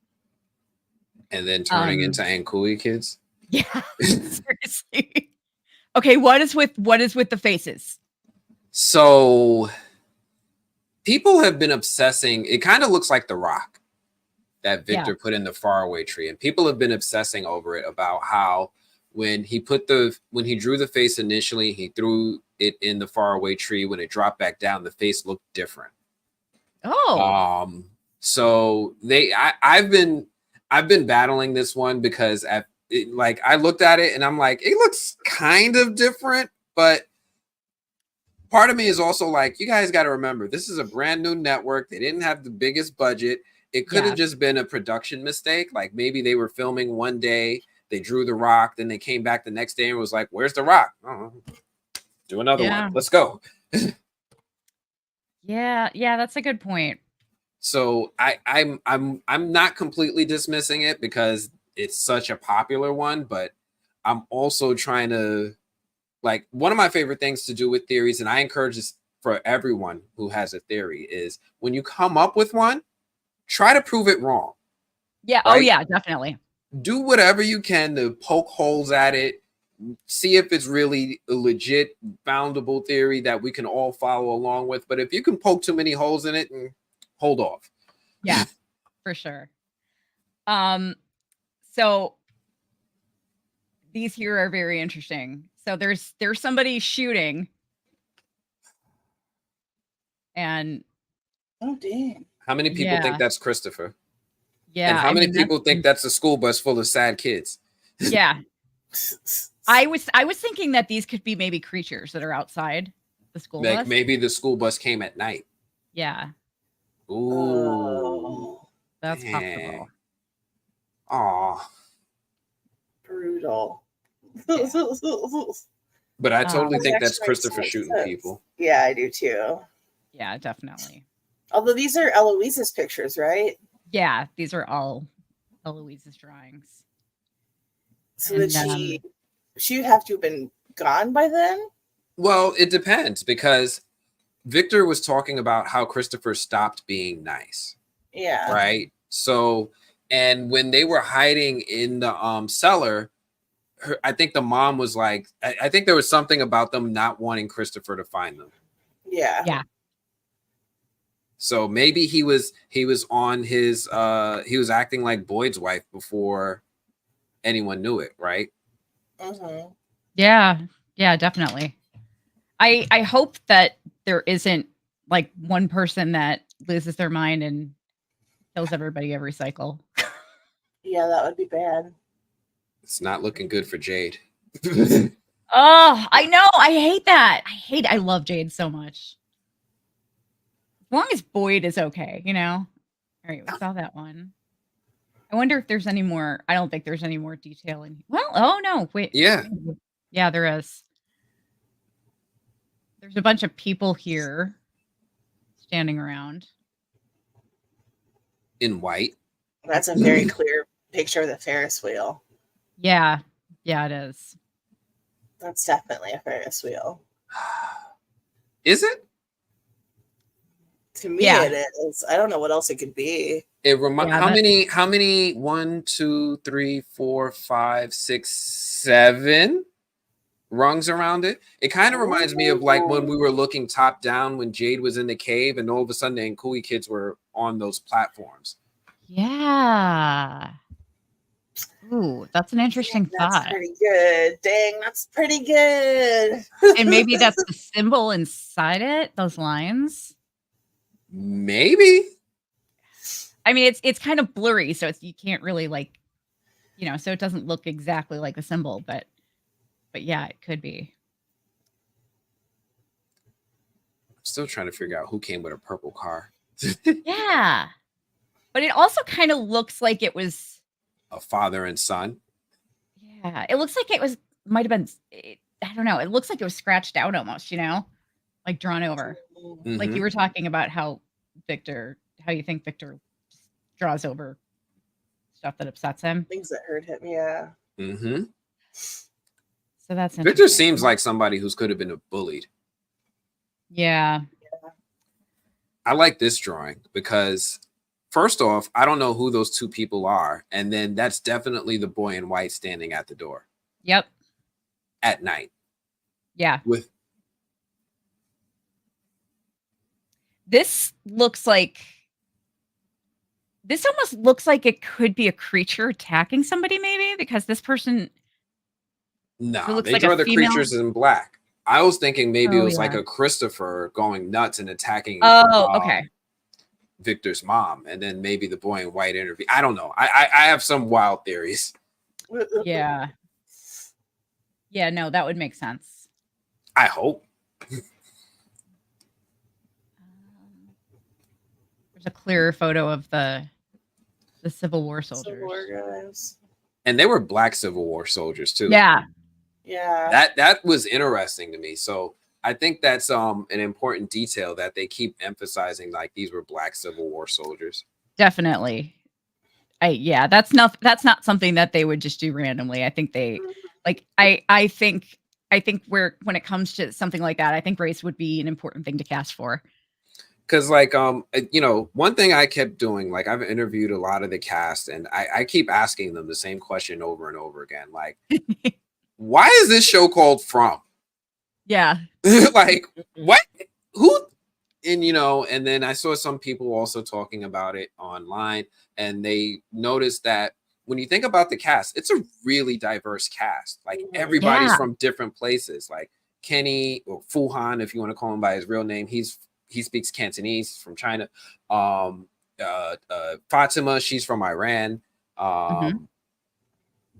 And then turning into Ankui kids? Yeah, seriously. Okay, what is with the faces? So people have been obsessing. It kind of looks like the rock that Victor put in the faraway tree. And people have been obsessing over it about how when he drew the face initially, he threw it in the faraway tree. When it dropped back down, the face looked different. Oh. So I've been battling this one because I looked at it and I'm like, it looks kind of different, but part of me is also like, you guys got to remember, this is a brand new network. They didn't have the biggest budget. It could have just been a production mistake. Like maybe they were filming one day, they drew the rock, then they came back the next day and was like, where's the rock? Do another one. Let's go. Yeah, that's a good point. So I'm not completely dismissing it because it's such a popular one, but I'm also trying to, like, one of my favorite things to do with theories, and I encourage this for everyone who has a theory, is when you come up with one, try to prove it wrong. Yeah. Right? Oh, yeah, definitely. Do whatever you can to poke holes at it. See if it's really a legit, foundable theory that we can all follow along with. But if you can poke too many holes in it, hold off. Yeah, for sure. So these here are very interesting. So there's somebody shooting, and oh dang, how many people think that's Christopher? Yeah, and how many people think that's a school bus full of sad kids? Yeah. I was thinking that these could be maybe creatures that are outside the school bus. Maybe the school bus came at night. Yeah. Ooh. That's possible. Aw. Brutal. Yeah. But I totally think that's actually Christopher makes shooting sense. people. Yeah, I do too. Yeah, definitely. Although these are Eloise's pictures, right? Yeah, these are all Eloise's drawings. So that she would have to have been gone by then? Well, it depends, because Victor was talking about how Christopher stopped being nice. Yeah. Right? So, and when they were hiding in the cellar, I think the mom was like, I think there was something about them not wanting Christopher to find them. Yeah. Yeah. So maybe he was on his he was acting like Boyd's wife before anyone knew it, right? Mm-hmm. Yeah. Yeah, definitely. I hope that there isn't like one person that loses their mind and kills everybody every cycle. Yeah, that would be bad. It's not looking good for Jade. Oh, I know. I hate that. I love Jade so much. As long as Boyd is okay, you know? All right, we saw that one. I wonder if there's any more. I don't think there's any more detail in. Well, oh no, wait. Yeah. Yeah, there is. There's a bunch of people here standing around. In white. That's a very clear picture of the Ferris wheel. Yeah. Yeah, it is. That's definitely a Ferris wheel. Is it? To me, Yeah. it is. I don't know what else it could be. It how many 1, 2, 3, 4, 5, 6, 7 rungs around it? It kind of reminds me of like when we were looking top down when Jade was in the cave and all of a sudden the Nkui kids were on those platforms. Yeah. Ooh, that's an interesting thought. That's pretty good. Dang, that's pretty good. And maybe that's the symbol inside it, those lines. Maybe. I mean, it's kind of blurry, so you can't really like, you know, so it doesn't look exactly like the symbol, but yeah, it could be. I'm still trying to figure out who came with a purple car. Yeah. But it also kind of looks like it was a father and son. Yeah, it looks like it might have been, I don't know. It looks like it was scratched out almost, you know, like drawn over. Mm-hmm. Like you were talking about how you think Victor draws over stuff that upsets him. Things that hurt him, yeah. Mm-hmm. So that's Victor seems like somebody who could have been bullied. Yeah. I like this drawing because first off, I don't know who those two people are. And then that's definitely the boy in white standing at the door. Yep. At night. Yeah. This almost looks like it could be a creature attacking somebody, maybe, because this person. No, they draw the creatures in black. I was thinking maybe it was like a Christopher going nuts and attacking. Oh, okay. Victor's mom, and then maybe the boy in white interview. I don't know. I have some wild theories. Yeah. Yeah, no, that would make sense. I hope. There's a clearer photo of the Civil War soldiers. Civil War guys. And they were black Civil War soldiers too. Yeah. Yeah. That was interesting to me. So I think that's an important detail that they keep emphasizing, like these were black Civil War soldiers. Definitely. That's not something that they would just do randomly. I think they Like I think when it comes to something like that, I think race would be an important thing to cast for. Because like one thing I kept doing, like I've interviewed a lot of the cast, and I keep asking them the same question over and over again, like, why is this show called From? Yeah. Like, what? Who? And and then I saw some people also talking about it online, and they noticed that when you think about the cast, it's a really diverse cast. Like everybody's from different places. Like Kenny, or Fuhan, if you want to call him by his real name, he speaks Cantonese, from China. Fatima, she's from Iran.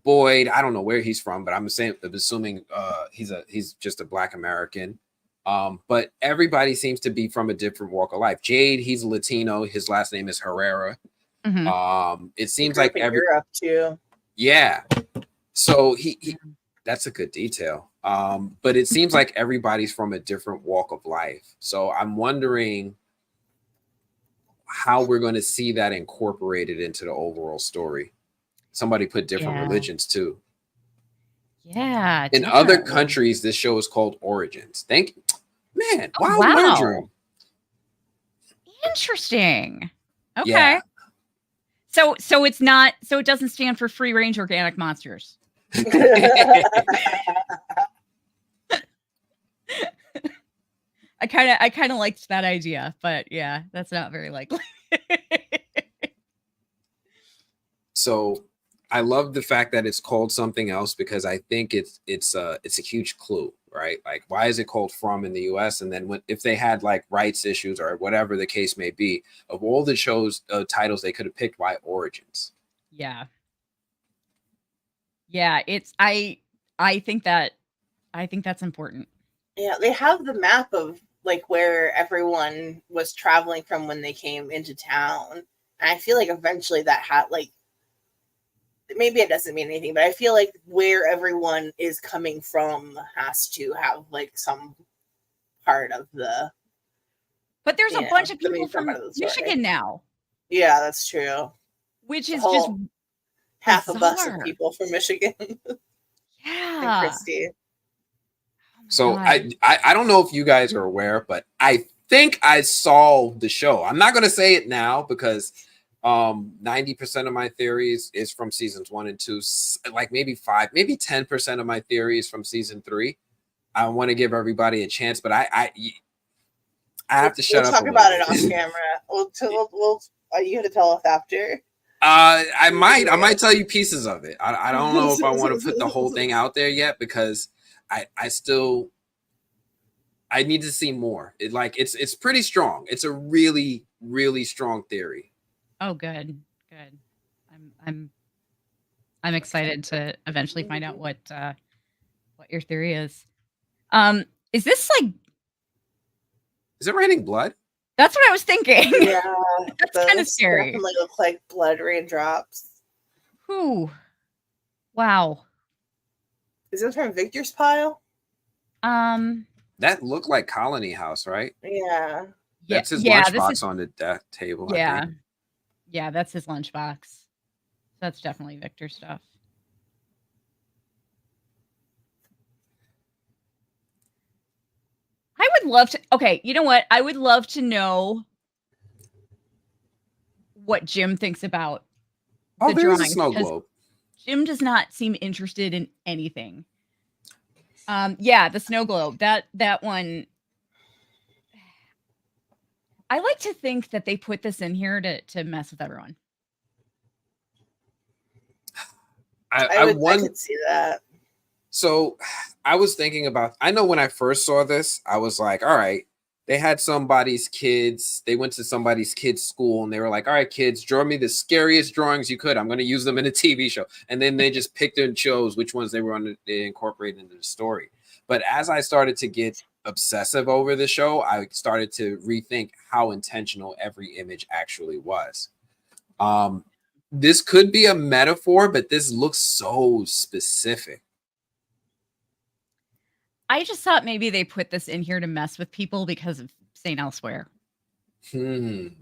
Boyd, I don't know where he's from, but I'm assuming he's just a Black American. But everybody seems to be from a different walk of life. Jade, he's Latino. His last name is Herrera. It seems like Europe too. Yeah. So he that's a good detail. But it seems like everybody's from a different walk of life. So I'm wondering how we're going to see that incorporated into the overall story. Somebody put different religions too. Yeah. In other countries, this show is called Origins. Thank you. Man, wow. Wondering. Interesting. Okay. Yeah. So it's not, so it doesn't stand for free range organic monsters. I kind of liked that idea, but yeah, that's not very likely. So I love the fact that it's called something else, because I think it's a huge clue, right? Like, why is it called From in the US? And then if they had like rights issues or whatever the case may be, of all the shows titles they could have picked, why Origins? Yeah. It's I think that's important. Yeah, they have the map of like where everyone was traveling from when they came into town. And I feel like eventually that had like, maybe it doesn't mean anything, but I feel like where everyone is coming from has to have like some part of the. But there's a bunch of people from Michigan now. Yeah, that's true. Which is just half a bus of people from Michigan. Yeah. And Christy. So I don't know if you guys are aware, but I think I saw the show. I'm not going to say it now because 90% of my theories is from seasons 1 and 2, like maybe 5, maybe 10% of my theories from season 3. I want to give everybody a chance, but I have to shut up. We'll talk about it off camera. You have to tell us after. I might tell you pieces of it. I don't know if I want to put the whole thing out there yet, because I need to see more. It's pretty strong. It's a really, really strong theory. Oh, good. I'm excited to eventually find out what your theory is. Is this like? Is it raining blood? That's what I was thinking. Yeah, that's kind of scary. Definitely look like blood raindrops. Whew. Wow. Is this from Victor's pile? That looked like Colony House, right? Yeah. That's his lunchbox on the death table. Yeah. I think. Yeah, that's his lunchbox. That's definitely Victor's stuff. I would love to. Okay, you know what? I would love to know what Jim thinks about the there's drawing. a snow globe. Jim does not seem interested in anything. Yeah, the snow globe. That one. I like to think that they put this in here to mess with everyone. I could see that. So I was thinking about, I know when I first saw this, I was like, all right, they had somebody's kids. They went to somebody's kid's school and they were like, all right, kids, draw me the scariest drawings you could. I'm going to use them in a TV show. And then they just picked and chose which ones they incorporated into the story. But as I started to get obsessive over the show, I started to rethink how intentional every image actually was. This could be a metaphor, but this looks so specific. I just thought maybe they put this in here to mess with people because of St. Elsewhere. You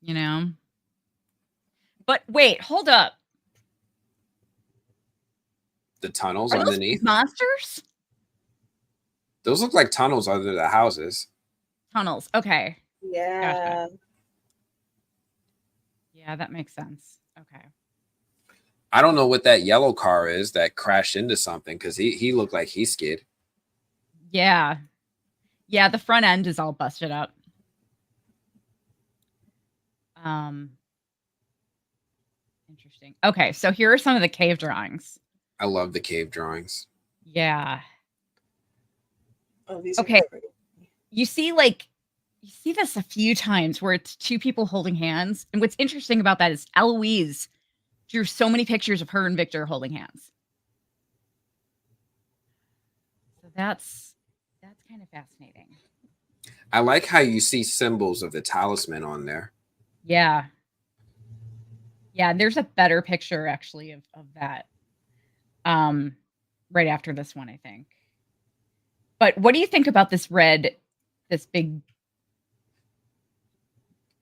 know? But wait, hold up. the tunnels Are those underneath. monsters? Those look like tunnels under the houses. Tunnels. Okay. Yeah. Gotcha. Yeah, that makes sense. Okay. I don't know what that yellow car is that crashed into something because he looked like he skid. Yeah. Yeah, the front end is all busted up. Interesting. Okay, so here are some of the cave drawings. I love the cave drawings. Yeah. Oh, these Okay. are pretty. You see this a few times where it's two people holding hands. And what's interesting about that is Eloise drew so many pictures of her and Victor holding hands. So that's kind of fascinating. I like how you see symbols of the talisman on there. Yeah. Yeah, and there's a better picture actually of that. Right after this one, I think. But what do you think about this big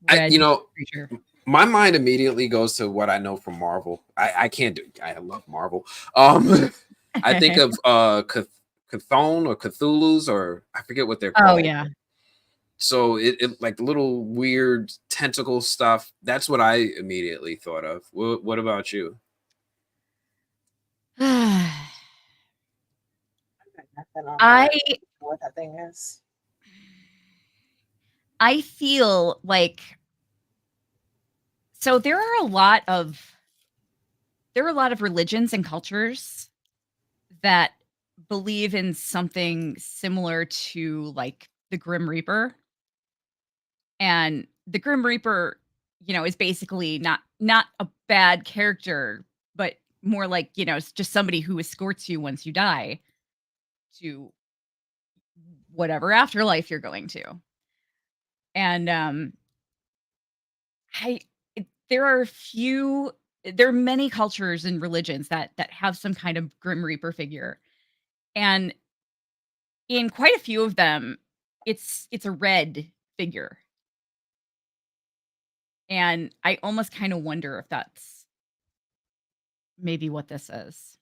red creature? My mind immediately goes to what I know from Marvel. I love Marvel. I think of Chthon or Cthulhu's, or I forget what they're called. Oh yeah. So it like little weird tentacle stuff. That's what I immediately thought of. What about you? What that thing is. I feel like so there are a lot of religions and cultures that believe in something similar to like the Grim Reaper. And the Grim Reaper, is basically not a bad character, but more like, it's just somebody who escorts you once you die to whatever afterlife you're going to. And there are many cultures and religions that have some kind of Grim Reaper figure. And in quite a few of them, it's a red figure. And I almost kind of wonder if that's maybe what this is.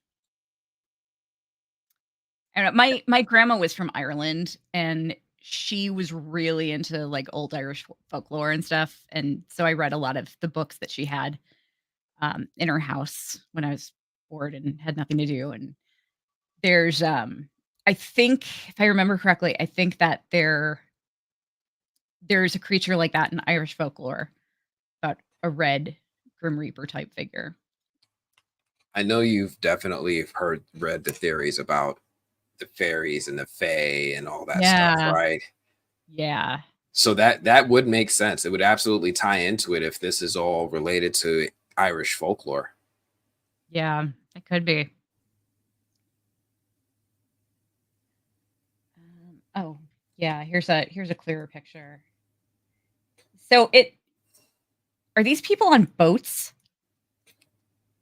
And my grandma was from Ireland, and she was really into like old Irish folklore and stuff. And so I read a lot of the books that she had in her house when I was bored and had nothing to do. And there's I think, if I remember correctly, I think that there's a creature like that in Irish folklore about a red Grim Reaper type figure. I know you've definitely read the theories about the fairies and the fae and all that stuff, right? Yeah. So that would make sense. It would absolutely tie into it if this is all related to Irish folklore. Yeah, it could be. Oh, yeah. Here's a clearer picture. So are these people on boats?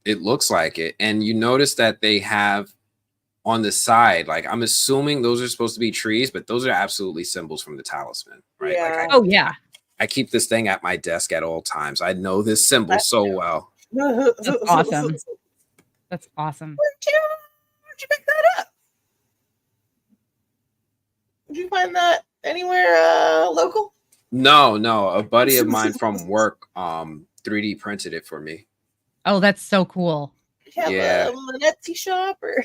It looks like it. And you notice that they have on the side, like I'm assuming those are supposed to be trees, but those are absolutely symbols from the talisman, right? Yeah. Like I keep this thing at my desk at all times. I know this symbol so well. That's awesome. That's awesome. Where'd you pick that up? Did you find that anywhere local? No. A buddy of mine from work 3D printed it for me. Oh, that's so cool. Yeah. An Etsy shop or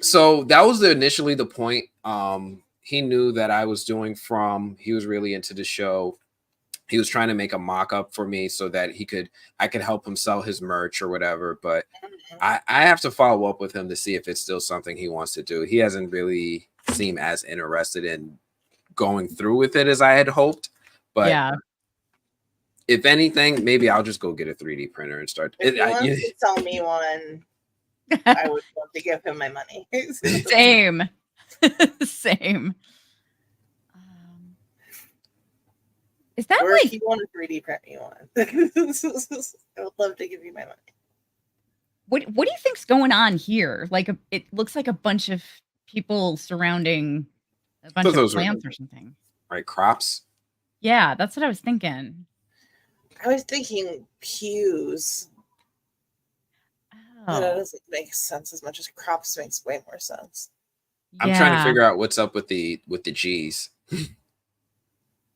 So that was initially the point. He knew that I was doing he was really into the show. He was trying to make a mock-up for me so that I could help him sell his merch or whatever. But I have to follow up with him to see if it's still something he wants to do. He hasn't really seemed as interested in going through with it as I had hoped. But yeah. If anything, maybe I'll just go get a 3D printer and start. If he wants to sell me one, I would love to give him my money. Same. Is that or if you want a 3D print me one? I would love to give you my money. What do you think's going on here? Like it looks like a bunch of people surrounding a bunch of plants or something. Right, crops? Yeah, that's what I was thinking. I was thinking pews. That Oh, doesn't make sense as much as crops makes way more sense. I'm trying to yeah. figure out what's up with the G's.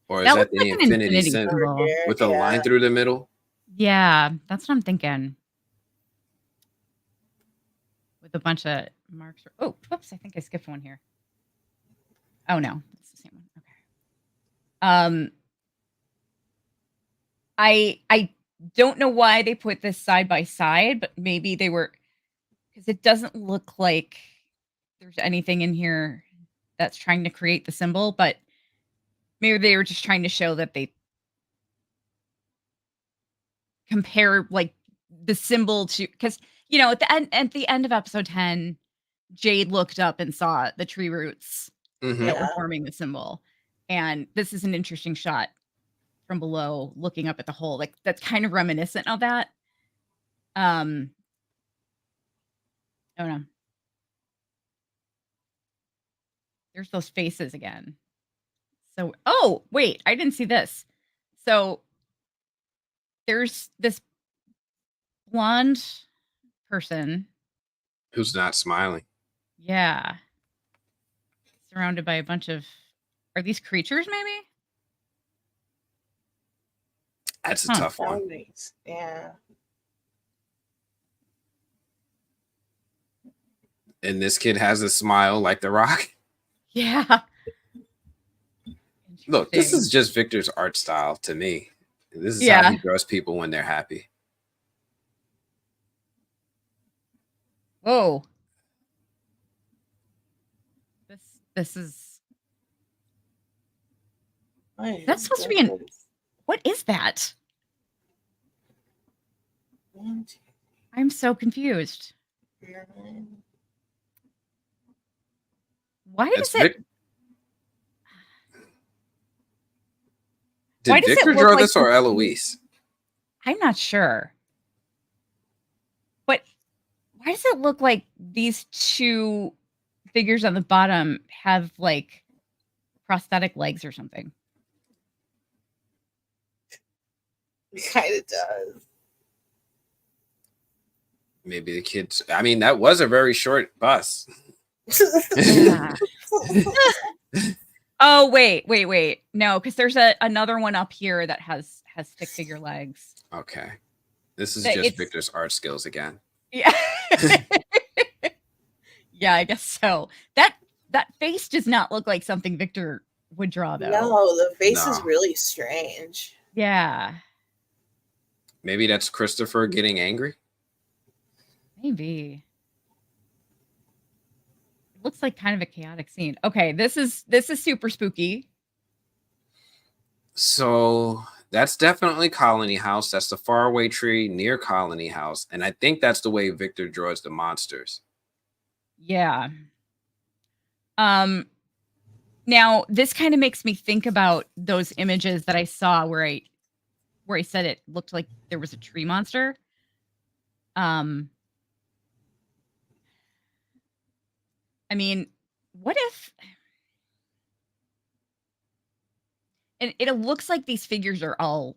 Or is That that looks the like an infinity infinity symbol Over symbol. here, with a line yeah. through the middle? Yeah, that's what I'm thinking. With a bunch of marks. Oh, whoops! I think I skipped one here. Oh no, it's the same one. Okay. I don't know why they put this side by side, but maybe they were, because it doesn't look like there's anything in here that's trying to create the symbol, but maybe they were just trying to show that they compare like the symbol to, because at the end of episode 10, Jade looked up and saw the tree roots Mm-hmm. that were Yeah. forming the symbol. And this is an interesting shot from below looking up at the hole. Like that's kind of reminiscent of that. Oh no. There's those faces again. So, oh, wait, I didn't see this. So there's this blonde person. Who's not smiling? Yeah. Surrounded by a bunch of, are these creatures maybe? That's a Huh. tough one. Zombies. Yeah. And this kid has a smile like the Rock. Yeah. Look, this Interesting. is just Victor's art style to me. This is Yeah. how he draws people when they're happy. Whoa. This is, that's supposed to be an, what is that? I'm so confused. Why That's does it? Did Why does it Victor look draw like this or the- Eloise? I'm not sure. But why does it look like these two figures on the bottom have like prosthetic legs or something? It kind of does. Maybe the kids. I mean, that was a very short bus. Yeah. Oh, wait. No, because there's another one up here that has stick figure legs. Okay. This is But just it's- Victor's art skills again. Yeah. Yeah, I guess so. That face does not look like something Victor would draw, though. No, the face is No. really strange. Yeah, Maybe that's Christopher getting angry. maybe. It looks like kind of a chaotic scene. Okay, this is super spooky. So that's definitely Colony House. That's the faraway tree near Colony House. And I think that's the way Victor draws the monsters. Yeah. Now this kind of makes me think about those images that I saw where I said it looked like there was a tree monster. I mean, what if, and it looks like these figures are all,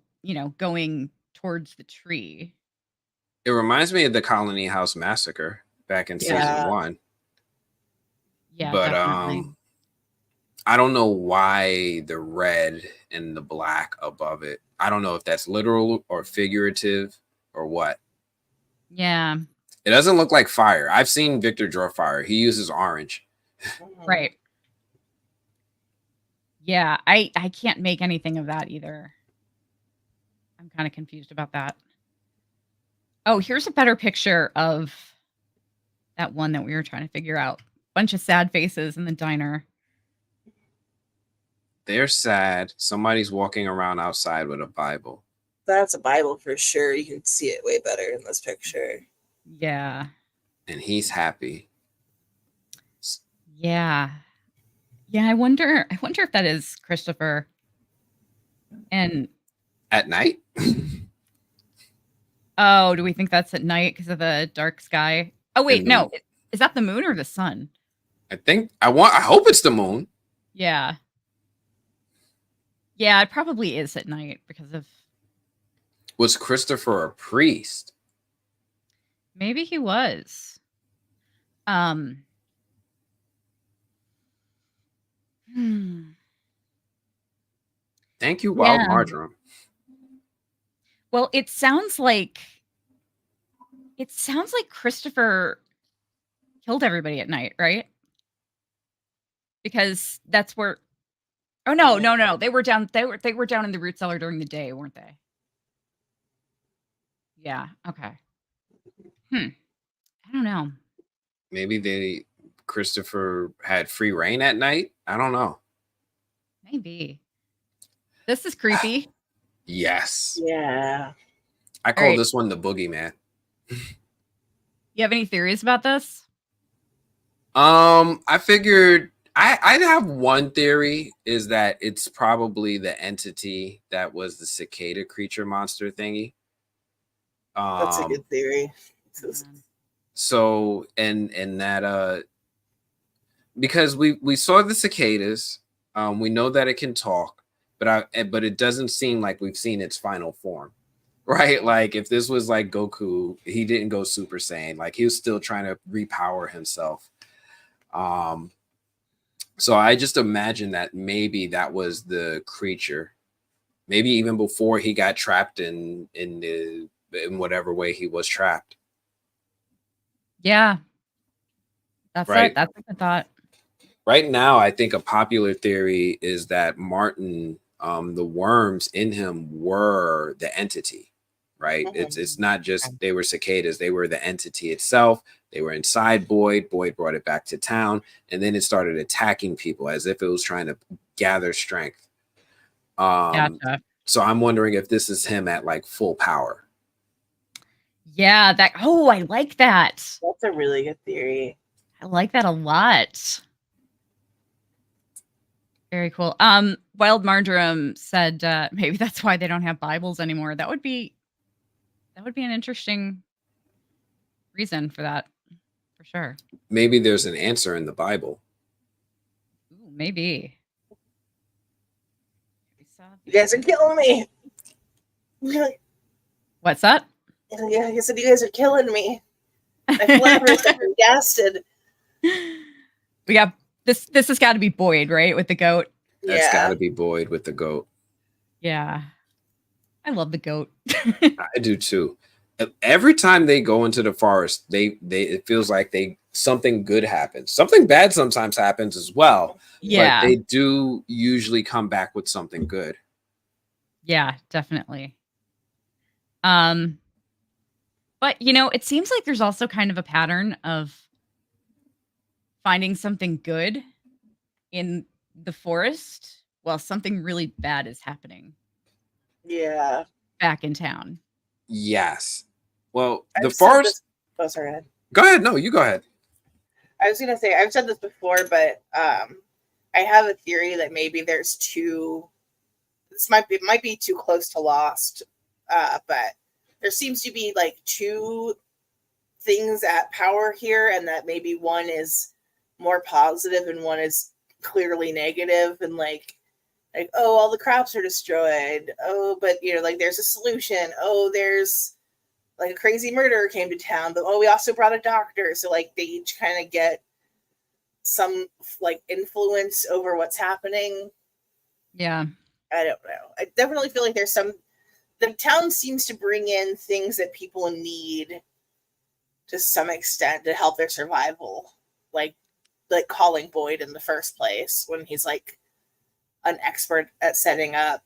going towards the tree. It reminds me of the Colony House Massacre back in season Yeah. 1. Yeah, But definitely. I don't know why the red and the black above it. I don't know if that's literal or figurative or what. Yeah, It doesn't look like fire. I've seen Victor draw fire. He uses orange. right. Yeah, I can't make anything of that either. I'm kind of confused about that. Oh, here's a better picture of that one that we were trying to figure out. Bunch of sad faces in the diner. They're sad. Somebody's walking around outside with a Bible. That's a Bible for sure. You can see it way better in this picture. Yeah. And he's happy. Yeah. Yeah, I wonder if that is Christopher. And At night? oh, do we think that's at night because of the dark sky? Oh wait, And no. Is that the moon or the sun? I hope it's the moon. Yeah. Yeah, it probably is at night because of Was Christopher a priest? Maybe he was. Hmm. Thank you, Wild Yeah. Marjoram. Well, it sounds like Christopher killed everybody at night, right? Because that's where. Oh no, Yeah. no. They were down. They were down in the root cellar during the day, weren't they? Yeah. Okay. I don't know. Maybe Christopher had free reign at night. I don't know. Maybe. This is creepy. Yes. Yeah. I call right. this one the boogeyman. You have any theories about this? I figured I'd have one theory is that it's probably the entity that was the cicada creature monster thingy. That's a good theory. So and that because we saw the cicadas, we know that it can talk, but it doesn't seem like we've seen its final form. Right? Like if this was like Goku, he didn't go Super Saiyan, like he was still trying to repower himself. So I just imagine that maybe that was the creature, maybe even before he got trapped in whatever way he was trapped. Yeah. That's right. it. That's a good thought. Right now, I think a popular theory is that Martin, the worms in him were the entity. Right? It's not just they were cicadas, they were the entity itself. They were inside Boyd. Boyd brought it back to town, and then it started attacking people as if it was trying to gather strength. Gotcha. So I'm wondering if this is him at like full power. Yeah, I like that. That's a really good theory. I like that a lot. Very cool. Wild Marjoram said maybe that's why they don't have Bibles anymore. That would be an interesting reason for that, for sure. Maybe there's an answer in the Bible. Ooh, maybe. You guys are killing me. What's that? Yeah, you said you guys are killing me. My flavors are gasted. We got this. This has got to be Boyd, right, with the goat. That's got to be Boyd with the goat. Yeah, I love the goat. I do too. Every time they go into the forest, it feels like something good happens. Something bad sometimes happens as well. Yeah, but they do usually come back with something good. Yeah, definitely. But it seems like there's also kind of a pattern of finding something good in the forest while something really bad is happening. Yeah. Back in town. Yes. Well, the forest. Oh, sorry. Go ahead. Go ahead. No, you go ahead. I was gonna say I've said this before, but I have a theory that maybe there's two. This might be too close to Lost, but there seems to be like two things at power here, and that maybe one is more positive and one is clearly negative, and like oh, all the crops are destroyed. Oh, but like there's a solution. Oh, there's like a crazy murderer came to town, but we also brought a doctor. So like they each kind of get some like influence over what's happening. Yeah. I don't know. I definitely feel like there's the town seems to bring in things that people need to some extent to help their survival. Like calling Boyd in the first place when he's like an expert at setting up,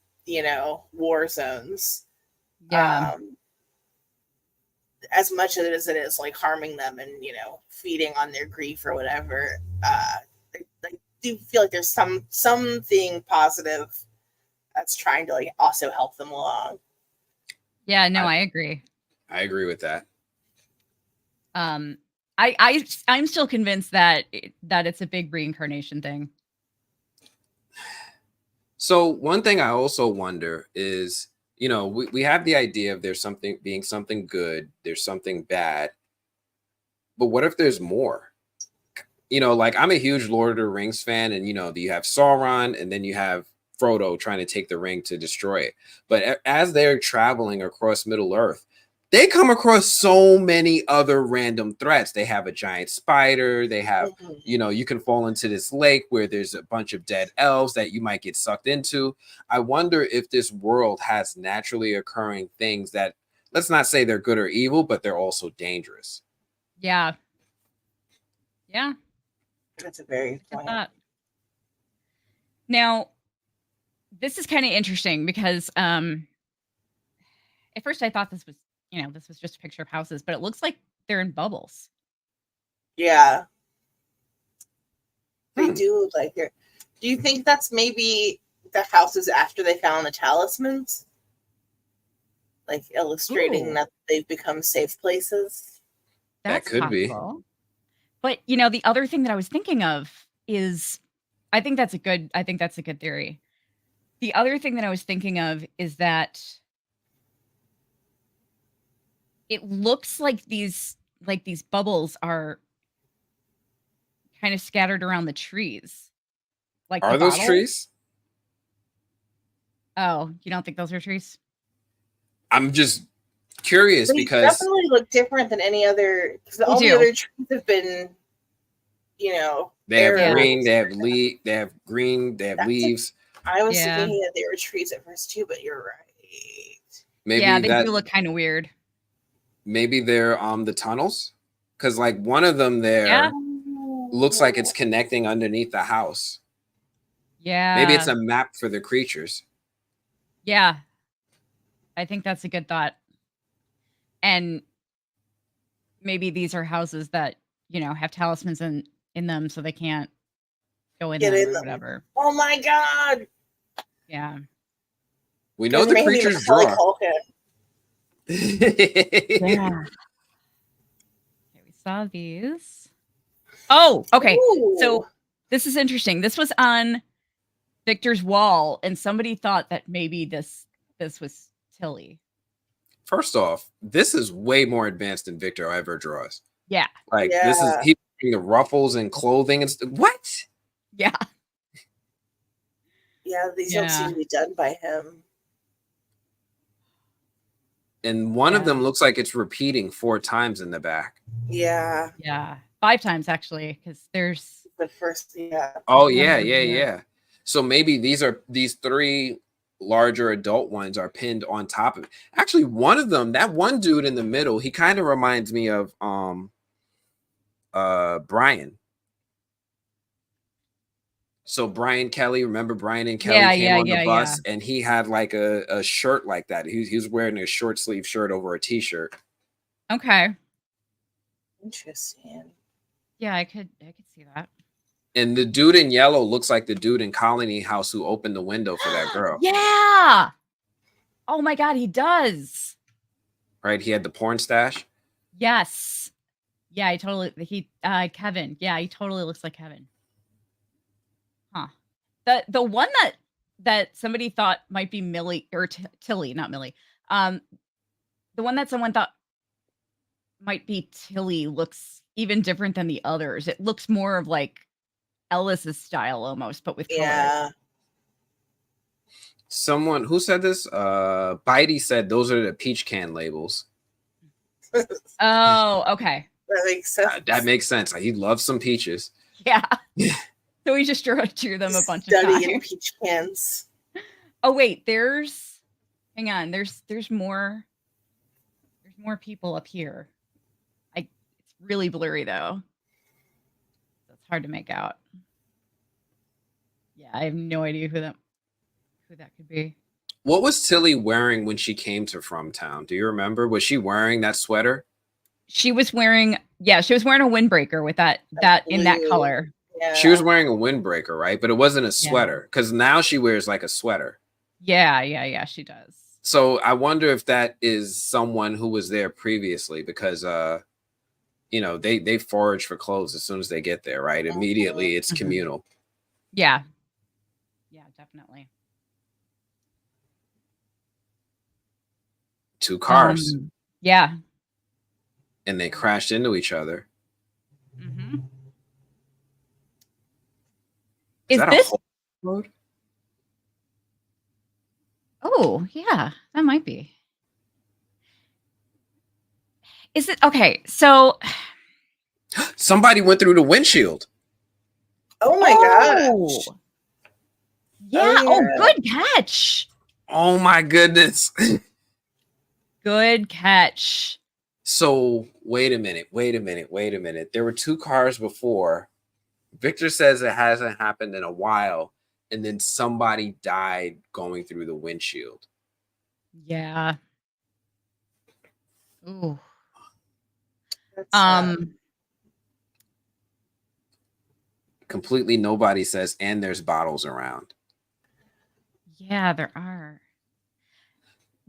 war zones. Yeah. As much as it is like harming them and, feeding on their grief or whatever, I do feel like there's something positive that's trying to like also help them along. Yeah, no, I agree. I agree with that. I'm still convinced that it's a big reincarnation thing. So one thing I also wonder is, we have the idea of there's something being something good, there's something bad, but what if there's more? Like I'm a huge Lord of the Rings fan, and you have Sauron, and then you have Frodo trying to take the ring to destroy it. But as they're traveling across Middle Earth, they come across so many other random threats. They have a giant spider. They have, you know, you can fall into this lake where there's a bunch of dead elves that you might get sucked into. I wonder if this world has naturally occurring things that, let's not say they're good or evil, but they're also dangerous. Yeah. Yeah. That's a very good point. Now, this is kind of interesting because at first I thought this was, you know, this was just a picture of houses, but it looks like they're in bubbles. Yeah. They do look like they're. Do you think that's maybe the houses after they found the talismans? Like illustrating that they've become safe places? That could possible. Be. But, you know, the other thing that I was thinking of is, I think that's a good theory. The other thing that I was thinking of is that it looks like these bubbles are kind of scattered around the trees. Like, are those trees? Oh, you don't think those are trees? I'm just curious because they definitely look different than any other. Because all the other trees have been, you know, they have green, they have green, they have leaves. I was thinking that they were trees at first too, but you're right. Maybe they do look kind of weird. Maybe they're the tunnels, because like one of them there looks like it's connecting underneath the house. Yeah. Maybe it's a map for the creatures. Yeah. I think that's a good thought. And maybe these are houses that, you know, have talismans in them so they can't go in there or whatever. Oh my god. Yeah. We know the creatures draw. Yeah. Okay, we saw these. Oh, okay. Ooh. So this is interesting. This was on Victor's wall, and somebody thought that maybe this was Tilly. First off, this is way more advanced than Victor ever draws. Yeah. Like this is he's wearing the ruffles and clothing and what? Yeah. Yeah, these don't seem to be done by him. And one of them looks like it's repeating 4 times in the back. Yeah. Yeah. 5 times actually, because there's the first Oh yeah. So maybe these 3 larger adult ones are pinned on top of it. Actually, one of them, that one dude in the middle, he kind of reminds me of Brian. So Brian Kelly, remember Brian and Kelly came on the bus and he had like a shirt like that. He was wearing a short sleeve shirt over a t-shirt. Okay. Interesting. Yeah, I could see that. And the dude in yellow looks like the dude in Colony House who opened the window for that girl. Yeah. Oh my god, he does. Right? He had the porn stash. Yes. Yeah, Kevin. Yeah, he totally looks like Kevin. Huh. The one that somebody thought might be Millie or Tilly, not Millie. The one that someone thought might be Tilly looks even different than the others. It looks more of like Ellis's style almost, but with color. Yeah. Someone who said this, Bitey said those are the peach can labels. Oh, okay. That makes sense. That makes sense. He loves some peaches. Yeah. So we just drew them a bunch of times. In peach cans. Oh wait, hang on. There's more people up here. It's really blurry though. It's hard to make out. Yeah, I have no idea who that could be. What was Tilly wearing when she came to From Town? Do you remember? Was she wearing that sweater? She was wearing a windbreaker with that in that color. Yeah. She was wearing a windbreaker, right? But it wasn't a sweater because now she wears like a sweater. Yeah, she does. So I wonder if that is someone who was there previously because, you know, they forage for clothes as soon as they get there, right? Immediately it's communal. Yeah. Yeah, definitely. 2 cars. Yeah. And they crashed into each other. Mm-hmm. Is that this a road? Oh, yeah, that might be. Is it okay? So Somebody went through the windshield. Oh my gosh. Yeah. Oh, yeah. Good catch. Oh my goodness. Good catch. So wait a minute. There were 2 cars before. Victor says it hasn't happened in a while, and then somebody died going through the windshield. Yeah. Ooh. That's, Completely nobody says, and there's bottles around. Yeah, there are.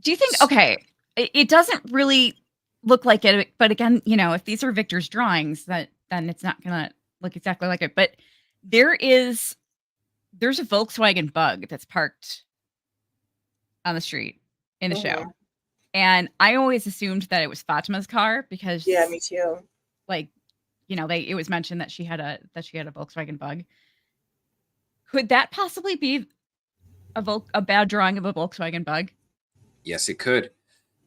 Do you think, okay, it doesn't really look like it, but again, you know, if these are Victor's drawings, then it's not gonna look exactly like it. But there's a Volkswagen Bug that's parked on the street in the show. And I always assumed that it was Fatima's car because yeah, me too. like, you know, it was mentioned that she had a Volkswagen Bug. Could that possibly be a bad drawing of a Volkswagen Bug? Yes, it could.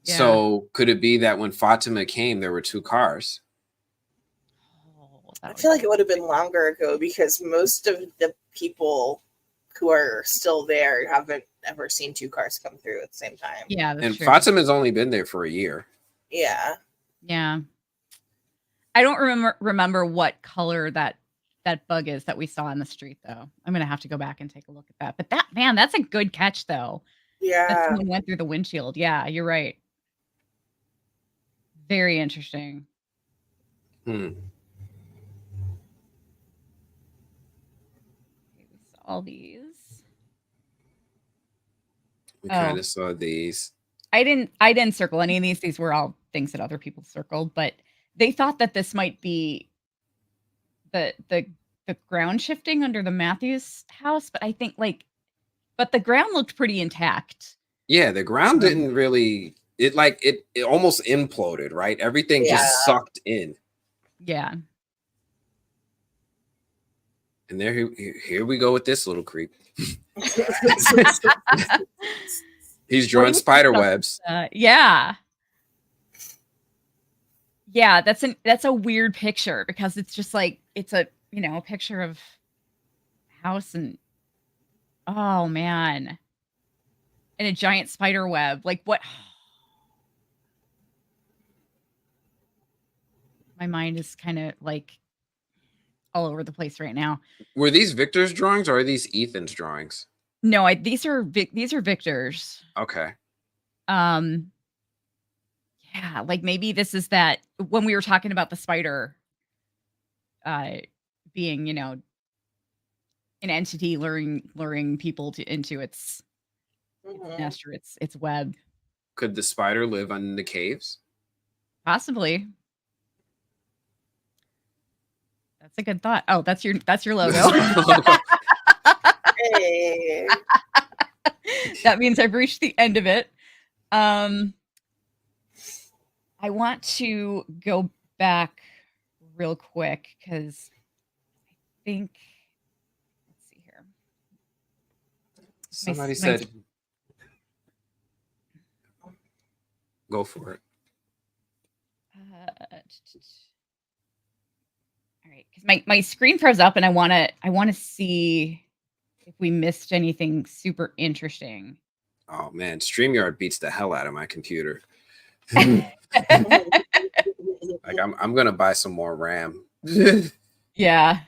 Yeah. So could it be that when Fatima came, there were 2 cars? Oh, I feel like it would have been longer ago because most of the people who are still there haven't ever seen 2 cars come through at the same time. Yeah, that's And true. Fatima's only been there for a year. Yeah. Yeah. I don't remember what color that bug is that we saw in the street, though. I'm gonna have to go back and take a look at that. But that's a good catch, though. That Yeah. someone went through the windshield. Yeah, you're right. Very interesting. Hmm. Okay, we saw these. We kind of saw these. I didn't circle any of these. These were all things that other people circled, but they thought that this might be the ground shifting under the Matthews house, but I think but the ground looked pretty intact. Yeah, the ground didn't really it almost imploded, right? Everything just sucked in. Yeah. And here we go with this little creep. He's drawing spider webs. Yeah. Yeah, that's a weird picture because it's just like it's a, you know, a picture of house and oh man. And a giant spider web. Like what? My mind is kind of like all over the place right now. Were these Victor's drawings or are these Ethan's drawings? No, these are Victor's. Okay. Yeah, like maybe this is that when we were talking about the spider being, you know, an entity luring people into its nest or its web. Could the spider live in the caves? Possibly. That's a good thought. Oh, that's your logo. Hey. That means I've reached the end of it. I want to go back real quick because I think let's see here. Somebody said go for it. All right, because my screen froze up and I want to see if we missed anything super interesting. Oh man, StreamYard beats the hell out of my computer. Like I'm gonna buy some more RAM. Yeah.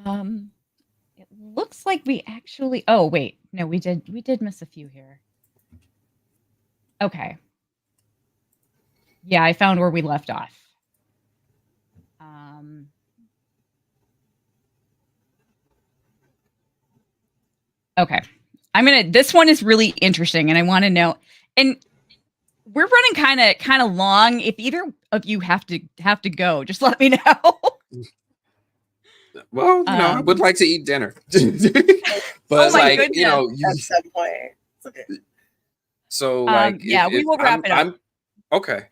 It looks like we actually. Oh wait, no, we did miss a few here. Okay. Yeah, I found where we left off. Okay. This one is really interesting and I want to know, and we're running kind of long. If either of you have to go, just let me know. Well, you know, I would like to eat dinner. But my goodness. You know, at some point. Okay. So like yeah, we will wrap it up. Okay.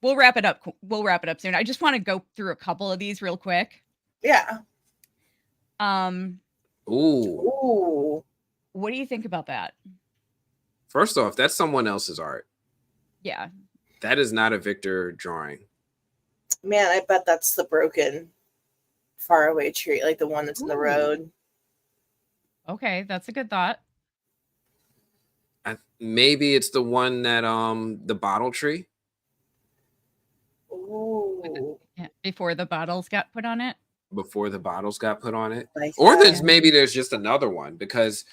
We'll wrap it up. We'll wrap it up soon. I just want to go through a couple of these real quick. Yeah. Ooh. What do you think about that? First off, that's someone else's art. Yeah. That is not a Victor drawing. Man, I bet that's the broken faraway tree, like the one that's in the road. Okay, that's a good thought. Maybe it's the one that the bottle tree. Ooh. Yeah, before the bottles got put on it. Before the bottles got put on it. Like Or that. there's just another one, because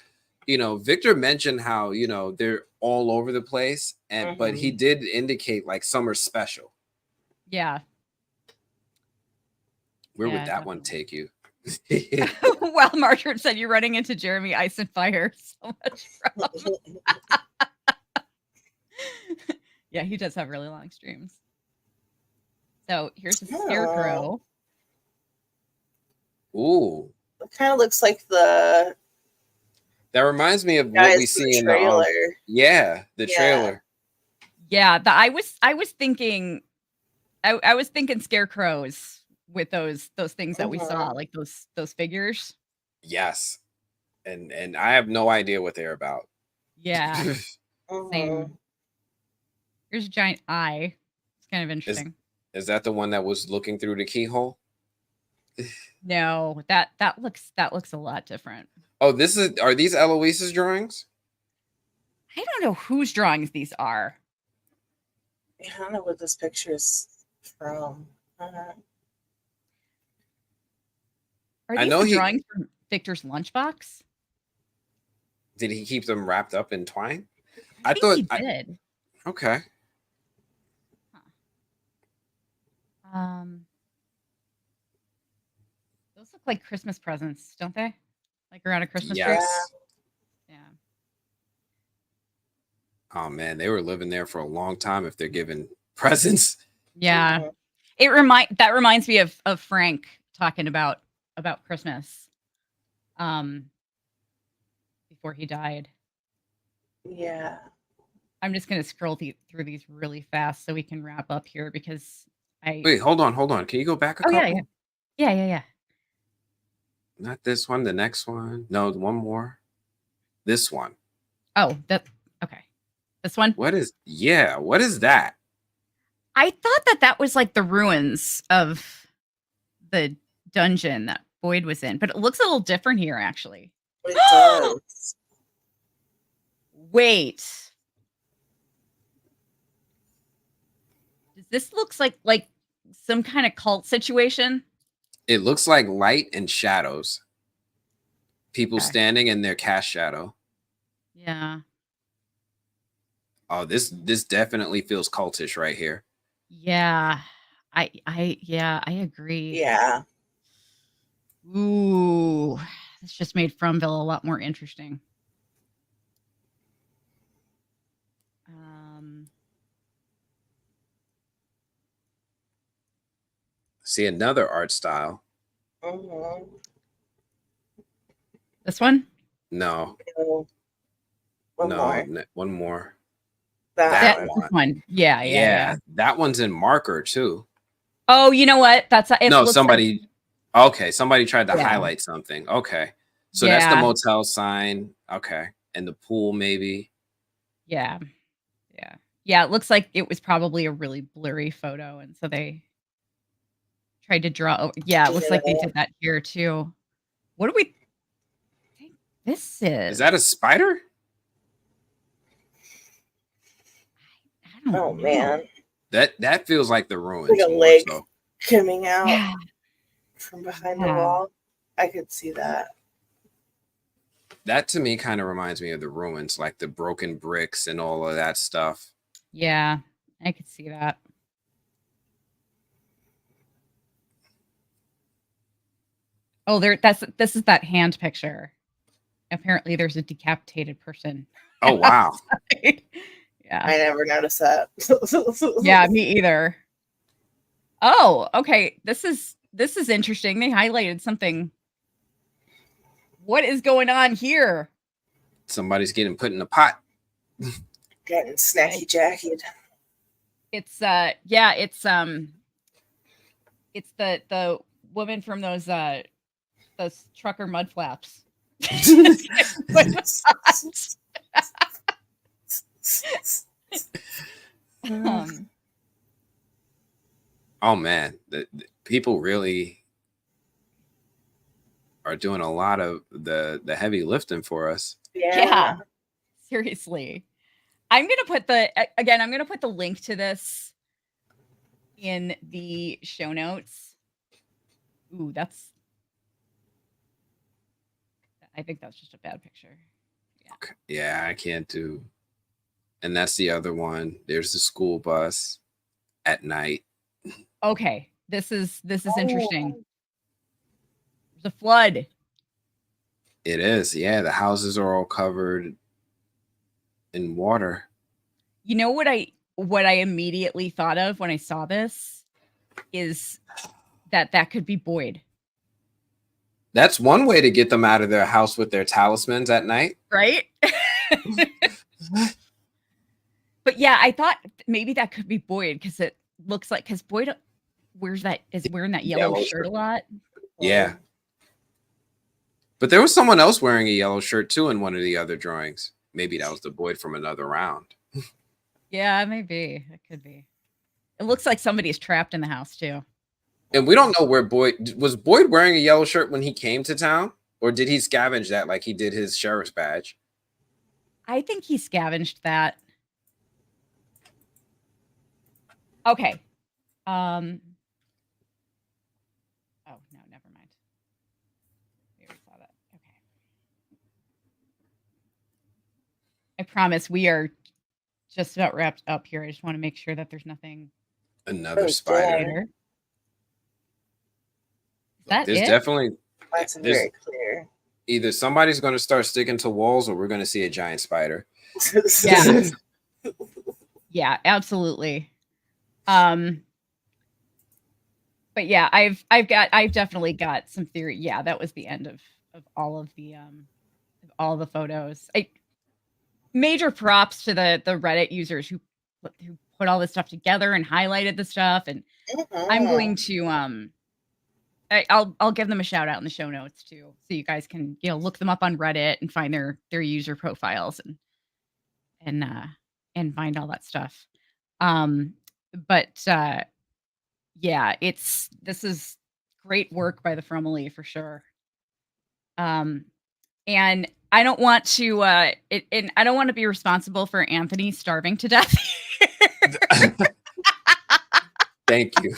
Victor mentioned how they're all over the place, and but he did indicate like some are special. Yeah. Where Yeah, would that one take you? Well, Margaret said you're running into Cheramy Ice and Fire so much from. Yeah, he does have really long streams. So here's a scarecrow. Ooh. It kind of looks like the That reminds me of what guys we in see the in trailer. the trailer. Yeah, I was thinking I was thinking scarecrows with those things that we saw, like those figures. Yes. And I have no idea what they're about. Yeah. Same. Here's a giant eye. It's kind of interesting. Is that the one that was looking through the keyhole? No, that looks a lot different. Oh, are these Eloise's drawings? I don't know whose drawings these are. I don't know what this picture is from. Are these the drawings from Victor's lunchbox? Did he keep them wrapped up in twine? I thought he did. Okay. Those look like Christmas presents, don't they? Like around a Christmas tree? Yes. Yeah. Oh man, they were living there for a long time if they're giving presents. Yeah. That reminds me of Frank talking about Christmas. Before he died. Yeah. I'm just gonna scroll through these really fast so we can wrap up here because Wait, hold on. Can you go back a couple? Yeah. Not this one, the next one. No, one more. This one. Oh, okay. This one? What is that? I thought that was like the ruins of the dungeon that Boyd was in, but it looks a little different here, actually. It does. Wait. Does this looks like some kind of cult situation? It looks like light and shadows. People standing in their cast shadow. Yeah. Oh, this definitely feels cultish right here. Yeah. I agree. Yeah. Ooh. This just made Fromville a lot more interesting. See another art style. This one? No. One more. That one. Yeah. That one's in marker too. Oh, you know what? Somebody tried to highlight something. Okay. So that's the motel sign. Okay. And the pool, maybe. Yeah. It looks like it was probably a really blurry photo. And so they tried to draw. Yeah, it looks like they did that here too. What do we think this is? Is that a spider? I don't know. Man. That feels like the ruins. Like a leg coming out from behind the wall. I could see that. That to me kind of reminds me of the ruins, like the broken bricks and all of that stuff. Yeah, I could see that. Oh, this is that hand picture. Apparently there's a decapitated person. Oh wow. Yeah. I never noticed that. Yeah, me either. Oh, okay. This is interesting. They highlighted something. What is going on here? Somebody's getting put in a pot. Getting snacky jacket. It's the woman from those trucker mud flaps. Oh man, the people really are doing a lot of the heavy lifting for us. Yeah. Seriously. I'm gonna put the link to this in the show notes. Ooh, I think that's just a bad picture. Yeah. Okay. Yeah, I can't do. And that's the other one. There's the school bus at night. Okay. This is interesting. There's a flood. It is. Yeah, the houses are all covered in water. You know what I immediately thought of when I saw this is that could be Boyd. That's one way to get them out of their house with their talismans at night. Right? But yeah, I thought maybe that could be Boyd because it looks like Boyd is wearing that yellow shirt a lot. Yeah. But there was someone else wearing a yellow shirt too in one of the other drawings. Maybe that was the Boyd from another round. Yeah, maybe. It could be. It looks like somebody's trapped in the house too. And we don't know where Boyd was. Boyd wearing a yellow shirt when he came to town, or did he scavenge that like he did his sheriff's badge? I think he scavenged that. Okay. Oh no, never mind. We already saw that. Okay. I promise we are just about wrapped up here. I just want to make sure that there's nothing. Another spider. That There's it? definitely That's very clear. Either somebody's going to start sticking to walls, or we're going to see a giant spider. Yeah. Yeah, absolutely. But yeah, I've definitely got some theory. Yeah, that was the end of all of the photos. Major props to the Reddit users who put all this stuff together and highlighted the stuff. And I'm going to I'll give them a shout out in the show notes too, so you guys can look them up on Reddit and find their user profiles and find all that stuff. But yeah, this is great work by the Fromely for sure. And I don't want to I don't want to be responsible for Anthony starving to death. Thank you.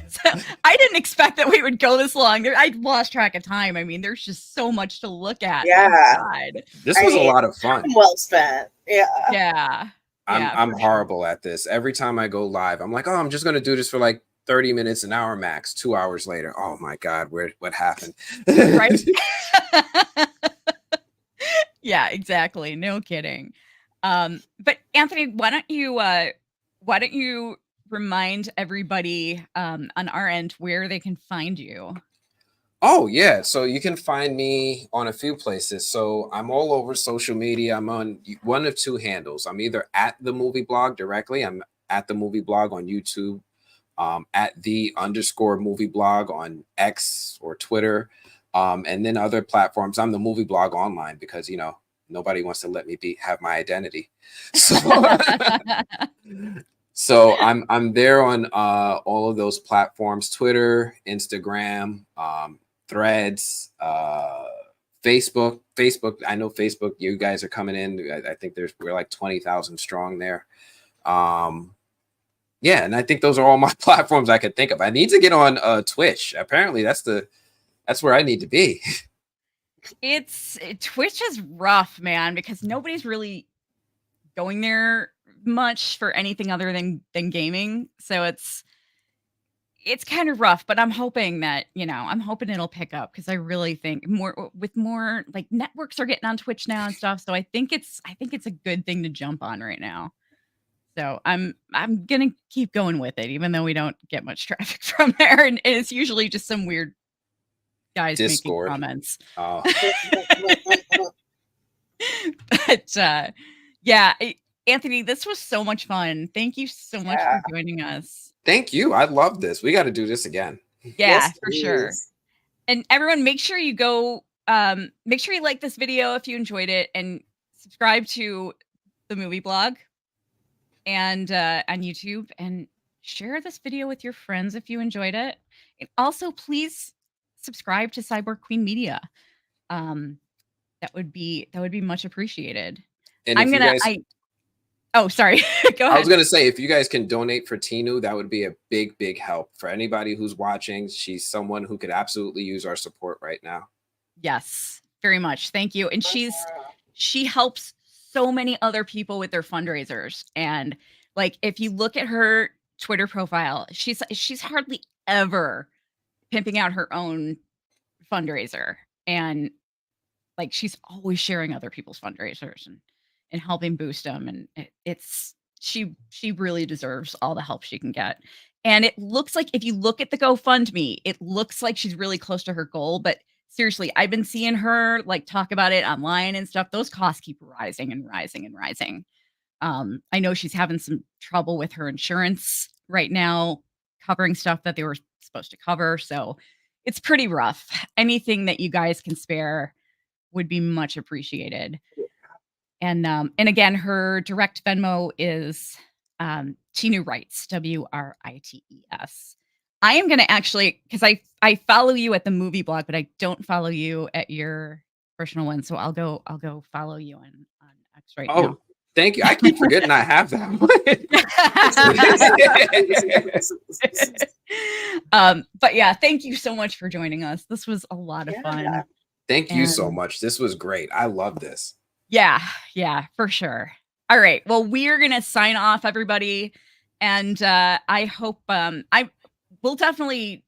So I didn't expect that we would go this long. I lost track of time. I mean, there's just so much to look at. Yeah. God. This was a lot of fun. Well spent. Yeah. Yeah. I'm horrible at this. Every time I go live, I'm like, oh, I'm just going to do this for like 30 minutes, an hour max. 2 hours later, oh my God, what happened? Right? Yeah, exactly. No kidding. But Anthony, why don't you remind everybody on our end where they can find you? Oh, yeah. So you can find me on a few places. So I'm all over social media. I'm on one of two handles. I'm either at the movie blog directly. I'm at the movie blog on YouTube, at _movie blog on X or Twitter, and then other platforms. I'm the movie blog online because, nobody wants to let me have my identity. So, so I'm there on all of those platforms: Twitter, Instagram, Threads, Facebook. I know Facebook, you guys are coming in. I think we're like 20,000 strong there. Yeah, and I think those are all my platforms I could think of. I need to get on Twitch. Apparently that's where I need to be. Twitch is rough, man, because nobody's really going there much for anything other than gaming. So it's kind of rough, but I'm hoping that, it'll pick up, because I really think more like networks are getting on Twitch now and stuff. So I think it's a good thing to jump on right now. So I'm gonna keep going with it, even though we don't get much traffic from there, and it's usually just some weird guys Discord. making comments. Oh. But yeah, Anthony, this was so much fun. Thank you so much for joining us. Thank you. I love this. We got to do this again. Yeah, yes, for sure. And everyone, make sure you go. Make sure you like this video if you enjoyed it, and subscribe to the movie blog and on YouTube, and share this video with your friends if you enjoyed it. And also, please subscribe to Cyborg Queen Media. That would be much appreciated. And if oh, sorry. Go ahead. I was going to say, if you guys can donate for Tinu, that would be a big, big help for anybody who's watching. She's someone who could absolutely use our support right now. Yes, very much. Thank you. And she helps so many other people with their fundraisers. And like, if you look at her Twitter profile, she's hardly ever pimping out her own fundraiser. And like, she's always sharing other people's fundraisers and helping boost them. And she really deserves all the help she can get. And it looks like, if you look at the GoFundMe, it looks like she's really close to her goal. But seriously, I've been seeing her like talk about it online and stuff. Those costs keep rising and rising and rising. I know she's having some trouble with her insurance right now, covering stuff that they were supposed to cover. So it's pretty rough. Anything that you guys can spare would be much appreciated. And again, her direct Venmo is Tinu Writes, WRITES. I am going to actually, because I follow you at the movie blog, but I don't follow you at your personal one. So I'll go follow you on X right now. Oh, thank you. I keep forgetting I have that one. But yeah, thank you so much for joining us. This was a lot of fun. Thank you so much. This was great. I love this. Yeah, for sure. All right. Well, we're going to sign off, everybody. And I hope we'll definitely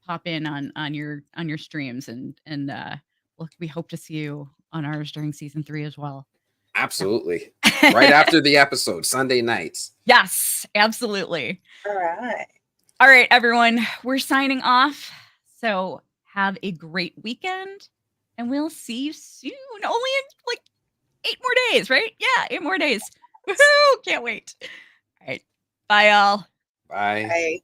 pop in on your streams and we hope to see you on ours during season 3 as well. Absolutely. Right after the episode, Sunday nights. Yes, absolutely. All right, everyone. We're signing off. So have a great weekend and we'll see you soon. Only in like 8 more days, right? Yeah, 8 more days. Woohoo! Can't wait. All right. Bye, y'all. Bye.